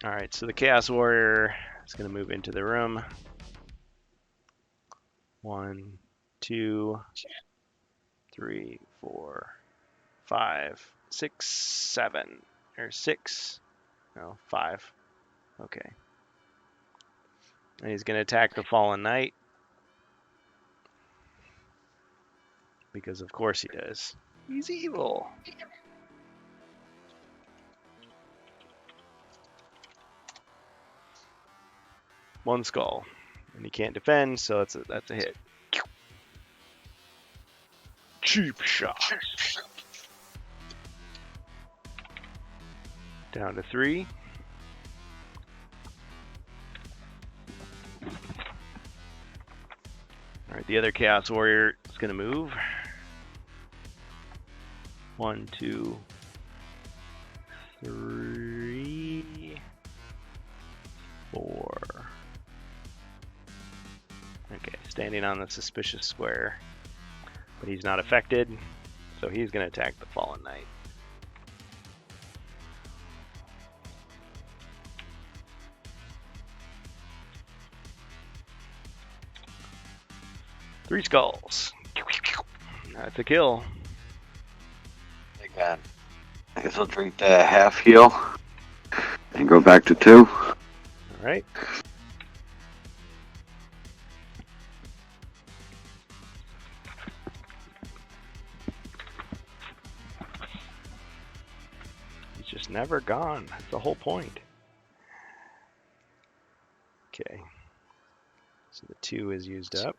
Alright, so the Chaos Warrior is going to move into the room. 1, 2, 3, 4, 5, 6, 7. Or 6. No, 5. Okay. And he's going to attack the Fallen Knight. Because of course he does. He's evil. 1 skull. And he can't defend, so that's a hit. Cheap shot. Down to 3. Alright, the other Chaos Warrior is going to move. 1, 2, 3, 4. Okay, standing on the suspicious square. But he's not affected, so he's going to attack the Fallen Knight. Three skulls. That's a kill. I guess I'll drink the half heal and go back to 2. All right. He's just never gone. That's the whole point. Okay. So the 2 is used up.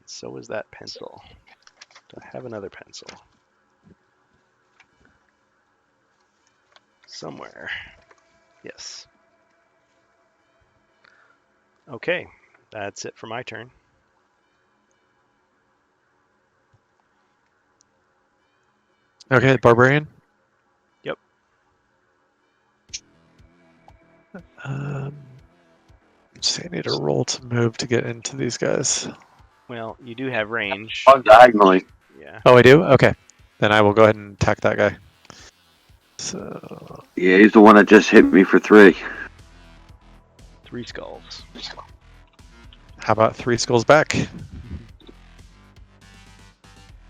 So is that pencil. Do I have another pencil? Somewhere. Yes. Okay, that's it for my turn. Okay, Barbarian. Yep. See, I need a roll to move to get into these guys. Well, you do have range. On diagonally. Yeah. Oh, I do? Okay. Then I will go ahead and attack that guy. So, Yeah, he's the one that just hit me for 3. 3 skulls. how about 3 skulls back?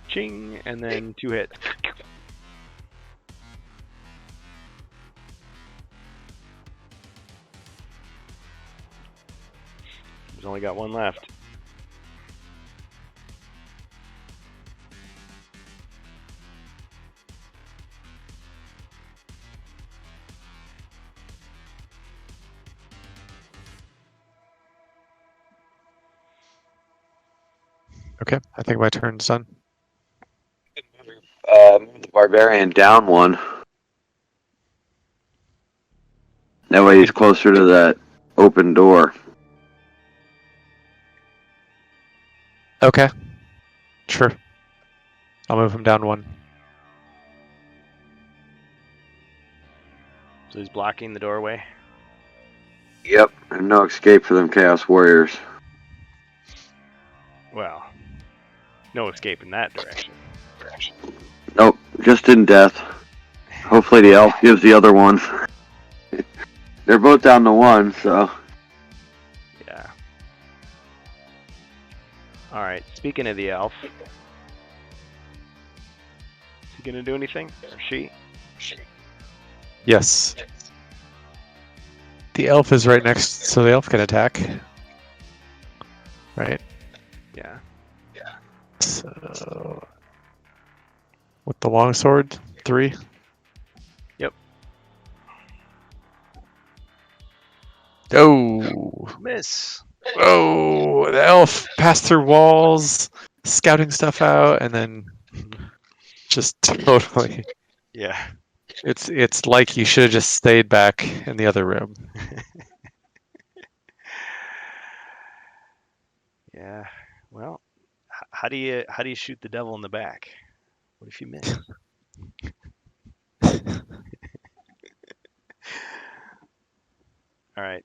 Ching, and then 2 hits. He's only got 1 left. Okay, I think my turn's done. Move the barbarian down 1. That way he's closer to that open door. Okay. Sure. I'll move him down 1. So he's blocking the doorway. Yep, and no escape for them Chaos Warriors. Well, no escape in that direction. Nope, just in death. Hopefully the elf gives the other one. They're both down to 1, so... Yeah. Alright, speaking of the elf. Is he gonna do anything? Or she? Yes. The elf is right next, so the elf can attack. Right. Yeah. So, with the longsword, 3. Yep. Oh, Miss! oh! The elf passed through walls, scouting stuff out, and then just totally. Yeah. It's like you should have just stayed back in the other room. Yeah. Well, how do you shoot the devil in the back? What if you miss? All right.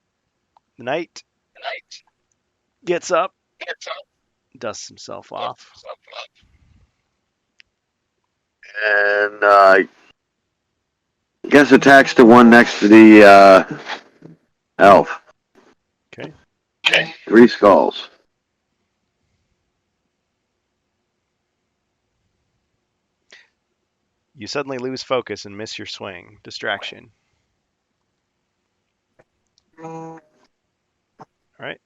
The knight gets up, dusts himself off. And, I guess attacks the one next to the, elf. Okay. 3 skulls. You suddenly lose focus and miss your swing. Distraction. All right.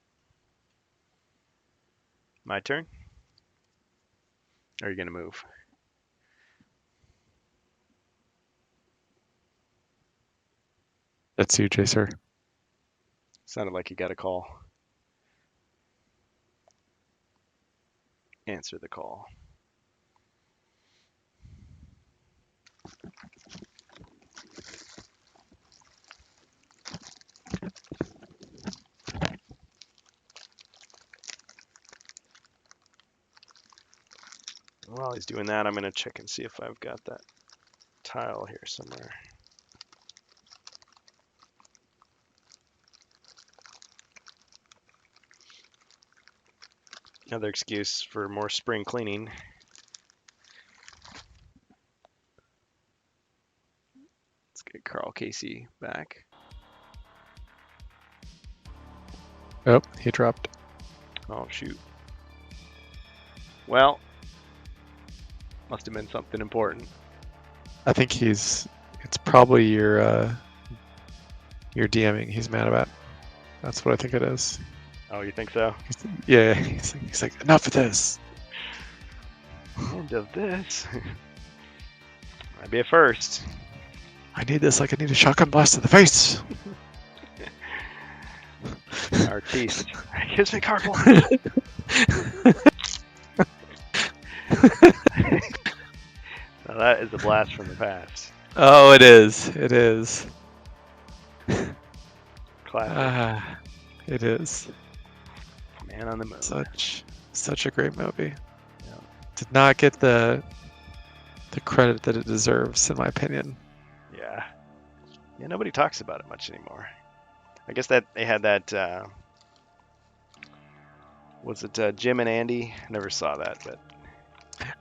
My turn? Or are you going to move? That's you, Jacer. Sounded like you got a call. Answer the call. While he's doing that, I'm going to check and see if I've got that tile here somewhere. Another excuse for more spring cleaning. Let's get Carl Casey back. Oh, he dropped. Oh, shoot. Well, must have been something important. I think it's probably your DMing he's mad about. That's what I think it is. Oh, you think so? Yeah, he's like, enough of this. End of this. Might be a first. I need this like I need a shotgun blast to the face. Artiste. Gives me cardboard. Now that is a blast from the past. Oh, it is. It is. Classic. It is. Man on the Moon. Such a great movie. Yeah. Did not get the credit that it deserves, in my opinion. Yeah. Yeah, nobody talks about it much anymore. I guess that they had that. Was it Jim and Andy? I never saw that, but.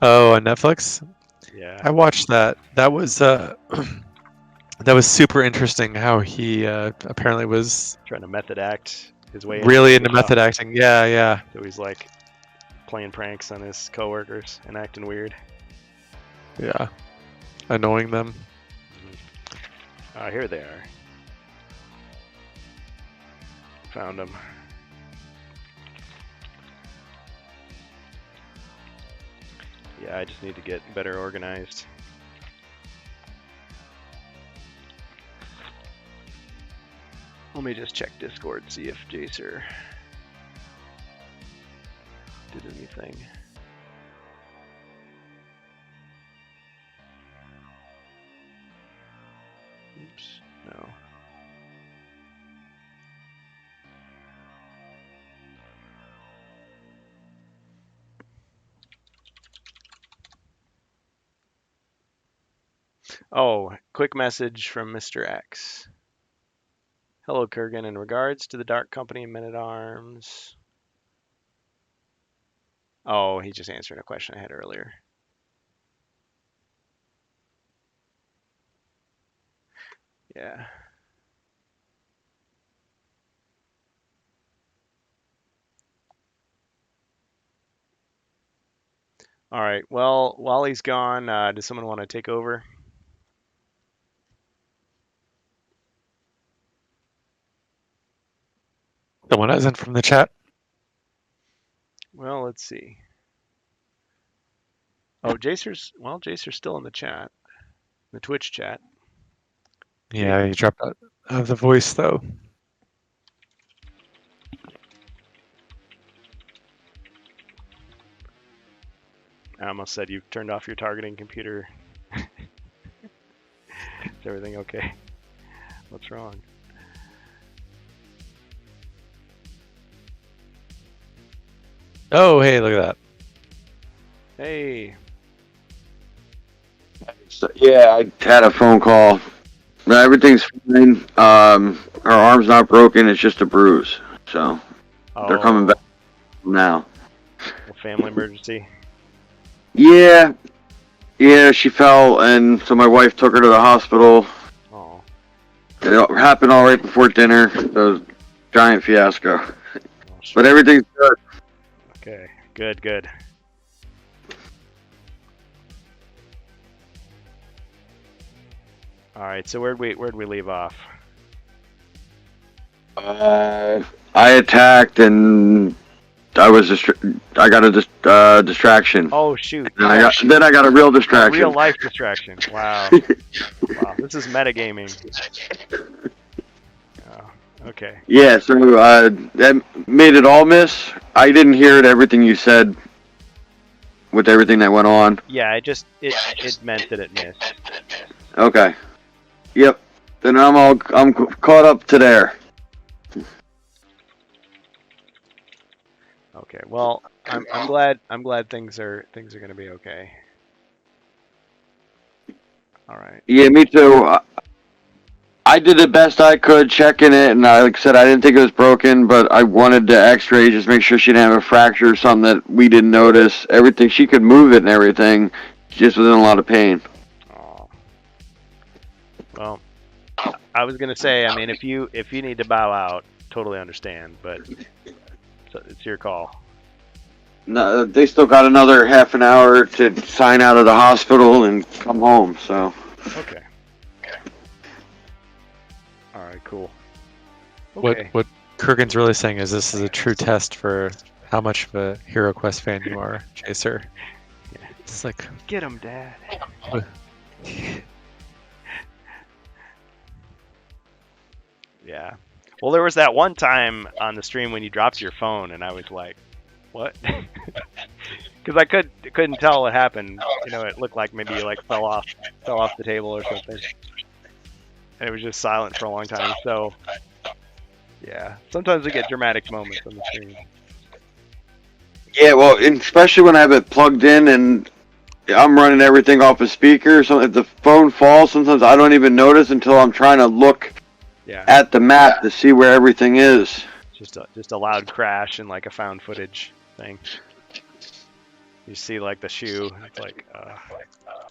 Oh, on Netflix. Yeah. I watched that. That was that was super interesting. How he apparently was Trying to method act his way. Really into method acting. Yeah, yeah. So he's like playing pranks on his coworkers and acting weird. Yeah. Annoying them. Oh, here they are. Found them. Yeah, I just need to get better organized. Let me just check Discord, see if Jacer did anything. Oops, no. Oh, quick message from Mr. X. Hello, Kurgan. In regards to the Dark Company and Men-at-Arms. Oh, he's just answering a question I had earlier. Yeah. All right. Well, while he's gone, does someone want to take over? Someone isn't from the chat. Well, let's see. Oh, Jacer's still in the chat, the Twitch chat. Yeah, he dropped out of the voice though. I almost said you turned off your targeting computer. Is everything okay? What's wrong? Oh, hey, look at that. Hey. So, yeah, I had a phone call. Everything's fine. Her arm's not broken. It's just a bruise. So they're coming back now. A family emergency. Yeah, she fell, and so my wife took her to the hospital. Oh. It happened all right before dinner. The giant fiasco. Oh, sure. But everything's good. Okay. Good. All right. So where'd we leave off? I attacked, and I got a distraction. Oh shoot! Then I got a real distraction. Real life distraction. Wow. Wow. This is metagaming. Okay. Yeah, so that made it all miss. I didn't hear everything you said with everything that went on. Yeah, it meant that it missed. Okay. Yep. Then I'm caught up to there. Okay. Well, I'm glad things are going to be okay. All right. Yeah, me too. I did the best I could checking it, and like I said, I didn't think it was broken, but I wanted to X-ray just make sure she didn't have a fracture or something that we didn't notice. Everything, she could move it and everything, just was in a lot of pain. Oh. Well, I was gonna say, I mean, if you need to bow out, totally understand, but it's your call. No, they still got another half an hour to sign out of the hospital and come home. So. Okay. All right. Cool. Okay. What Kurgan's really saying is this is a true test for how much of a Hero Quest fan you are, Chaser. Yeah. It's like, get him, Dad. Yeah. Well, there was that one time on the stream when you dropped your phone, and I was like, "What?" Because I couldn't tell what happened. You know, it looked like maybe you like fell off the table or something, and it was just silent for a long time. So, yeah, sometimes we get dramatic moments on the stream. Yeah, well, especially when I have it plugged in and I'm running everything off a speaker. So if the phone falls, sometimes I don't even notice until I'm trying to look at the map to see where everything is. Just a loud crash and like a found footage thing. You see like the shoe. It's like,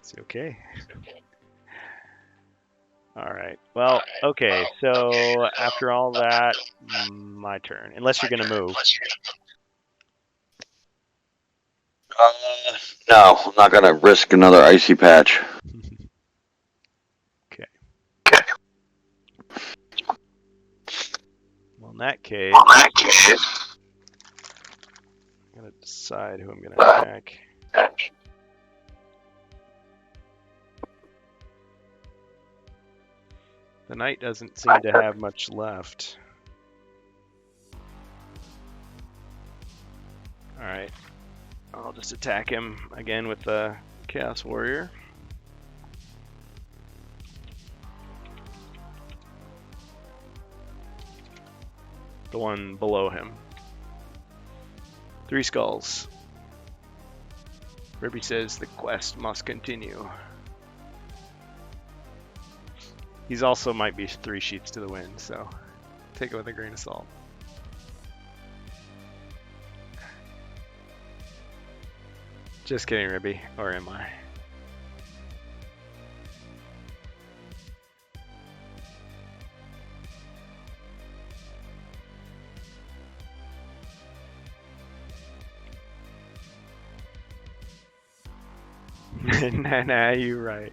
is he okay? All right. Well, okay. So after all that, my turn. Unless you're gonna move. No, I'm not gonna risk another icy patch. Okay. Well, in that case, I'm gonna decide who I'm gonna attack. The knight doesn't seem to have much left. All right. I'll just attack him again with the Chaos Warrior. The one below him. 3 skulls. Ribby says the quest must continue. He's also might be 3 sheets to the wind, so take it with a grain of salt. Just kidding, Ribby. Or am I? Nah, you're right.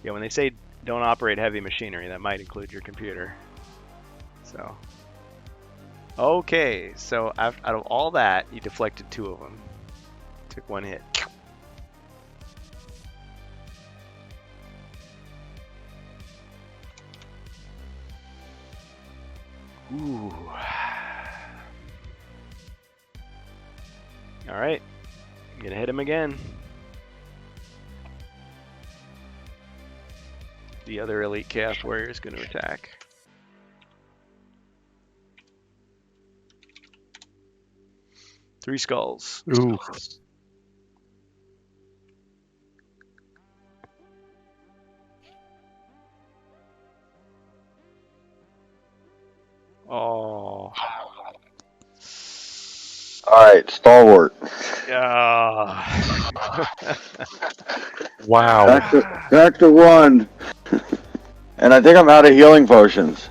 Yeah, when they say don't operate heavy machinery, that might include your computer. So. Okay, so out of all that, you deflected 2 of them. Took 1 hit. Ooh. Alright. I'm gonna hit him again. The other elite Chaos Warrior is gonna attack. Three skulls. ooh. Oh. Alright, stalwart. Yeah. Wow. Back to 1. And I think I'm out of healing potions.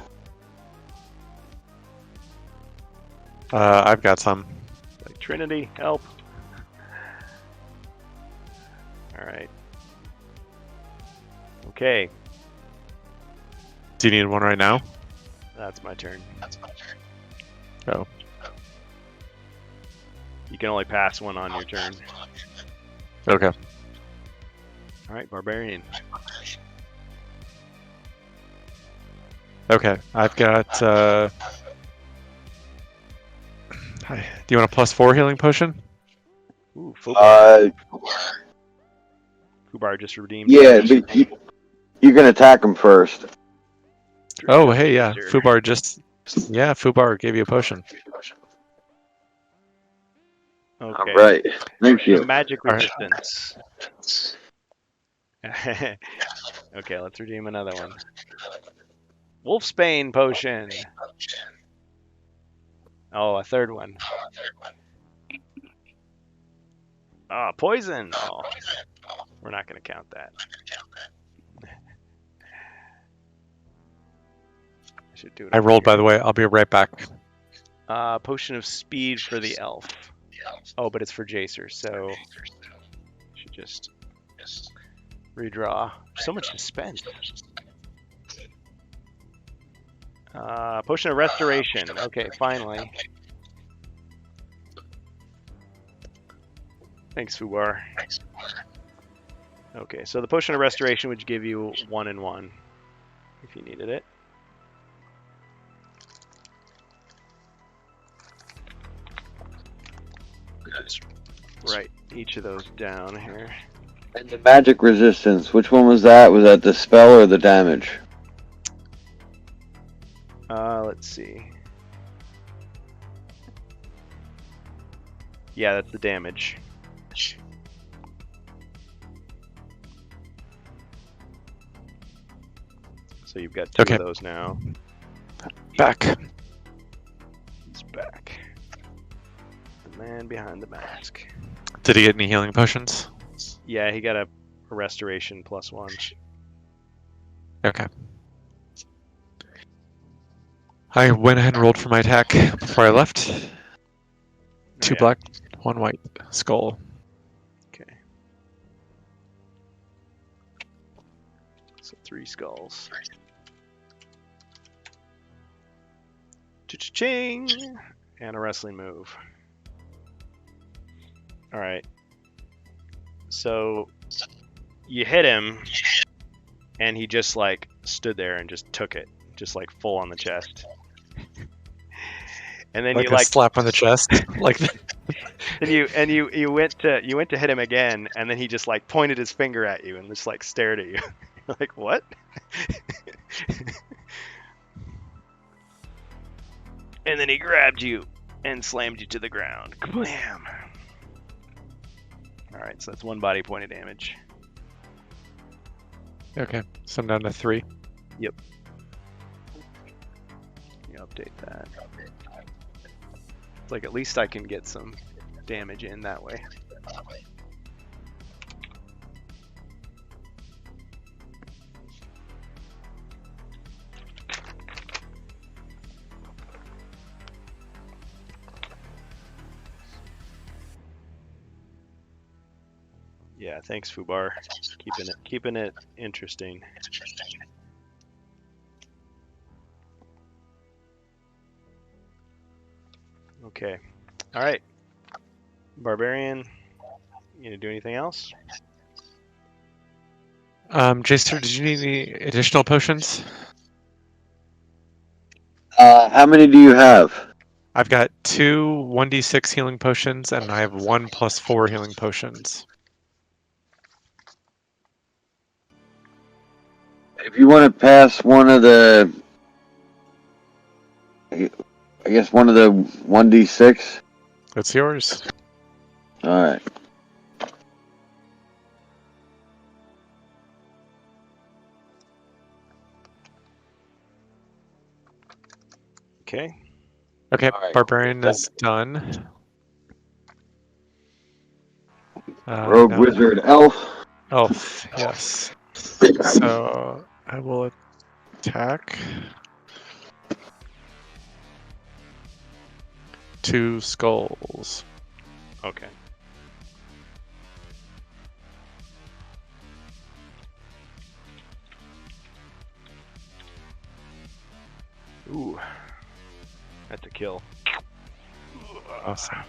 I've got some. Like Trinity, help. Alright. Okay. Do you need one right now? That's my turn. Oh. You can only pass 1 on your turn. Okay. Alright, Barbarian. Okay, I've got. Do you want a +4 healing potion? Ooh, Fubar. Fubar just redeemed. Yeah, but you can attack him first. Oh, hey, yeah. Fubar just. Yeah, Fubar gave you a potion. Okay. All right. Thank you. Magic All right. resistance. Okay, let's redeem another one. Wolfsbane potion. Oh, a third one. Ah, poison. Oh, we're not going to count that. Should do it. I rolled, by the way. I'll be right back. Potion of speed for the elf. Oh, but it's for Jacer, so should just redraw. So much to spend. Potion of restoration. Okay, finally. Thanks, Fubar. Okay, so the potion of restoration would give you 1 and 1 if you needed it. Just write each of those down here. And the magic resistance, which one was that? Was that the spell or the damage? Let's see. Yeah, that's the damage. So you've got 2 of those now. Back. He's back. The man behind the mask. Did he get any healing potions? Yeah, he got a restoration +1. Okay. I went ahead and rolled for my attack before I left. 2 black, 1 white. Skull. Okay. So 3 skulls. Cha-ching! And a wrestling move. Alright. So you hit him, and he just like stood there and just took it. Just like full on the chest. And then like you a like slap on the chest. Like and you went to hit him again, and then he just like pointed his finger at you and just like stared at you. Like, what? And then he grabbed you and slammed you to the ground. Kablam! Alright, so that's 1 body point of damage. Okay, so I'm down to 3. Yep. You update that. It's like, at least I can get some damage in that way. Yeah, thanks, Fubar. Keeping it interesting. Okay. All right. Barbarian, you gonna do anything else? Jason, did you need any additional potions? How many do you have? I've got 2 1d6 healing potions, and I have 1 +4 healing potions. If you want to pass one of the, I guess one of the 1d6. That's yours. All right. Okay. Okay, All right. Barbarian is done. Rogue, now- wizard, elf. Elf, yes. So I will attack. 2 skulls. Okay. Ooh. That's a kill. Awesome.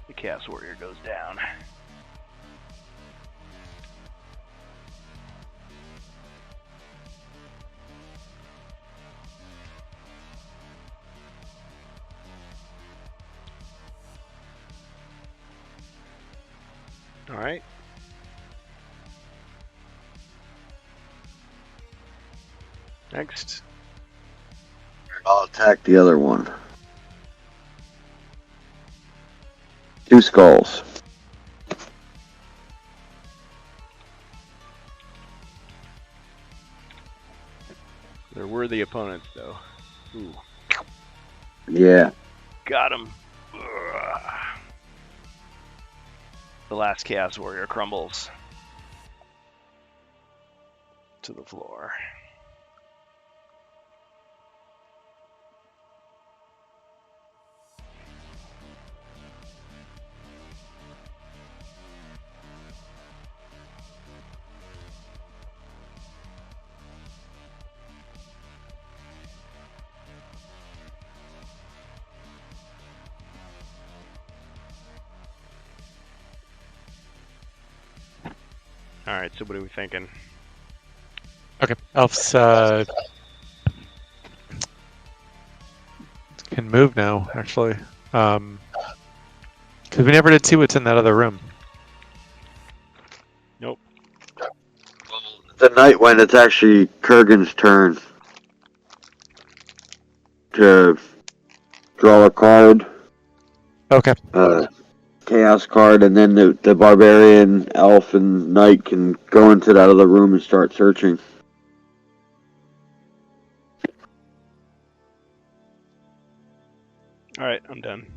The Chaos Warrior goes down. All right. Next. I'll attack the other one. 2 skulls. They're worthy opponents, though. Ooh. Yeah. Got him. The last Chaos Warrior crumbles to the floor. All right, so what are we thinking? Okay, elves can move now, actually. Because we never did see what's in that other room. Nope. The night when it's actually Kurgan's turn to draw a card. Okay. Chaos card, and then the barbarian, elf, and knight can go into that other room and start searching. All right, I'm done.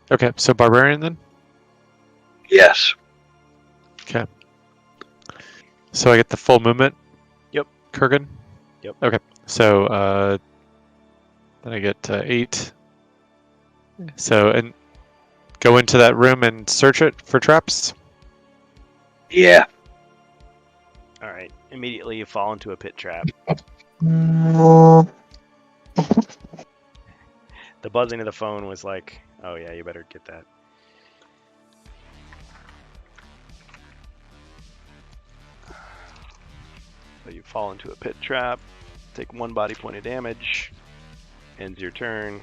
Okay, so barbarian then? Yes. Okay. So I get the full movement? Yep. Kurgan? Yep. Okay, so then I get 8. So, and go into that room and search it for traps? Yeah. All right, immediately you fall into a pit trap. The buzzing of the phone was like, oh yeah, you better get that. So you fall into a pit trap, take 1 body point of damage, ends your turn.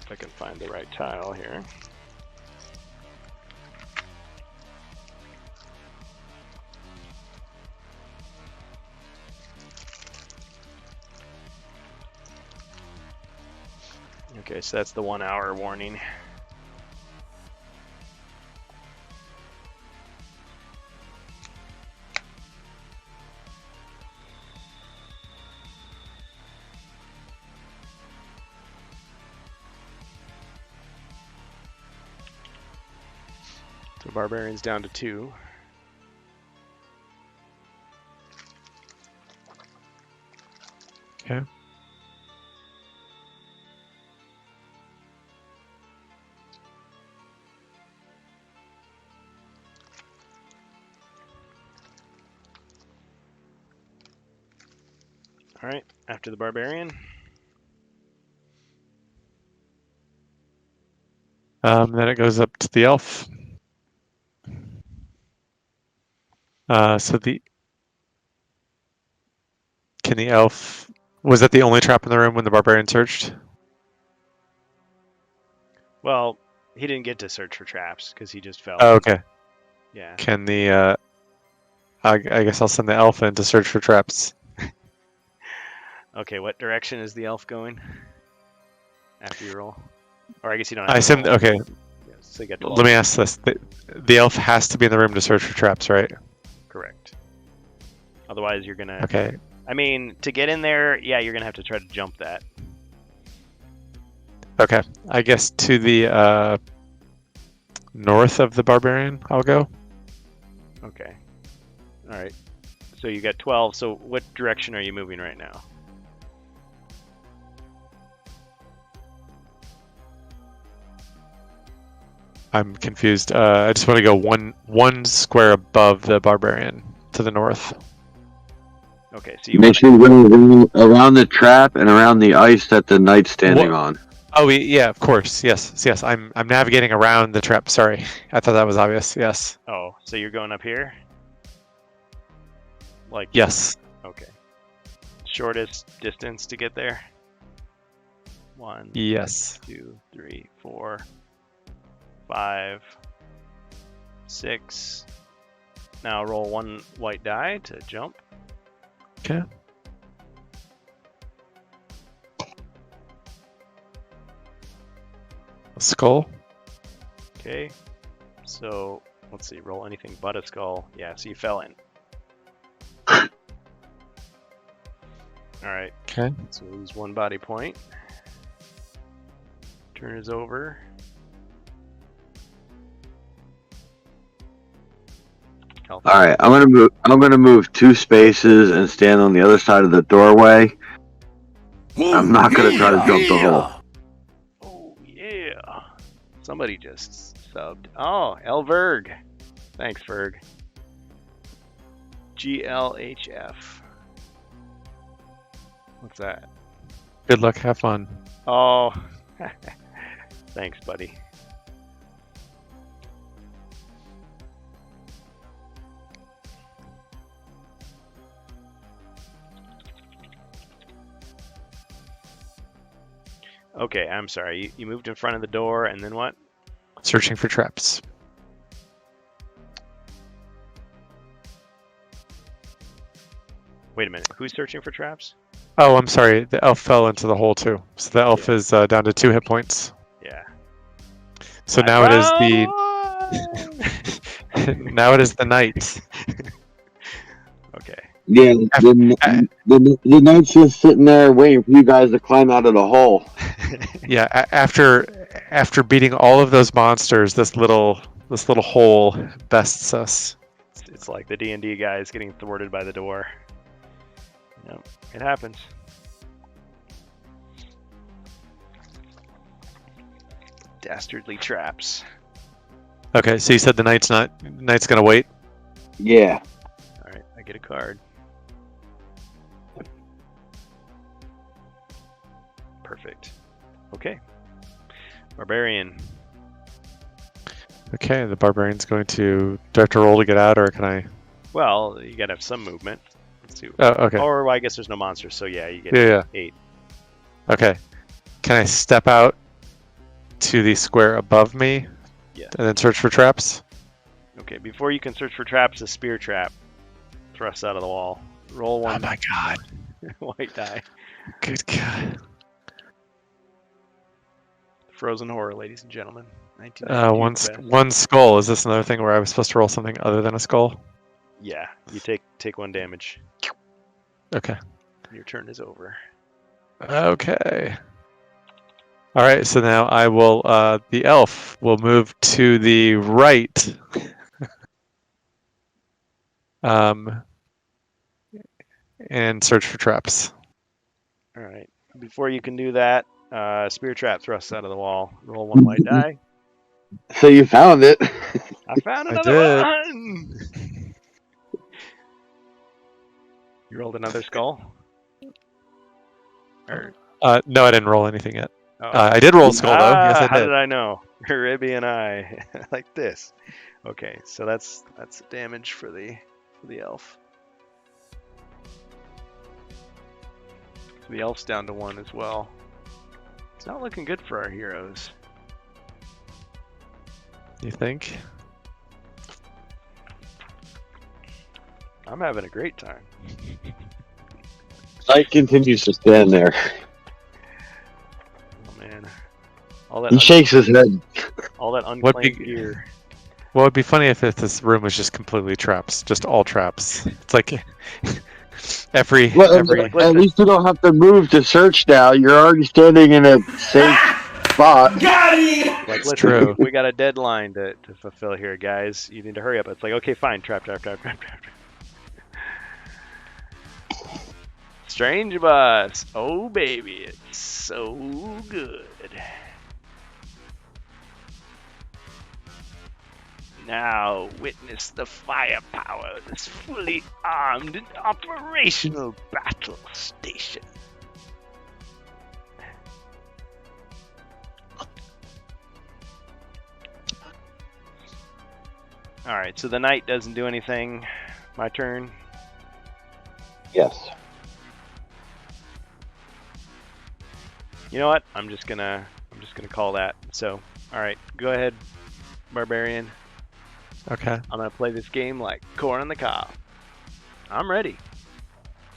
If I can find the right tile here. Okay, so that's the 1 hour warning. So barbarian's down to 2. Okay. All right, after the barbarian. Then it goes up to the elf. So can the elf, was that the only trap in the room when the barbarian searched? Well, he didn't get to search for traps because he just fell. Oh, okay. Yeah. Can the, I guess I'll send the elf in to search for traps. Okay, what direction is the elf going after you roll? Or I guess you don't have I to assume, roll. okay, Yeah, so you get 12. let me ask this. The elf has to be in the room to search for traps, right? Correct. Otherwise, you're going to... Okay. I mean, to get in there, yeah, you're going to have to try to jump that. Okay. I guess to the north of the barbarian, I'll go. Okay. All right. So you got 12. So what direction are you moving right now? I'm confused. I just want to go one square above the barbarian to the north. Okay, so you Make sure you go around the trap and around the ice that the knight's standing on. Oh, yeah, of course. Yes. I'm navigating around the trap. Sorry, I thought that was obvious. Yes. Oh, so you're going up here? Like Yes. Okay. shortest distance to get there? 1, Yes. 2, 3, 4, 5, 6. Now roll 1 white die to jump. Okay. A skull. Okay. So let's see. Roll anything but a skull. Yeah. So you fell in. All right. Okay. So lose 1 body point. Turn is over. All right, I'm gonna move 2 spaces and stand on the other side of the doorway. I'm not gonna try to jump the hole. Oh yeah. Somebody just subbed. Oh, Elverg. Thanks, Ferg. GLHF. What's that? Good luck. Have fun. Oh. Thanks, buddy. Okay, I'm sorry. You moved in front of the door, and then what? Searching for traps. Wait a minute. Who's searching for traps? Oh, I'm sorry. The elf fell into the hole too. So the elf is down to 2 hit points. Yeah. So now it is the now it is the knight. Okay. Yeah, the knight's just sitting there waiting for you guys to climb out of the hole. Yeah. After beating all of those monsters, this little hole bests us. It's like the D&D guys getting thwarted by the door. Yep, it happens. Dastardly traps. Okay, so you said the knight's gonna wait. Yeah. All right, I get a card. Perfect. Okay. Barbarian. Okay, the barbarian's going to. Do I have to roll to get out, or can I? Well, you gotta have some movement. Let's see. Oh, okay. Or well, I guess there's no monsters, so yeah, you get Yeah. 8. Okay. Can I step out to the square above me? Yeah. And then search for traps? Okay, before you can search for traps, a spear trap thrusts out of the wall. Roll 1 Oh my god. white die. Good god. Frozen horror, ladies and gentlemen. 1992 one skull. Is this another thing where I was supposed to roll something other than a skull? Yeah, you take 1 damage. Okay. Your turn is over. Okay. All right, so now I will. The elf will move to the right. And search for traps. All right. Before you can do that, spear trap thrusts out of the wall. Roll 1 white die. So you found it. I found I another one. You rolled another skull? Or, No, I didn't roll anything yet. oh. I did roll a skull though. Yes, I How did. did I know? Ribby and I like this. Okay, so that's damage for the elf. So the elf's down to 1 as well. It's not looking good for our heroes. You think? I'm having a great time. Knight continues to stand there. Oh man, all that He shakes his head. all that What unclaimed big- gear. Well, it'd be funny if this room was just completely traps, just all traps. It's like every. Well, Like, at least you don't have to move to search now. You're already standing in a safe spot. Like, listen, true. we got a deadline to fulfill here, guys. You need to hurry up. It's like, okay, fine, trap. Strange Bus. Oh baby, it's so good. Now witness the firepower of this fully armed and operational battle station. Alright, so the knight doesn't do anything. My turn. Yes. You know what? I'm just gonna call that. So, all right, go ahead, Barbarian. Okay. I'm gonna play this game like corn on the cob. I'm ready.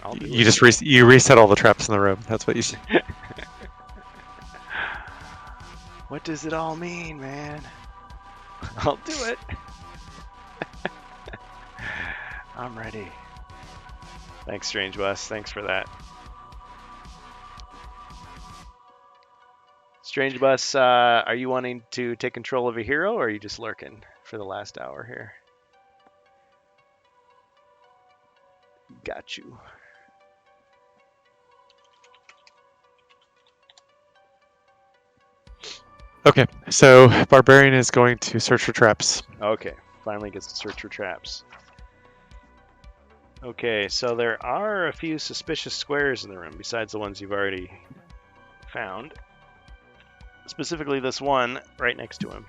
I'll do You it. just you reset all the traps in the room. That's what you said. What does it all mean, man? I'll do it. I'm ready. Thanks, Strange West. Thanks for that. Strange Bus, are you wanting to take control of a hero, or are you just lurking for the last hour here? Got you. Okay, so Barbarian is going to search for traps. Okay, finally gets to search for traps. Okay, so there are a few suspicious squares in the room besides the ones you've already found. Specifically this one right next to him.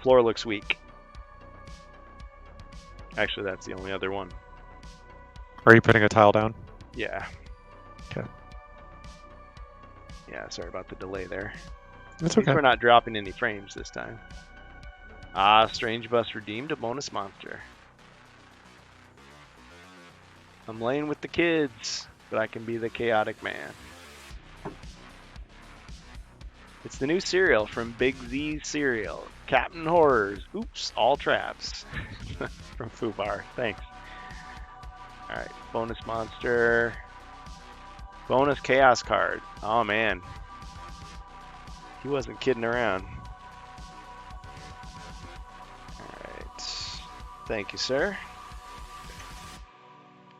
Floor looks weak. Actually, that's the only other one. Are you putting a tile down? Yeah. Okay. Yeah, sorry about the delay there. That's At least okay. we're not dropping any frames this time. Ah, Strange Bus redeemed a bonus monster. I'm laying with the kids, but I can be the chaotic man. It's the new cereal from Big Z Cereal. Captain Horrors. Oops, all traps. From Fubar. Thanks. Alright, bonus monster. Bonus chaos card. Oh man. He wasn't kidding around. Alright. Thank you, sir.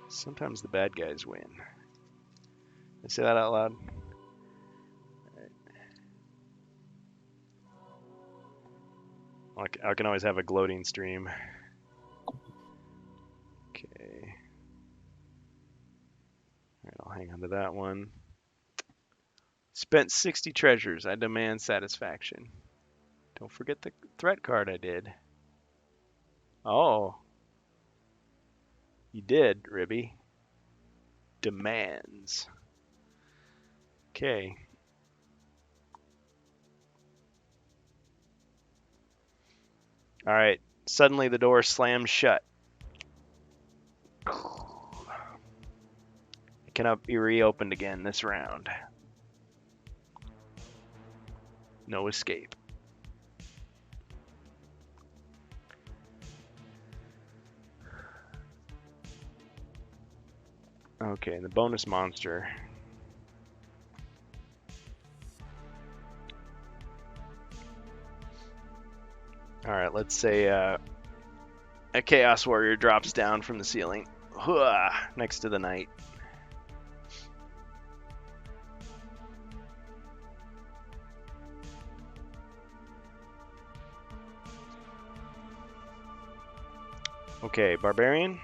Sometimes the bad guys win. Did I say that out loud? I can always have a gloating stream. Okay. Alright, I'll hang on to that one. Spent 60 treasures. I demand satisfaction. Don't forget the threat card I did. Oh. You did, Ribby. Demands. Okay. Alright. Suddenly the door slams shut. It cannot be reopened again this round. No escape. Okay, the bonus monster. Alright, let's say a Chaos Warrior drops down from the ceiling. Next to the knight. Okay, Barbarian?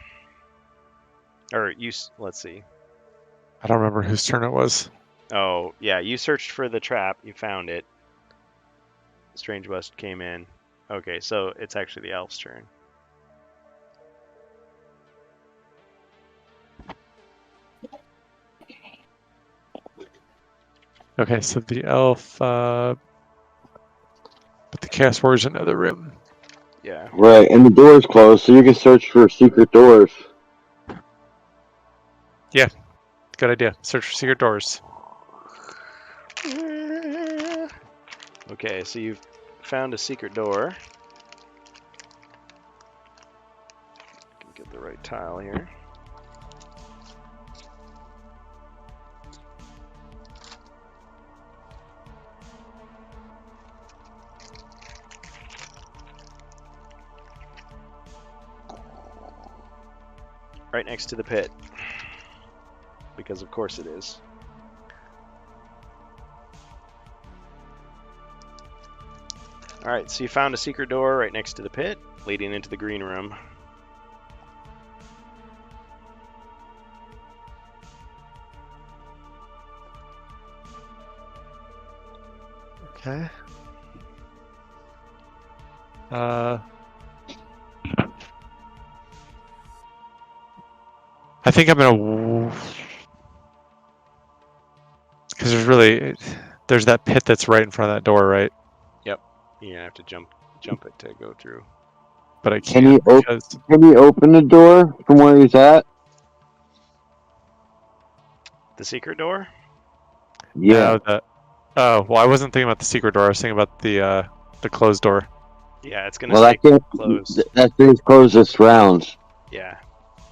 Or you, let's see. I don't remember whose turn it was. Oh, yeah, you searched for the trap. You found it. Strange West came in. Okay, so it's actually the elf's turn. Okay, so the elf, but the Chaos Warrior's in another room. Yeah. Right, and the door's closed, so you can search for secret doors. Good idea. Search for secret doors. Okay, so you've found a secret door. Get the right tile here. Right next to the pit. Because of course it is. Alright, so you found a secret door right next to the pit, leading into the green room. Okay. I think I'm gonna, because there's really, there's that pit that's right in front of that door, right? Yep. You're gonna have to jump it to go through. But I Can can't. Can he open the door from where he's at? The secret door? Yeah. No, oh, well, I wasn't thinking about the secret door. I was thinking about the closed door. Yeah, it's gonna Well, stay that can't. closed. That thing's closed this round. Yeah,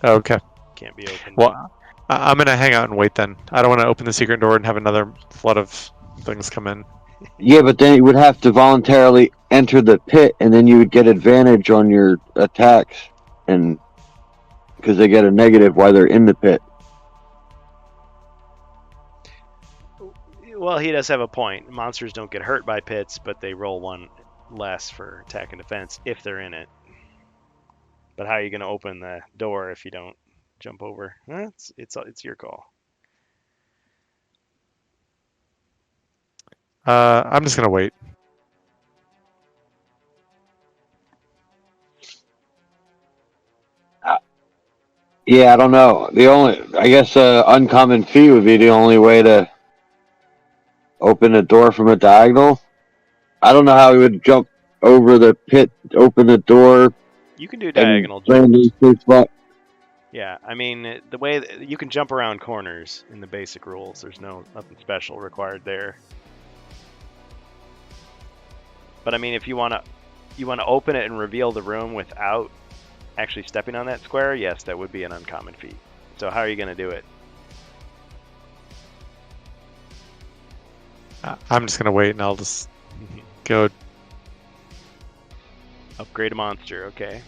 Oh, okay. can't be opened. Well, I'm gonna hang out and wait then. I don't want to open the secret door and have another flood of things come in. Yeah, but then you would have to voluntarily enter the pit, and then you would get advantage on your attacks, and because they get a negative while they're in the pit. Well, he does have a point. Monsters don't get hurt by pits, but they roll one less for attack and defense if they're in it. But how are you going to open the door if you don't jump over? It's your call. I'm just gonna wait. Yeah, I don't know. I guess, uncommon fee would be the only way to open a door from a diagonal. I don't know how he would jump over the pit, open the door. You can do diagonal land in jumps. the safe spot. Yeah, I mean the way you can jump around corners in the basic rules. There's nothing special required there. But I mean, if you want to open it and reveal the room without actually stepping on that square, yes, that would be an uncommon feat. So how are you going to do it? I'm just gonna wait and I'll just go. Upgrade a monster, okay.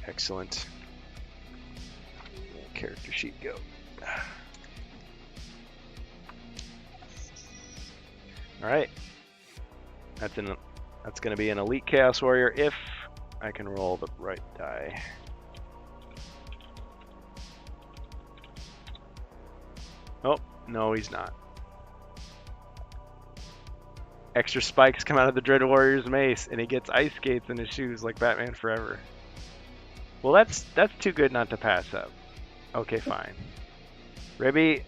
Excellent. Character sheet go. All right. That's going to be an elite chaos warrior if I can roll the right die. Oh, no, he's not. Extra spikes come out of the Dread Warrior's mace, and he gets ice skates in his shoes like Batman Forever. Well, that's too good not to pass up. Okay, fine. Ribby,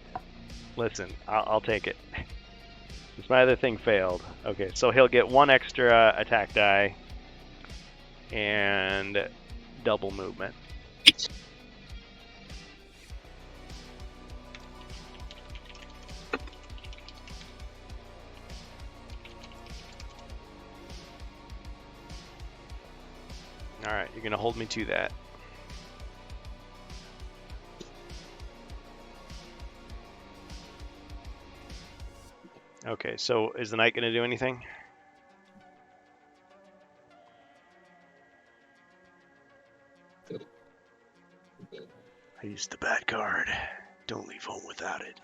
listen, I'll take it. Since my other thing failed. Okay, so he'll get one extra attack die and double movement. Alright, you're going to hold me to that. Okay, so is the knight going to do anything? I used the bad card. Don't leave home without it.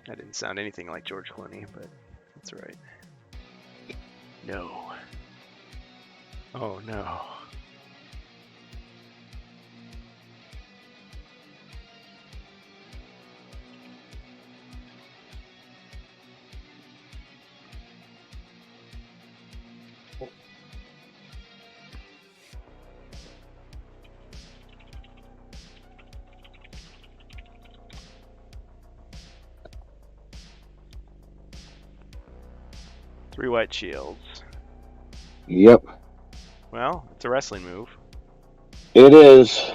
That didn't sound anything like George Clooney, but that's right. No. Oh no. Three white shields. Yep. Well, it's a wrestling move. It is.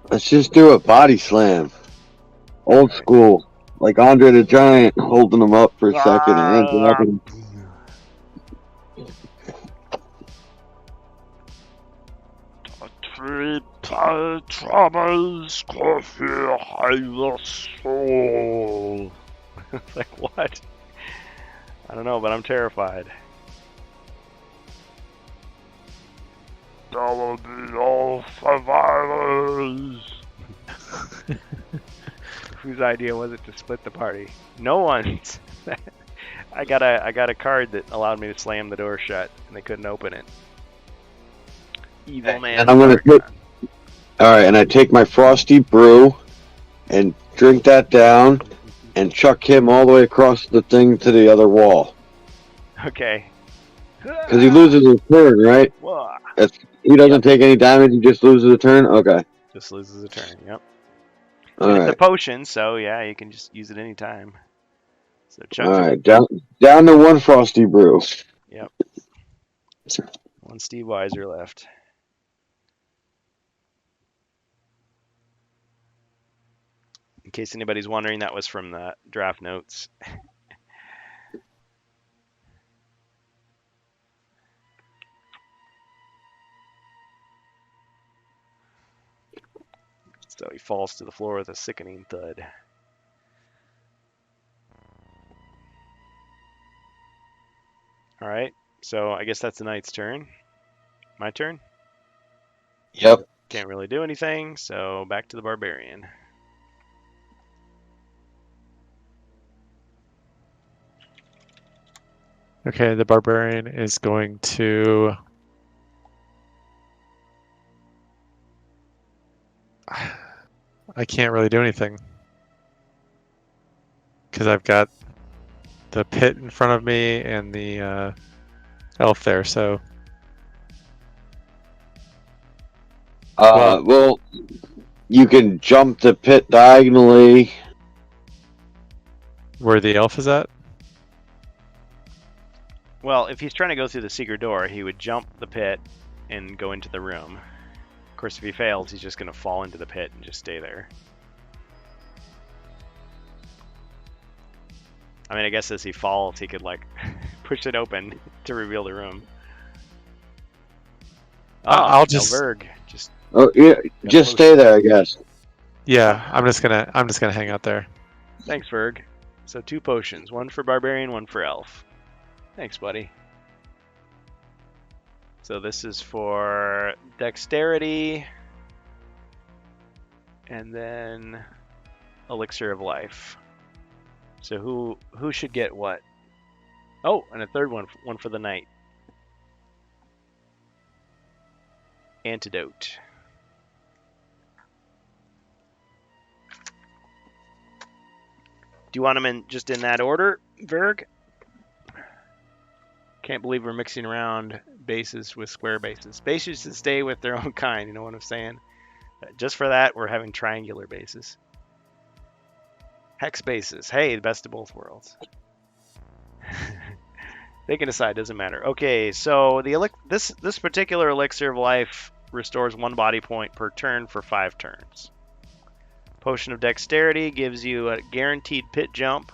Let's just do a body slam. Old school. Like Andre the Giant holding him up for a second and then dropping him. Thomas Coffee High Soul. Like what? I don't know, but I'm terrified. That will be all survivors. Whose idea was it to split the party? No one's. I got a card that allowed me to slam the door shut, and they couldn't open it. Evil man. And I'm gonna take. All right, and I take my frosty brew, and drink that down, and chuck him all the way across the thing to the other wall. Okay. Because he loses his turn, right? Whoa. He doesn't take any damage. He just loses a turn. Okay. Just loses a turn. Yep. All And it's a right. potion, so yeah, you can just use it anytime. So All right. Down to one Frosty Brew. Yep. One Steve Weiser left. In case anybody's wondering, that was from the draft notes. So he falls to the floor with a sickening thud. All right. So I guess that's the knight's turn. My turn? Yep. Can't really do anything, so back to the barbarian. Okay, the barbarian is going to. I can't really do anything because I've got the pit in front of me and the elf there. So, Well, you can jump the pit diagonally. where the elf is at? Well, if he's trying to go through the secret door, he would jump the pit and go into the room. Of course, if he fails, he's just going to fall into the pit and just stay there. I mean, I guess as he falls, he could, like, push it open to reveal the room. I'll just. Verg, just. Oh yeah, just stay there, I guess. Yeah, I'm just gonna hang out there. Thanks, Verg. So 2 potions, one for barbarian, one for elf. Thanks, buddy. So this is for dexterity, and then elixir of life. So who should get what? Oh, and a third one for the knight. Antidote. Do you want them just in that order, Verg? Can't believe we're mixing around bases with square bases. Bases should stay with their own kind, you know what I'm saying? Just for that, we're having triangular bases. Hex bases. Hey, the best of both worlds. They can decide, doesn't matter. Okay, so this particular elixir of life restores 1 body point per turn for 5 turns. Potion of dexterity gives you a guaranteed pit jump.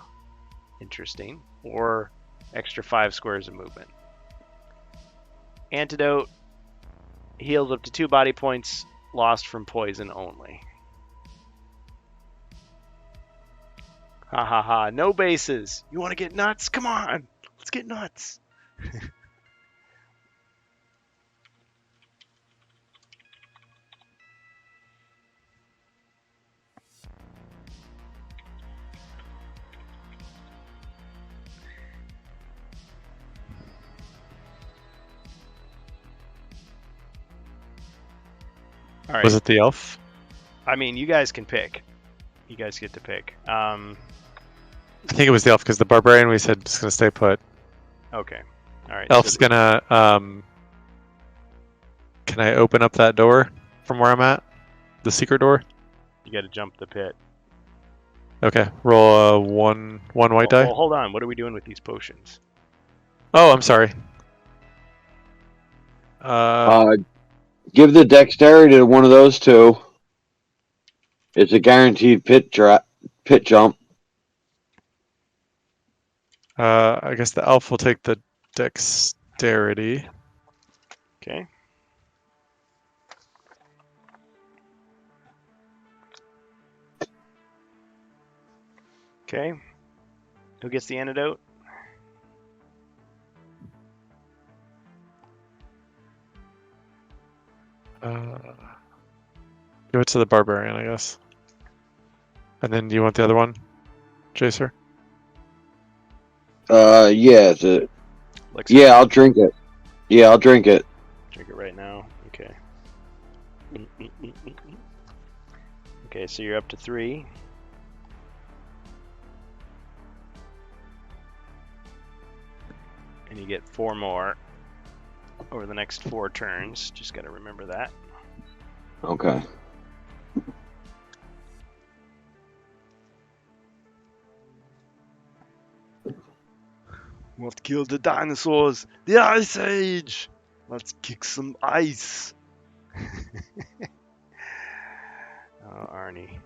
Interesting. Or extra 5 squares of movement. Antidote heals up to 2 body points lost from poison only. Ha ha ha, no bases. You want to get nuts? Come on, let's get nuts. All right. Was it the elf? I mean, you guys can pick. You guys get to pick. I think it was the elf because the barbarian we said is gonna stay put. Okay. All right. Elf's gonna. Can I open up that door from where I'm at? The secret door. You got to jump the pit. Okay. Roll a one white die. Well, hold on. What are we doing with these potions? Oh, I'm sorry. Give the dexterity to one of those 2. It's a guaranteed pit jump. I guess the elf will take the dexterity. Okay. Okay. Who gets the antidote? Give it to the barbarian, I guess. And then do you want the other one, Jacer? Yeah. Yeah, I'll drink it. Yeah, I'll drink it. Drink it right now. Okay. Okay, so you're up to 3. And you get 4 more over the next 4 turns. Just got to remember that. Okay. We have to kill the dinosaurs. The Ice Age. Let's kick some ice. Oh, Arnie.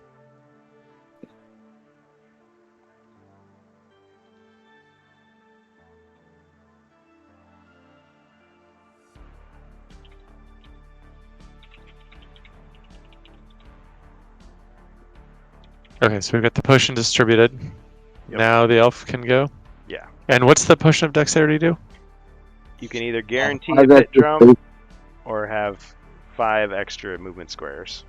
Okay, so we've got the potion distributed. Yep. Now the elf can go. Yeah. And what's the potion of dexterity do? You can either guarantee I a got pit this drum base- or have 5 extra movement squares.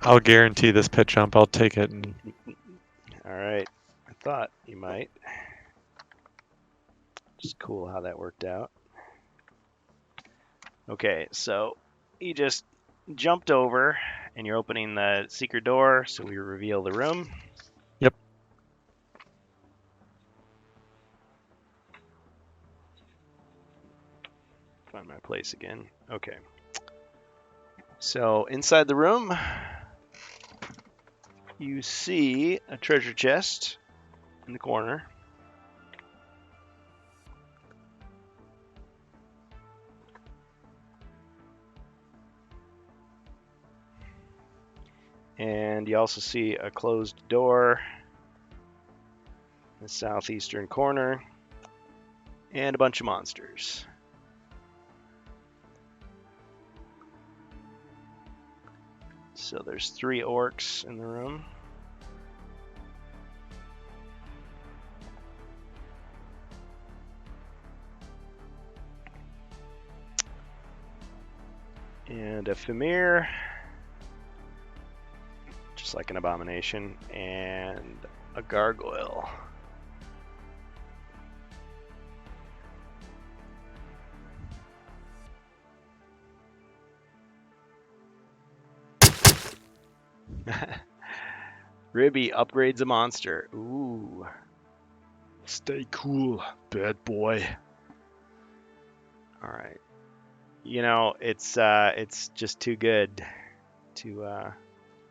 I'll guarantee this pit jump. I'll take it. And All right. I thought you might. Just cool how that worked out. Okay, so you just jumped over and you're opening the secret door, so we reveal the room. Yep. Find my place again. Okay. So inside the room, you see a treasure chest in the corner. And you also see a closed door in the southeastern corner, and a bunch of monsters. So there's 3 orcs in the room. And a Fimir, just like an abomination, and a gargoyle. Ribby upgrades a monster. Ooh. Stay cool, bad boy. All right. You know, it's just too good to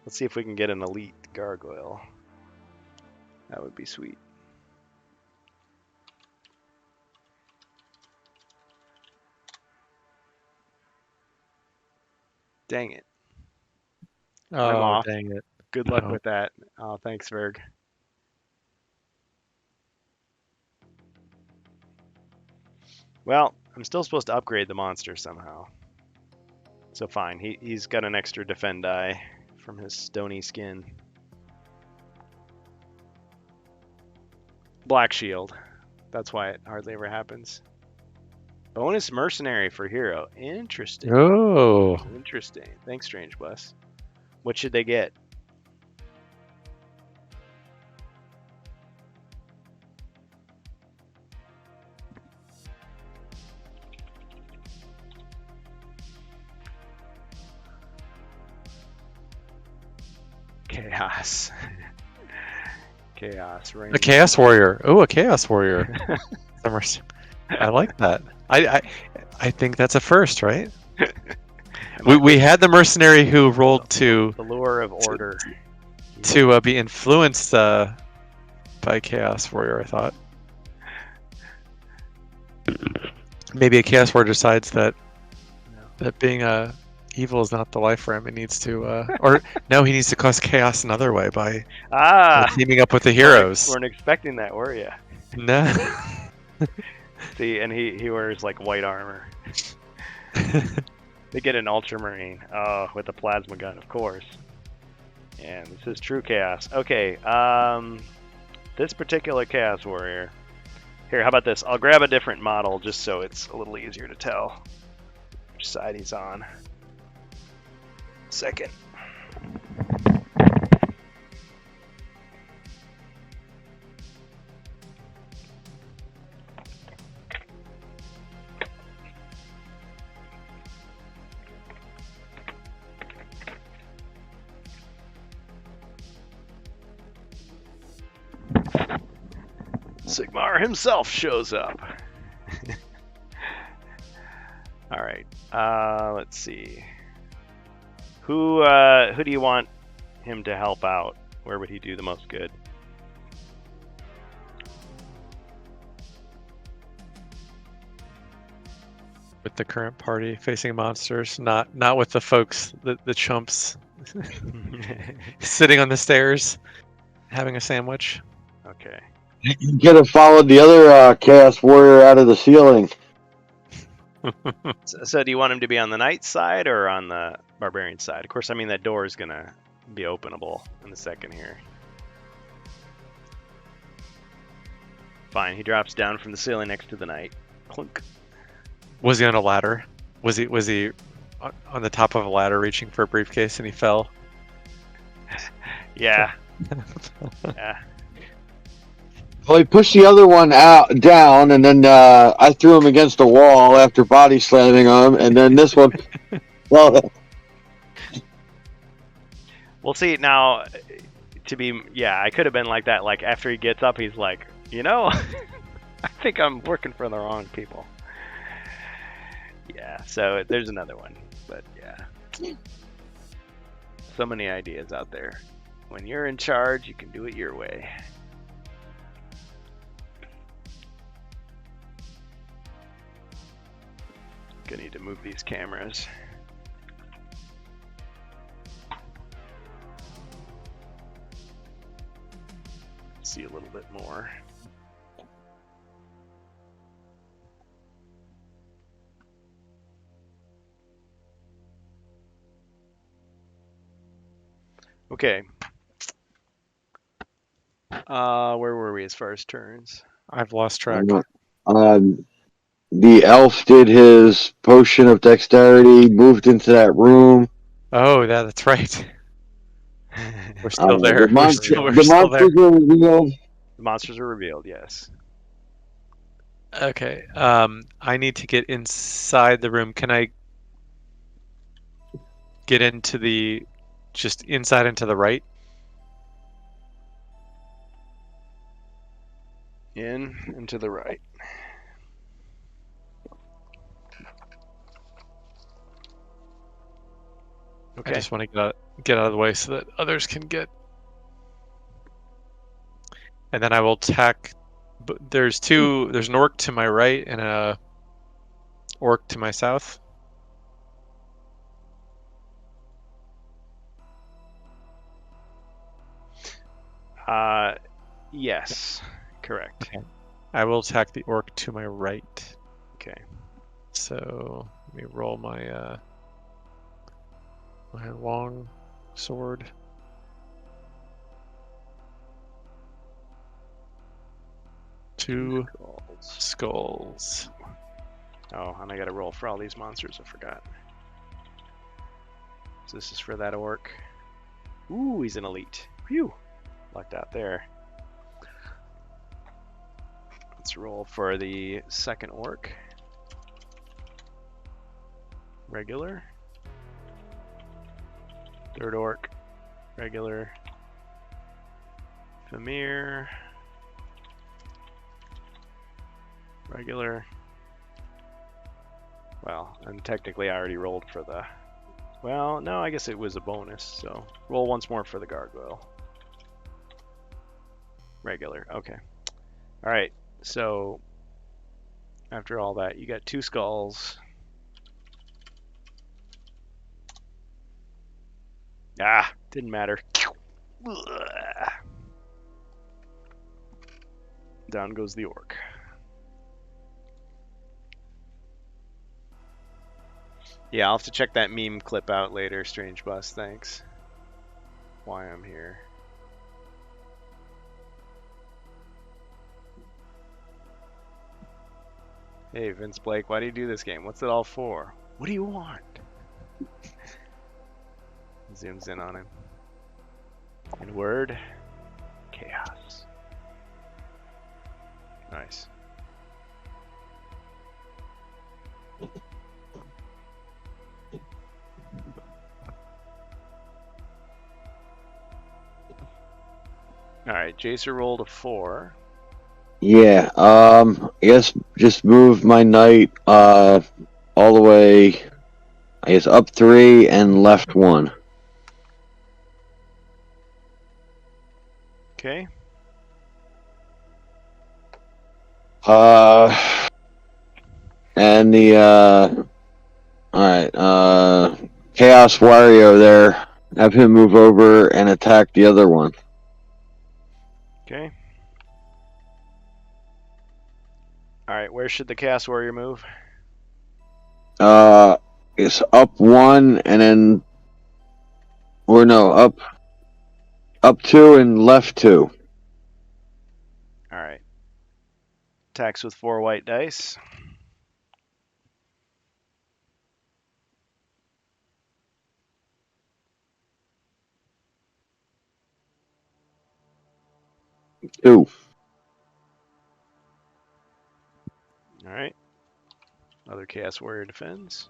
let's see if we can get an elite gargoyle. That would be sweet. Dang it. I'm oh, off. dang it. Good luck No. with that. Oh, thanks, Verg. Well, I'm still supposed to upgrade the monster somehow. So fine, he's got an extra defend die from his stony skin. Black shield. That's why it hardly ever happens. Bonus mercenary for hero. Interesting. Oh. Interesting. Thanks, Strange Bus. What should they get? Chaos. Chaos. A chaos warrior. Oh, a chaos warrior. I like that. I think that's a first, right? We had the mercenary who rolled to the lure of order to be influenced by chaos warrior. I thought maybe a chaos warrior decides that being evil is not the life for him. It needs to, or no, he needs to cause chaos another way by teaming up with the heroes. Weren't expecting that, were you? No. See, and he wears like white armor. They get an ultramarine, with a plasma gun, of course. And this is true chaos. Okay, this particular chaos warrior. Here, how about this? I'll grab a different model just so it's a little easier to tell which side he's on. Second. Sigmar himself shows up. Let's see. Who do you want him to help out? Where would he do the most good? With the current party facing monsters, not with the folks, the chumps sitting on the stairs having a sandwich. Okay. You could have followed the other Chaos Warrior out of the ceiling. So do you want him to be on the knight side or on the barbarian side? Of course, I mean that door is gonna be openable in a second here. Fine, he drops down from the ceiling next to the knight. Clunk. Was he on a ladder? Was he on the top of a ladder reaching for a briefcase and he fell? Yeah. Yeah. Well, he pushed the other one down, and then I threw him against the wall after body slamming him, and then this one. Well, We'll see now. I could have been like that. Like after he gets up, he's like, I think I'm working for the wrong people. Yeah. So there's another one, but yeah. So many ideas out there. When you're in charge, you can do it your way. Gonna need to move these cameras. See a little bit more. Okay. Where were we as far as turns? I've lost track. The elf did his potion of dexterity, moved into that room. Oh, yeah, that's right. We're still there. The monsters were revealed. The monsters are revealed, yes. Okay. I need to get inside the room. Can I get into just inside and to the right? In and to the right. Okay. I just want to get out of the way so that others can get. And then I will attack. There's an orc to my right and a orc to my south. Yes, correct. Okay. I will attack the orc to my right. Okay. So let me roll my my long sword. Two skulls. Oh, and I gotta roll for all these monsters, I forgot. So this is for that orc. Ooh, he's an elite. Phew. Lucked out there. Let's roll for the second orc. Regular. Third orc. Regular. Famir. Regular. Well, and technically I already rolled for the... Well, no, I guess it was a bonus, so roll once more for the gargoyle. Regular, okay. Alright, so after all that, you got two skulls. Ah, didn't matter. Down goes the orc. Yeah, I'll have to check that meme clip out later, Strange Bus, thanks. Why I'm here. Hey, Vince Blake, why do you do this game? What's it all for? What do you want? Zooms in on him. In word, chaos. Nice. Alright, Jacer rolled a 4. Yeah, I guess just move my knight all the way I guess up 3 and left 1. Okay. And the alright, Chaos Wario there. Have him move over and attack the other one. Okay. Alright, where should the Chaos Warrior move? It's up 1 and then, or no, up 2 and left 2. Alright. Attacks with 4 white dice. Two. Alright. Other Chaos Warrior defends.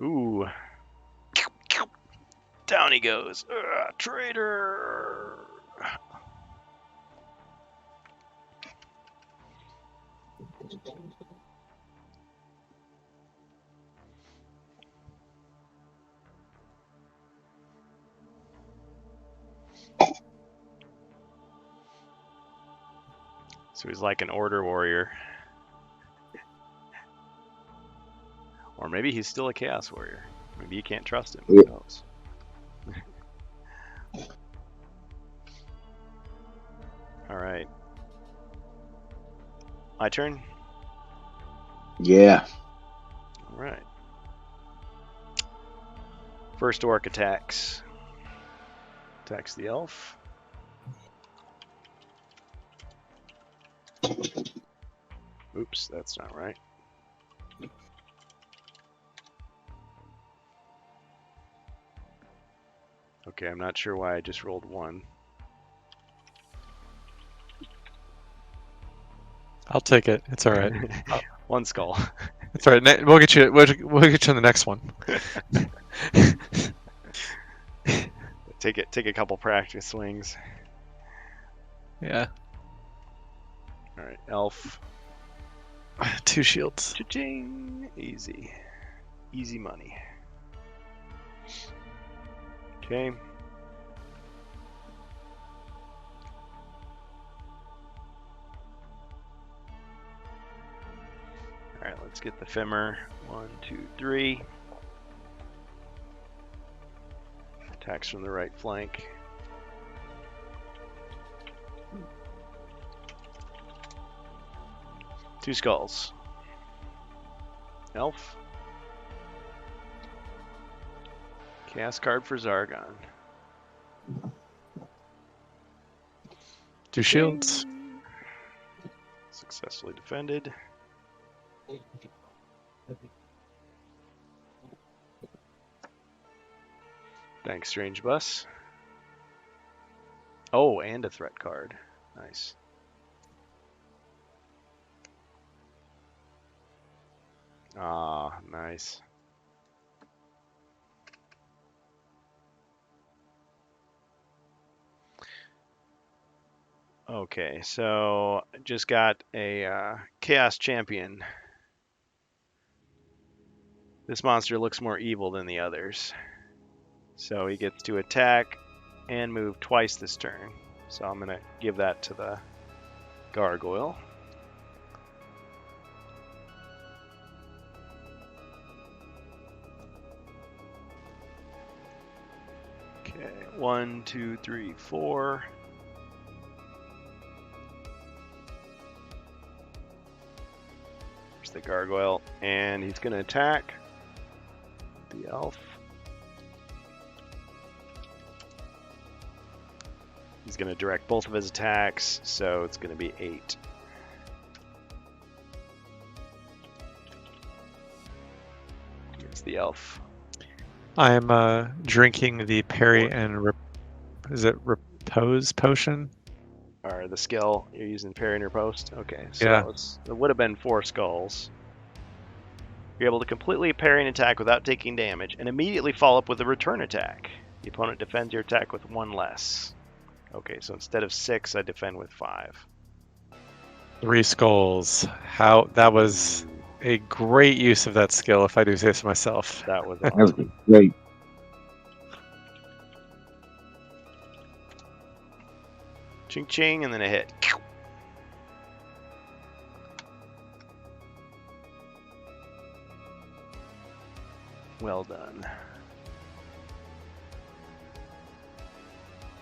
Ooh. Down he goes. Traitor! So he's like an Order Warrior. Or maybe he's still a Chaos Warrior. Maybe you can't trust him. Who knows? Alright. My turn? Yeah. Alright. First orc attacks. Attacks the elf. Oops, that's not right. Okay, I'm not sure why I just rolled 1. I'll take it. It's all right. 1 skull. It's all right. We'll get you. We'll get you on the next one. Take a couple practice swings. Yeah. All right, elf. 2 shields. Cha-ching! Easy. Easy money. Okay. Alright, let's get the Femur. 1, 2, 3. Attacks from the right flank. Two skulls. Elf. Cast card for Zargon. 2 shields. Successfully defended. Thanks, Strange Bus. Oh, and a threat card. Nice. Ah, nice. Okay, so just got a Chaos Champion. This monster looks more evil than the others. So he gets to attack and move twice this turn. So I'm going to give that to the Gargoyle. Okay, 1, 2, 3, 4. There's the Gargoyle, and he's going to attack the elf. He's going to direct both of his attacks, so it's going to be 8. It's the elf. I'm drinking the parry and is it repose potion? Or the skill you're using parry and riposte. Okay, so Yeah. it would have been 4 skulls. You're able to completely parry an attack without taking damage, and immediately follow up with a return attack. The opponent defends your attack with 1 less. Okay, so instead of 6, I defend with 5. 3 skulls. How that was a great use of that skill, if I do say so myself. That was That was awesome. great. Ching ching, and then a hit. Well done.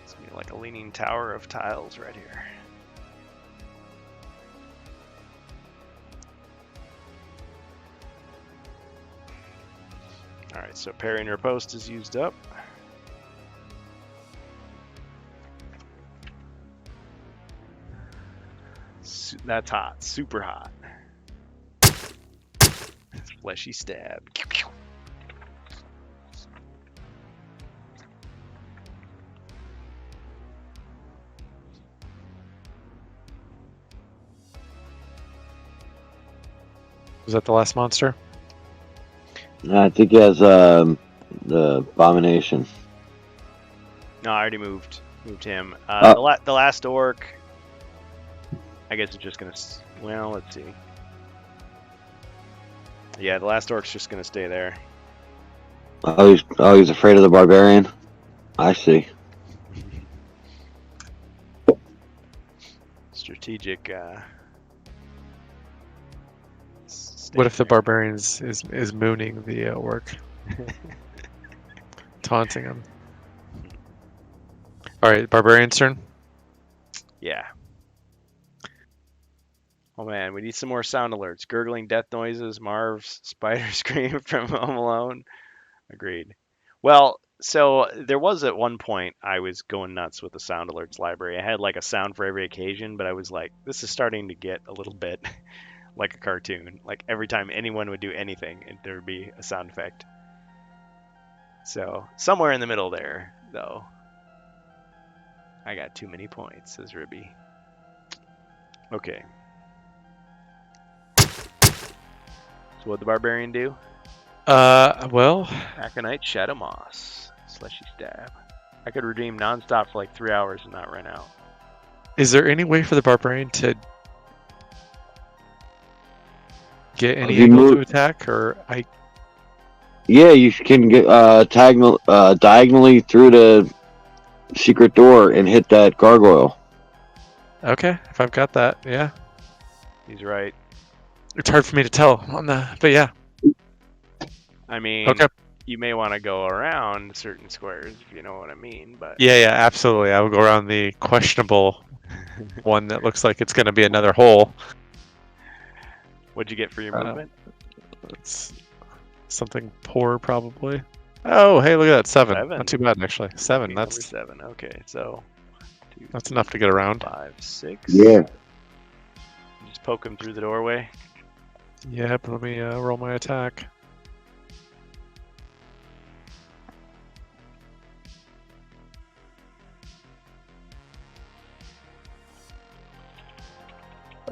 It's gonna be like a leaning tower of tiles right here. Alright, so parry and riposte is used up. That's hot. Super hot. Fleshy stab. Was that the last monster? I think he has the abomination. No, I already moved him. Oh. The last orc, I guess it's just gonna. Well, let's see. Yeah, the last orc's just gonna stay there. He's afraid of the barbarian. I see. Strategic. What if the barbarian is mooning the orc? Taunting him. Alright, barbarian's turn. Yeah. Oh man, we need some more sound alerts. Gurgling death noises, Marv's spider scream from Home Alone. Agreed. Well, so there was at one point I was going nuts with the sound alerts library. I had like a sound for every occasion, but I was like, this is starting to get a little bit like a cartoon. Like every time anyone would do anything, there would be a sound effect. So somewhere in the middle there, though. I got too many points, says Ribby. Okay. So what'd the barbarian do? Well, Aconite Shadow Moss. Slushy Stab. I could redeem nonstop for like 3 hours and not run out. is there any way for the barbarian to get any angle to attack, or I? Yeah, you can get diagonally through the secret door and hit that gargoyle. Okay, if I've got that, yeah. He's right. It's hard for me to tell on the, but yeah. I mean, Okay. You may want to go around certain squares, if you know what I mean, but... Yeah, absolutely. I will go around the questionable one that looks like it's going to be another hole. What'd you get for your movement? It's something poor, probably. Oh, hey, look at that. 7. 7. Not too bad, actually. 7. Okay, That's number 7. Okay, so... 2, that's enough to get around. 5, 6. Yeah. Just poke him through the doorway. Yep, let me roll my attack.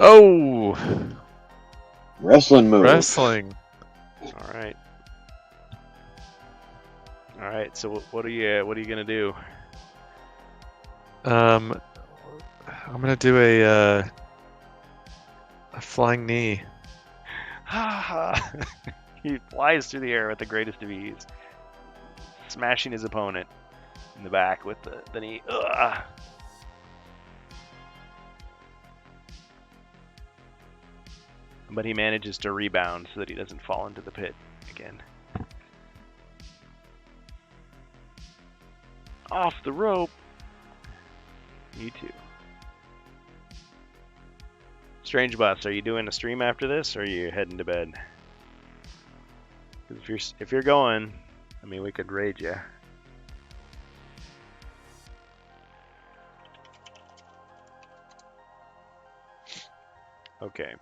Oh! Wrestling move. Wrestling. All right. All right. So what are you gonna do? I'm gonna do a flying knee. He flies through the air with the greatest of ease, smashing his opponent in the back with the knee. Ugh. But he manages to rebound so that he doesn't fall into the pit again. Off the rope. You too. Strange Bus, are you doing a stream after this, or are you heading to bed? 'Cause if you're going, I mean, we could raid you. Okay.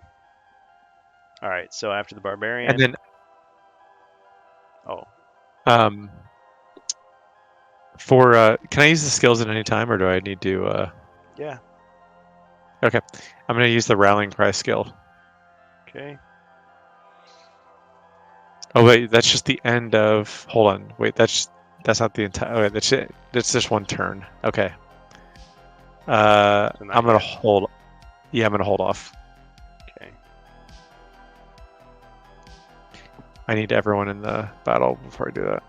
All right. So after the barbarian, And then, oh, for can I use the skills at any time, or do I need to? yeah. Okay, I'm gonna use the rallying cry skill. Okay. Oh wait, that's just the end of. Hold on, wait, that's not the entire. Okay, that's it. That's just one turn. Okay. I'm gonna hold. Yeah, I'm gonna hold off. I need everyone in the battle before I do that.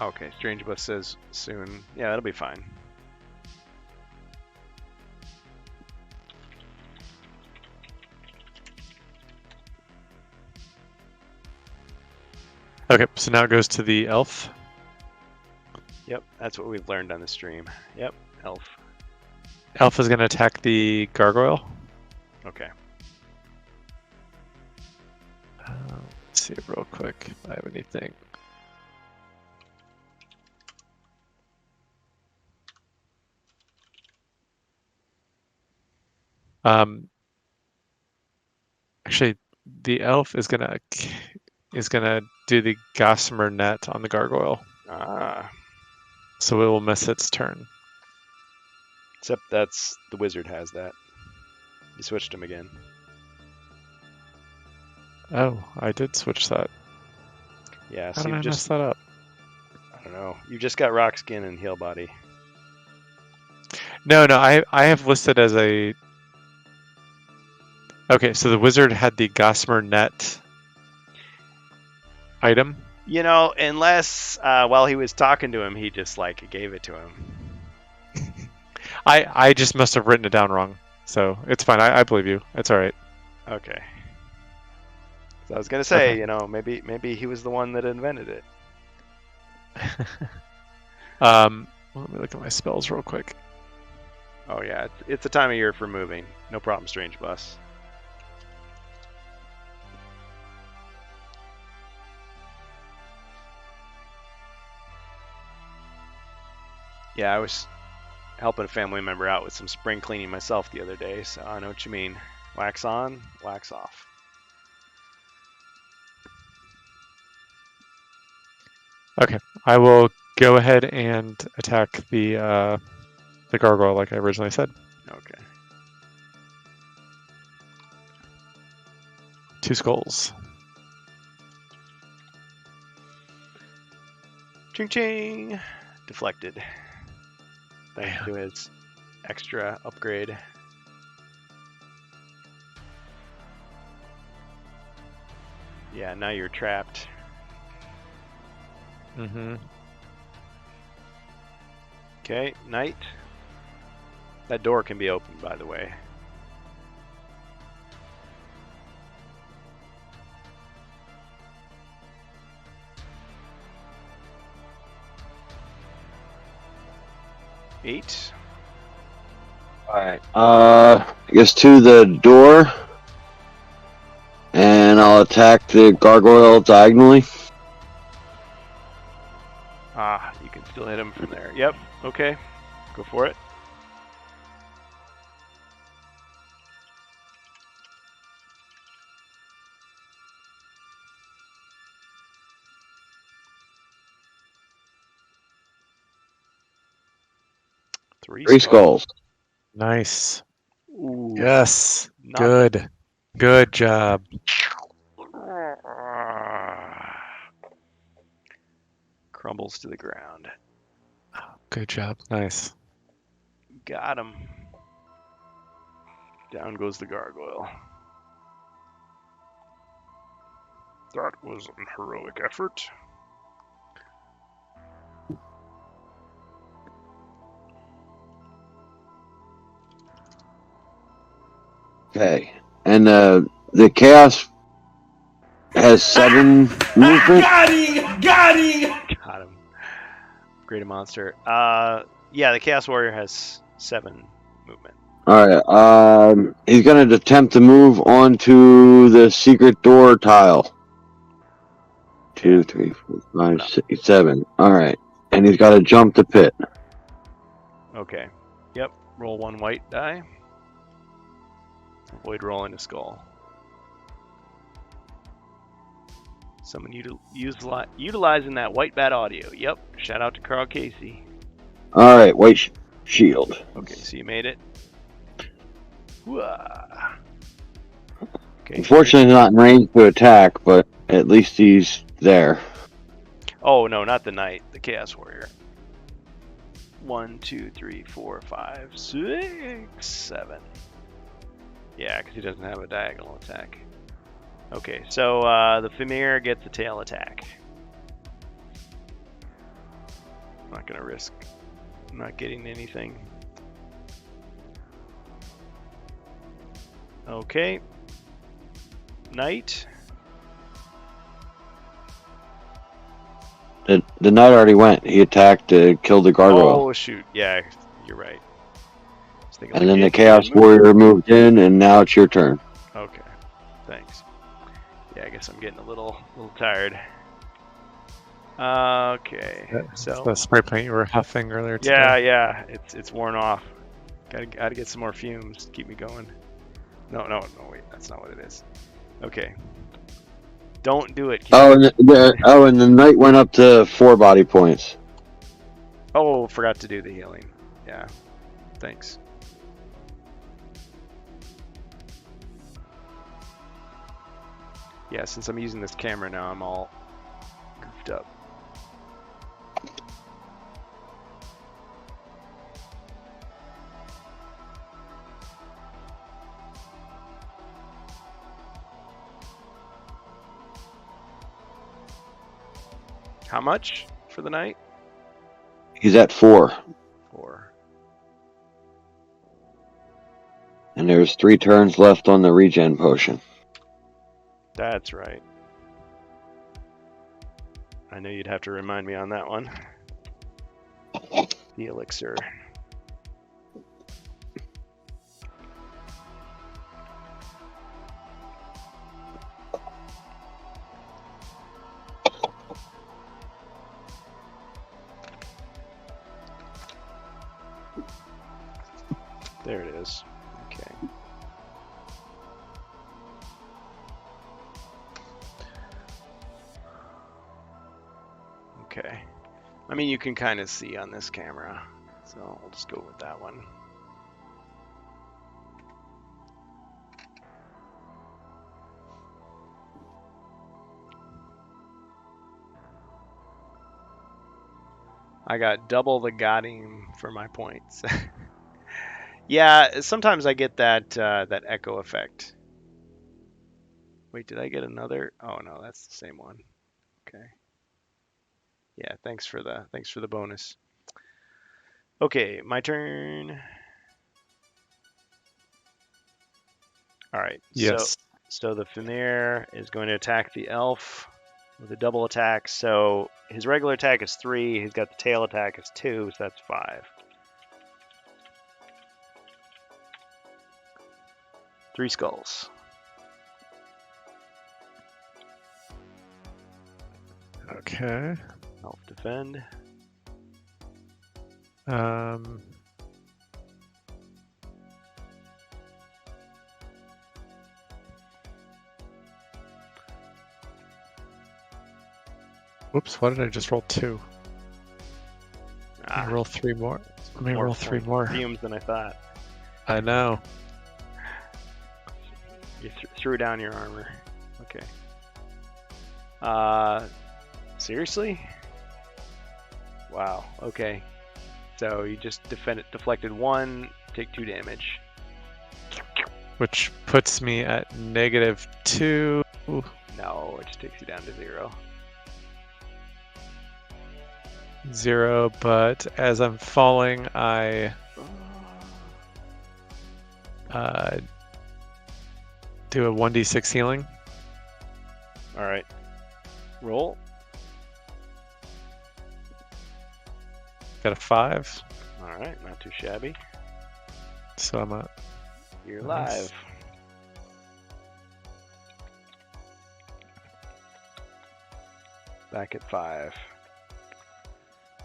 Okay, Strange Bus says soon. Yeah, that'll be fine. Okay, so now it goes to the elf. Yep, that's what we've learned on the stream. Yep, elf. Elf is going to attack the gargoyle. Okay. Let's see real quick if I have anything. Actually, the elf is gonna do the gossamer net on the gargoyle. Ah. So it will miss its turn. Except that's the wizard has that. You switched him again. Oh, I did switch that. Yeah, How so did I you mess just that up? I don't know. You just got rock skin and heal body. No, I have listed as a. Okay, so the wizard had the gossamer net item. You know, unless while he was talking to him, he just like gave it to him. I just must have written it down wrong. So it's fine. I believe you. It's all right. Okay. So I was gonna say, Okay. you know, maybe he was the one that invented it. Let me look at my spells real quick. Oh yeah, it's a time of year for moving. No problem, Strange Bus. Yeah, I was helping a family member out with some spring cleaning myself the other day, so I know what you mean. Wax on, wax off. Okay, I will go ahead and attack the gargoyle like I originally said. Okay. 2 skulls. Ching ching! Deflected. Thanks to his extra upgrade. Yeah, now you're trapped. Mm-hmm. Okay, night. That door can be opened, by the way. Eight. Alright. I guess to the door. And I'll attack the gargoyle diagonally. Ah, you can still hit him from there. Yep, okay. Go for it. Three skulls. Nice. Ooh, Yes. not Good. Good job. Crumbles to the ground. Good job. Nice. Got him. Down goes the gargoyle. That was an heroic effort. Okay. And the chaos has 7 movement. Got him! Got him. Great monster. Yeah, the Chaos Warrior has 7 movement. Alright, he's gonna attempt to move onto the secret door tile. 2, 3, 4, 5, 6, 7. Alright. And he's gotta jump the pit. Okay. Yep. Roll 1 white die. Avoid rolling a skull. Someone utilizing that white bat audio. Yep. Shout out to Carl Casey. Alright, white shield. Okay, so you made it. Whoa. Okay. Unfortunately, he's not in range to attack, but at least he's there. Oh no, not the knight. The Chaos Warrior. 1, 2, 3, 4, 5, 6, 7. Yeah, because he doesn't have a diagonal attack. Okay, so the Fimir gets the tail attack. I'm not gonna risk not getting anything. Okay. Knight. The knight already went. He attacked to kill the gargoyle. Oh shoot! Yeah, you're right. And then the Chaos Warrior moved in, and now it's your turn. Okay, thanks. Yeah, I guess I'm getting a little tired. Okay, so the spray paint you were huffing earlier today. yeah, it's worn off. Gotta get some more fumes to keep me going. No, wait, that's not what it is. Okay, don't do it. And the knight went up to 4 body points. Oh, forgot to do the healing. Yeah, thanks. Yeah, since I'm using this camera now, I'm all goofed up. How much for the night? He's at 4. 4. And there's 3 turns left on the regen potion. That's right. I knew you'd have to remind me on that one. The elixir. There it is. Okay. Okay. I mean, you can kind of see on this camera, so we'll just go with that one. I got double the Godim for my points. Yeah, sometimes I get that that echo effect. Wait, did I get another? Oh no, that's the same one. Okay. Yeah, thanks for the bonus. Okay, my turn. All right. Yes. So the Fimir is going to attack the elf with a double attack. So his regular attack is 3. He's got the tail attack is 2, so that's 5. 3 skulls. Okay. Elf defend. Whoops, why did I just roll 2? Ah, Roll 3 more. Let me roll 3 more. Fumes than I thought. I know. You threw down your armor. Okay. Seriously? Wow. Okay. So you just deflected 1, take 2 damage. Which puts me at -2. No, it just takes you down to 0. 0, but as I'm falling, I do a 1d6 healing. All right. Roll. Got a 5. All right, not too shabby. So I'm at. You're Nice. live. Back at 5.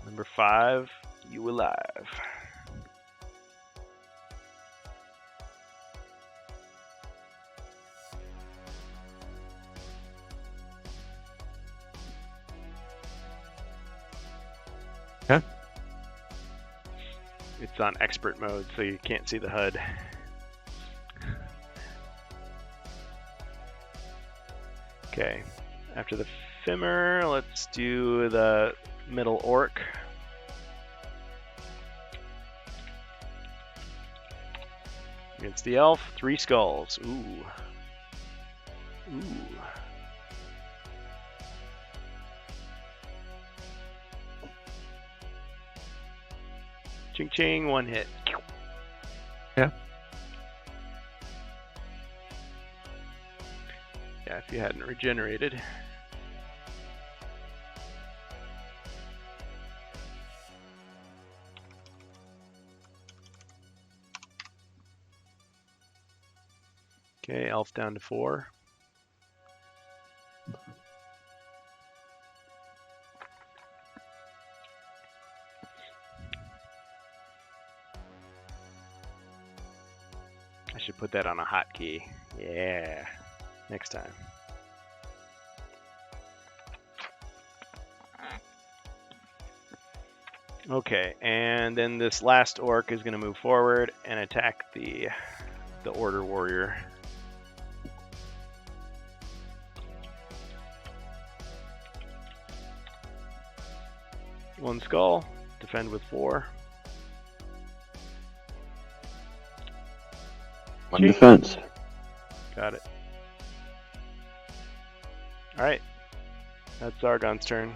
Number 5, you alive. Okay. It's on expert mode, so you can't see the HUD. Okay. After the Fimir, let's do the middle orc. Against the elf, 3 skulls. Ooh. Ooh. Ching ching, one hit. Yeah. Yeah, if you hadn't regenerated. Okay, elf down to 4. I should put that on a hotkey. Yeah, next time. Okay, and then this last orc is going to move forward and attack the order warrior. One skull, defend with 4. One defense. Got it. Alright. That's Zargon's turn.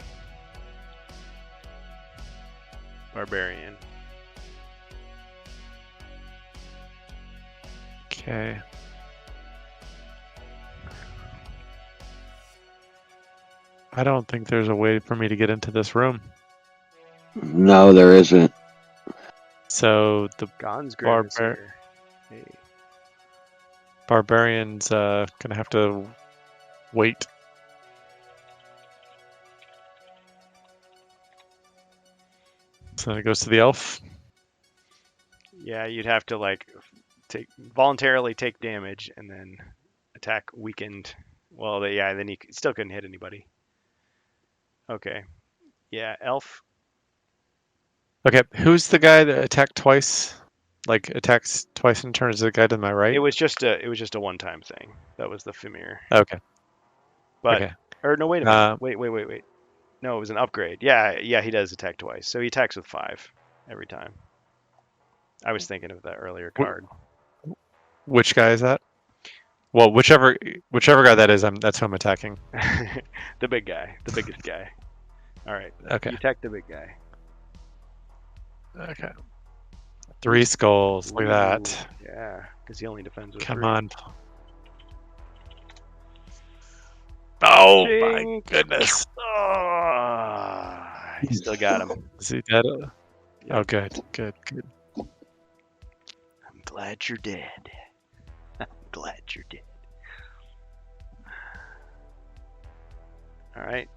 Barbarian. Okay. I don't think there's a way for me to get into this room. No, there isn't. So the Gonsgrim is here. Hey. barbarian's gonna have to wait. So then it goes to the elf. Yeah, you'd have to like voluntarily take damage and then attack weakened. Well, yeah, then you still couldn't hit anybody. Okay. Yeah, elf. Okay, who's the guy that attacked twice? Like attacks twice in turn? Is the guy to my right? It was just a one-time thing. That was the Fimir. Okay. But Okay. or no, wait a minute. Wait. No, it was an upgrade. Yeah, he does attack twice. So he attacks with 5 every time. I was thinking of that earlier card. Which guy is that? Well, whichever guy that is, that's who I'm attacking. The big guy, the biggest guy. All right. Okay. You attack the big guy. Okay. 3 skulls. Look at that. Yeah, because he only defends with Come 3. on. Oh Ching. my goodness. Oh, you still got him. Is he dead? Yep. Oh, good. I'm glad you're dead. I'm glad you're dead. All right.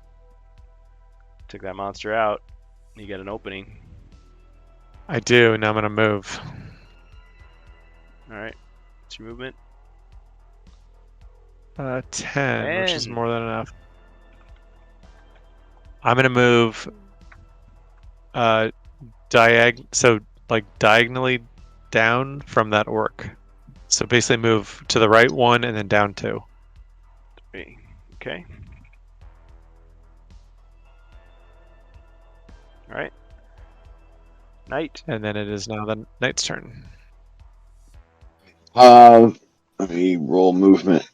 Took that monster out. You got an opening. I do. Now I'm gonna move. All right. What's your movement? 10, which is more than enough. I'm gonna move. Diagonally down from that orc. So basically, move to the right 1 and then down 2. 3. Okay. All right. Knight. And then it is now the knight's turn. Let me roll movement.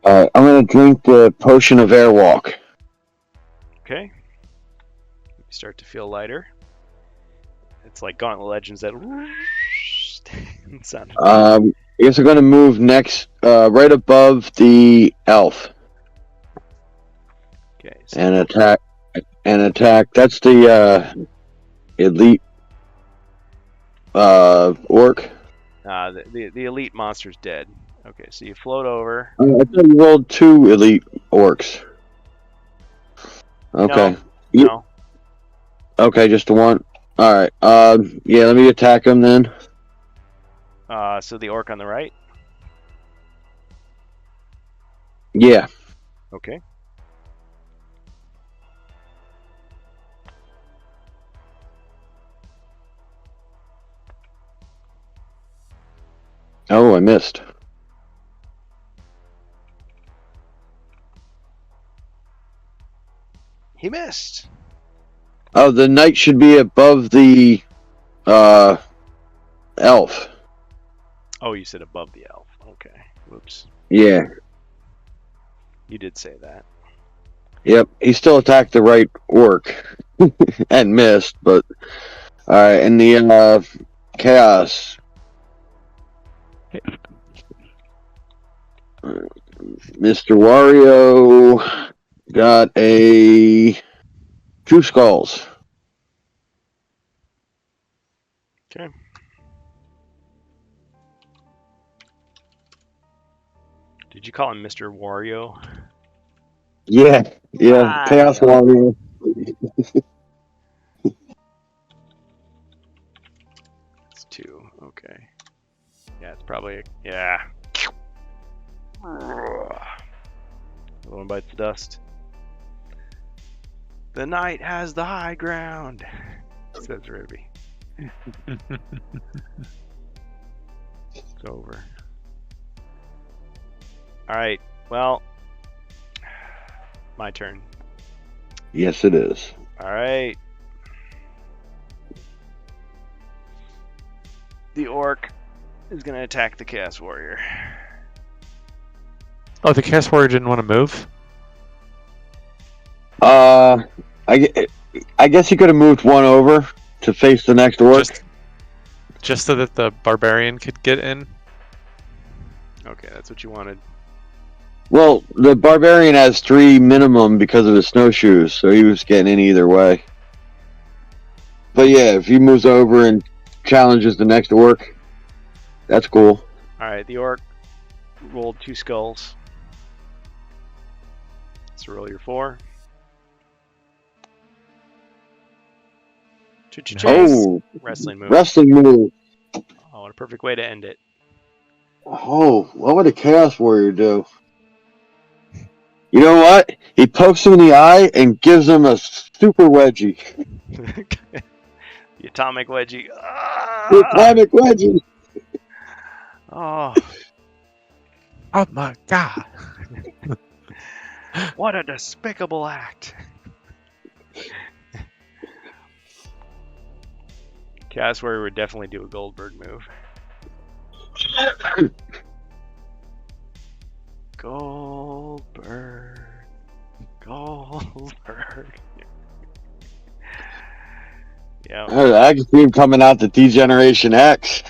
I'm gonna drink the potion of airwalk. Okay. You start to feel lighter. It's like Gauntlet Legends that sound. I guess I'm gonna move next, right above the elf, Okay. So and attack. That's the elite orc. the elite monster's dead. Okay, so you float over. I thought you rolled 2 elite orcs. Okay. No. Okay, just the one. All right. Yeah. Let me attack him then. So the orc on the right. Yeah. Okay. Oh, I missed. He missed. Oh, the knight should be above the elf. Oh, you said above the elf. Okay. Whoops. Yeah. You did say that. Yep. He still attacked the right orc and missed, but all right. And the chaos. Mr. Wario got a 2 skulls. Okay. Did you call him Mr. Wario? Yeah. Chaos yeah. Wario. It's 2. Okay. Yeah, it's probably yeah. The one bites the dust. The knight has the high ground, says Ruby. It's over. All right. Well, my turn. Yes, it is. All right. The orc is going to attack the Chaos Warrior. Oh, the Chaos Warrior didn't want to move? I guess he could have moved one over to face the next orc. Just so that the barbarian could get in? Okay, that's what you wanted. Well, the barbarian has 3 minimum because of his snowshoes, so he was getting in either way. But yeah, if he moves over and challenges the next orc, that's cool. All right, the orc rolled 2 skulls. So roll your 4. Oh, wrestling move. Wrestling move. Oh, what a perfect way to end it. Oh, what would a Chaos Warrior do? You know what? He pokes him in the eye and gives him a super wedgie. The atomic wedgie. The atomic wedgie. Oh. Oh my god. What a despicable act. Chaos Warrior would definitely do a Goldberg move. Goldberg. Yeah. I can see him coming out to D-Generation X.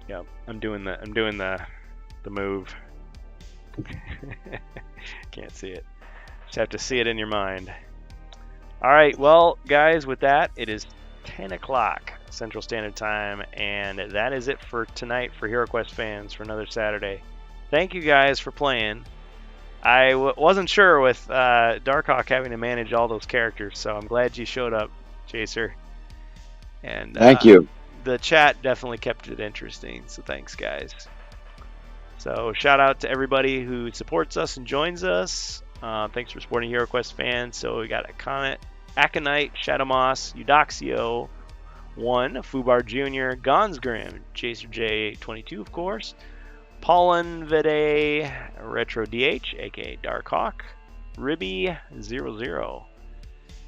Yep. I'm doing the move. Can't see it. Just have to see it in your mind. All right, well, guys, with that, it is 10 o'clock Central Standard Time, and that is it for tonight for HeroQuest fans for another Saturday. Thank you guys for playing. I wasn't sure with Darkhawk having to manage all those characters, so I'm glad you showed up, Chaser. And thank you. The chat definitely kept it interesting, so thanks, guys. So shout out to everybody who supports us and joins us. Thanks for supporting HeroQuest fans. So we got Aconite, Shadowmoss, Eudoxio 1, Fubar Jr., Gonsgrim, Chaser J22, of course, Pollen Vede, Retro DH, aka Darkhawk, Ribby00,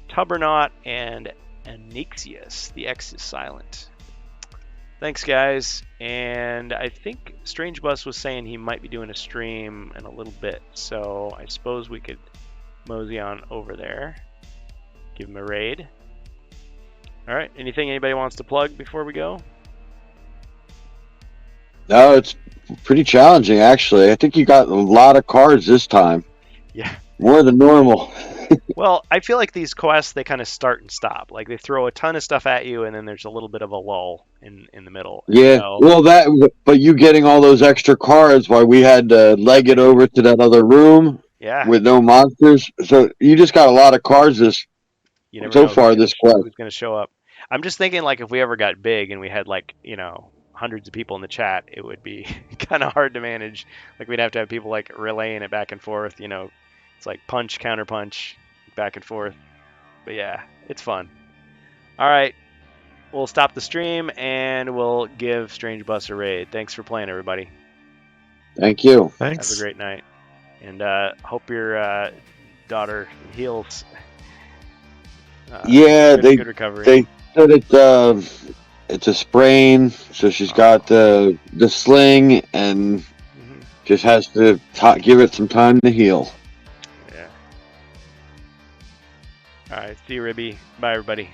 Tubbernaut, and Anixius. The X is silent. Thanks, guys. And I think Strange Bus was saying he might be doing a stream in a little bit, so I suppose we could mosey on over there. Give him a raid. All right. Anything anybody wants to plug before we go? No, it's pretty challenging, actually. I think you got a lot of cards this time. Yeah. More than normal. Well, I feel like these quests, they kind of start and stop. Like, they throw a ton of stuff at you, and then there's a little bit of a lull in the middle. Yeah, so, well, but you getting all those extra cards while we had to leg it over to that other room with no monsters. So you just got a lot of cards so far this quest. Who's going to show up? I'm just thinking, like, if we ever got big and we had, like, hundreds of people in the chat, it would be kind of hard to manage. Like, we'd have to have people, like, relaying it back and forth, It's like punch, counter punch, back and forth. But yeah, it's fun. All right. We'll stop the stream and we'll give Strange Bus a raid. Thanks for playing, everybody. Thank you. Thanks. Have a great night. And hope your daughter heals. Yeah, good recovery. They said it's a sprain, so she's got the sling and just has to give it some time to heal. Yeah. All right. See you, Ribby. Bye, everybody.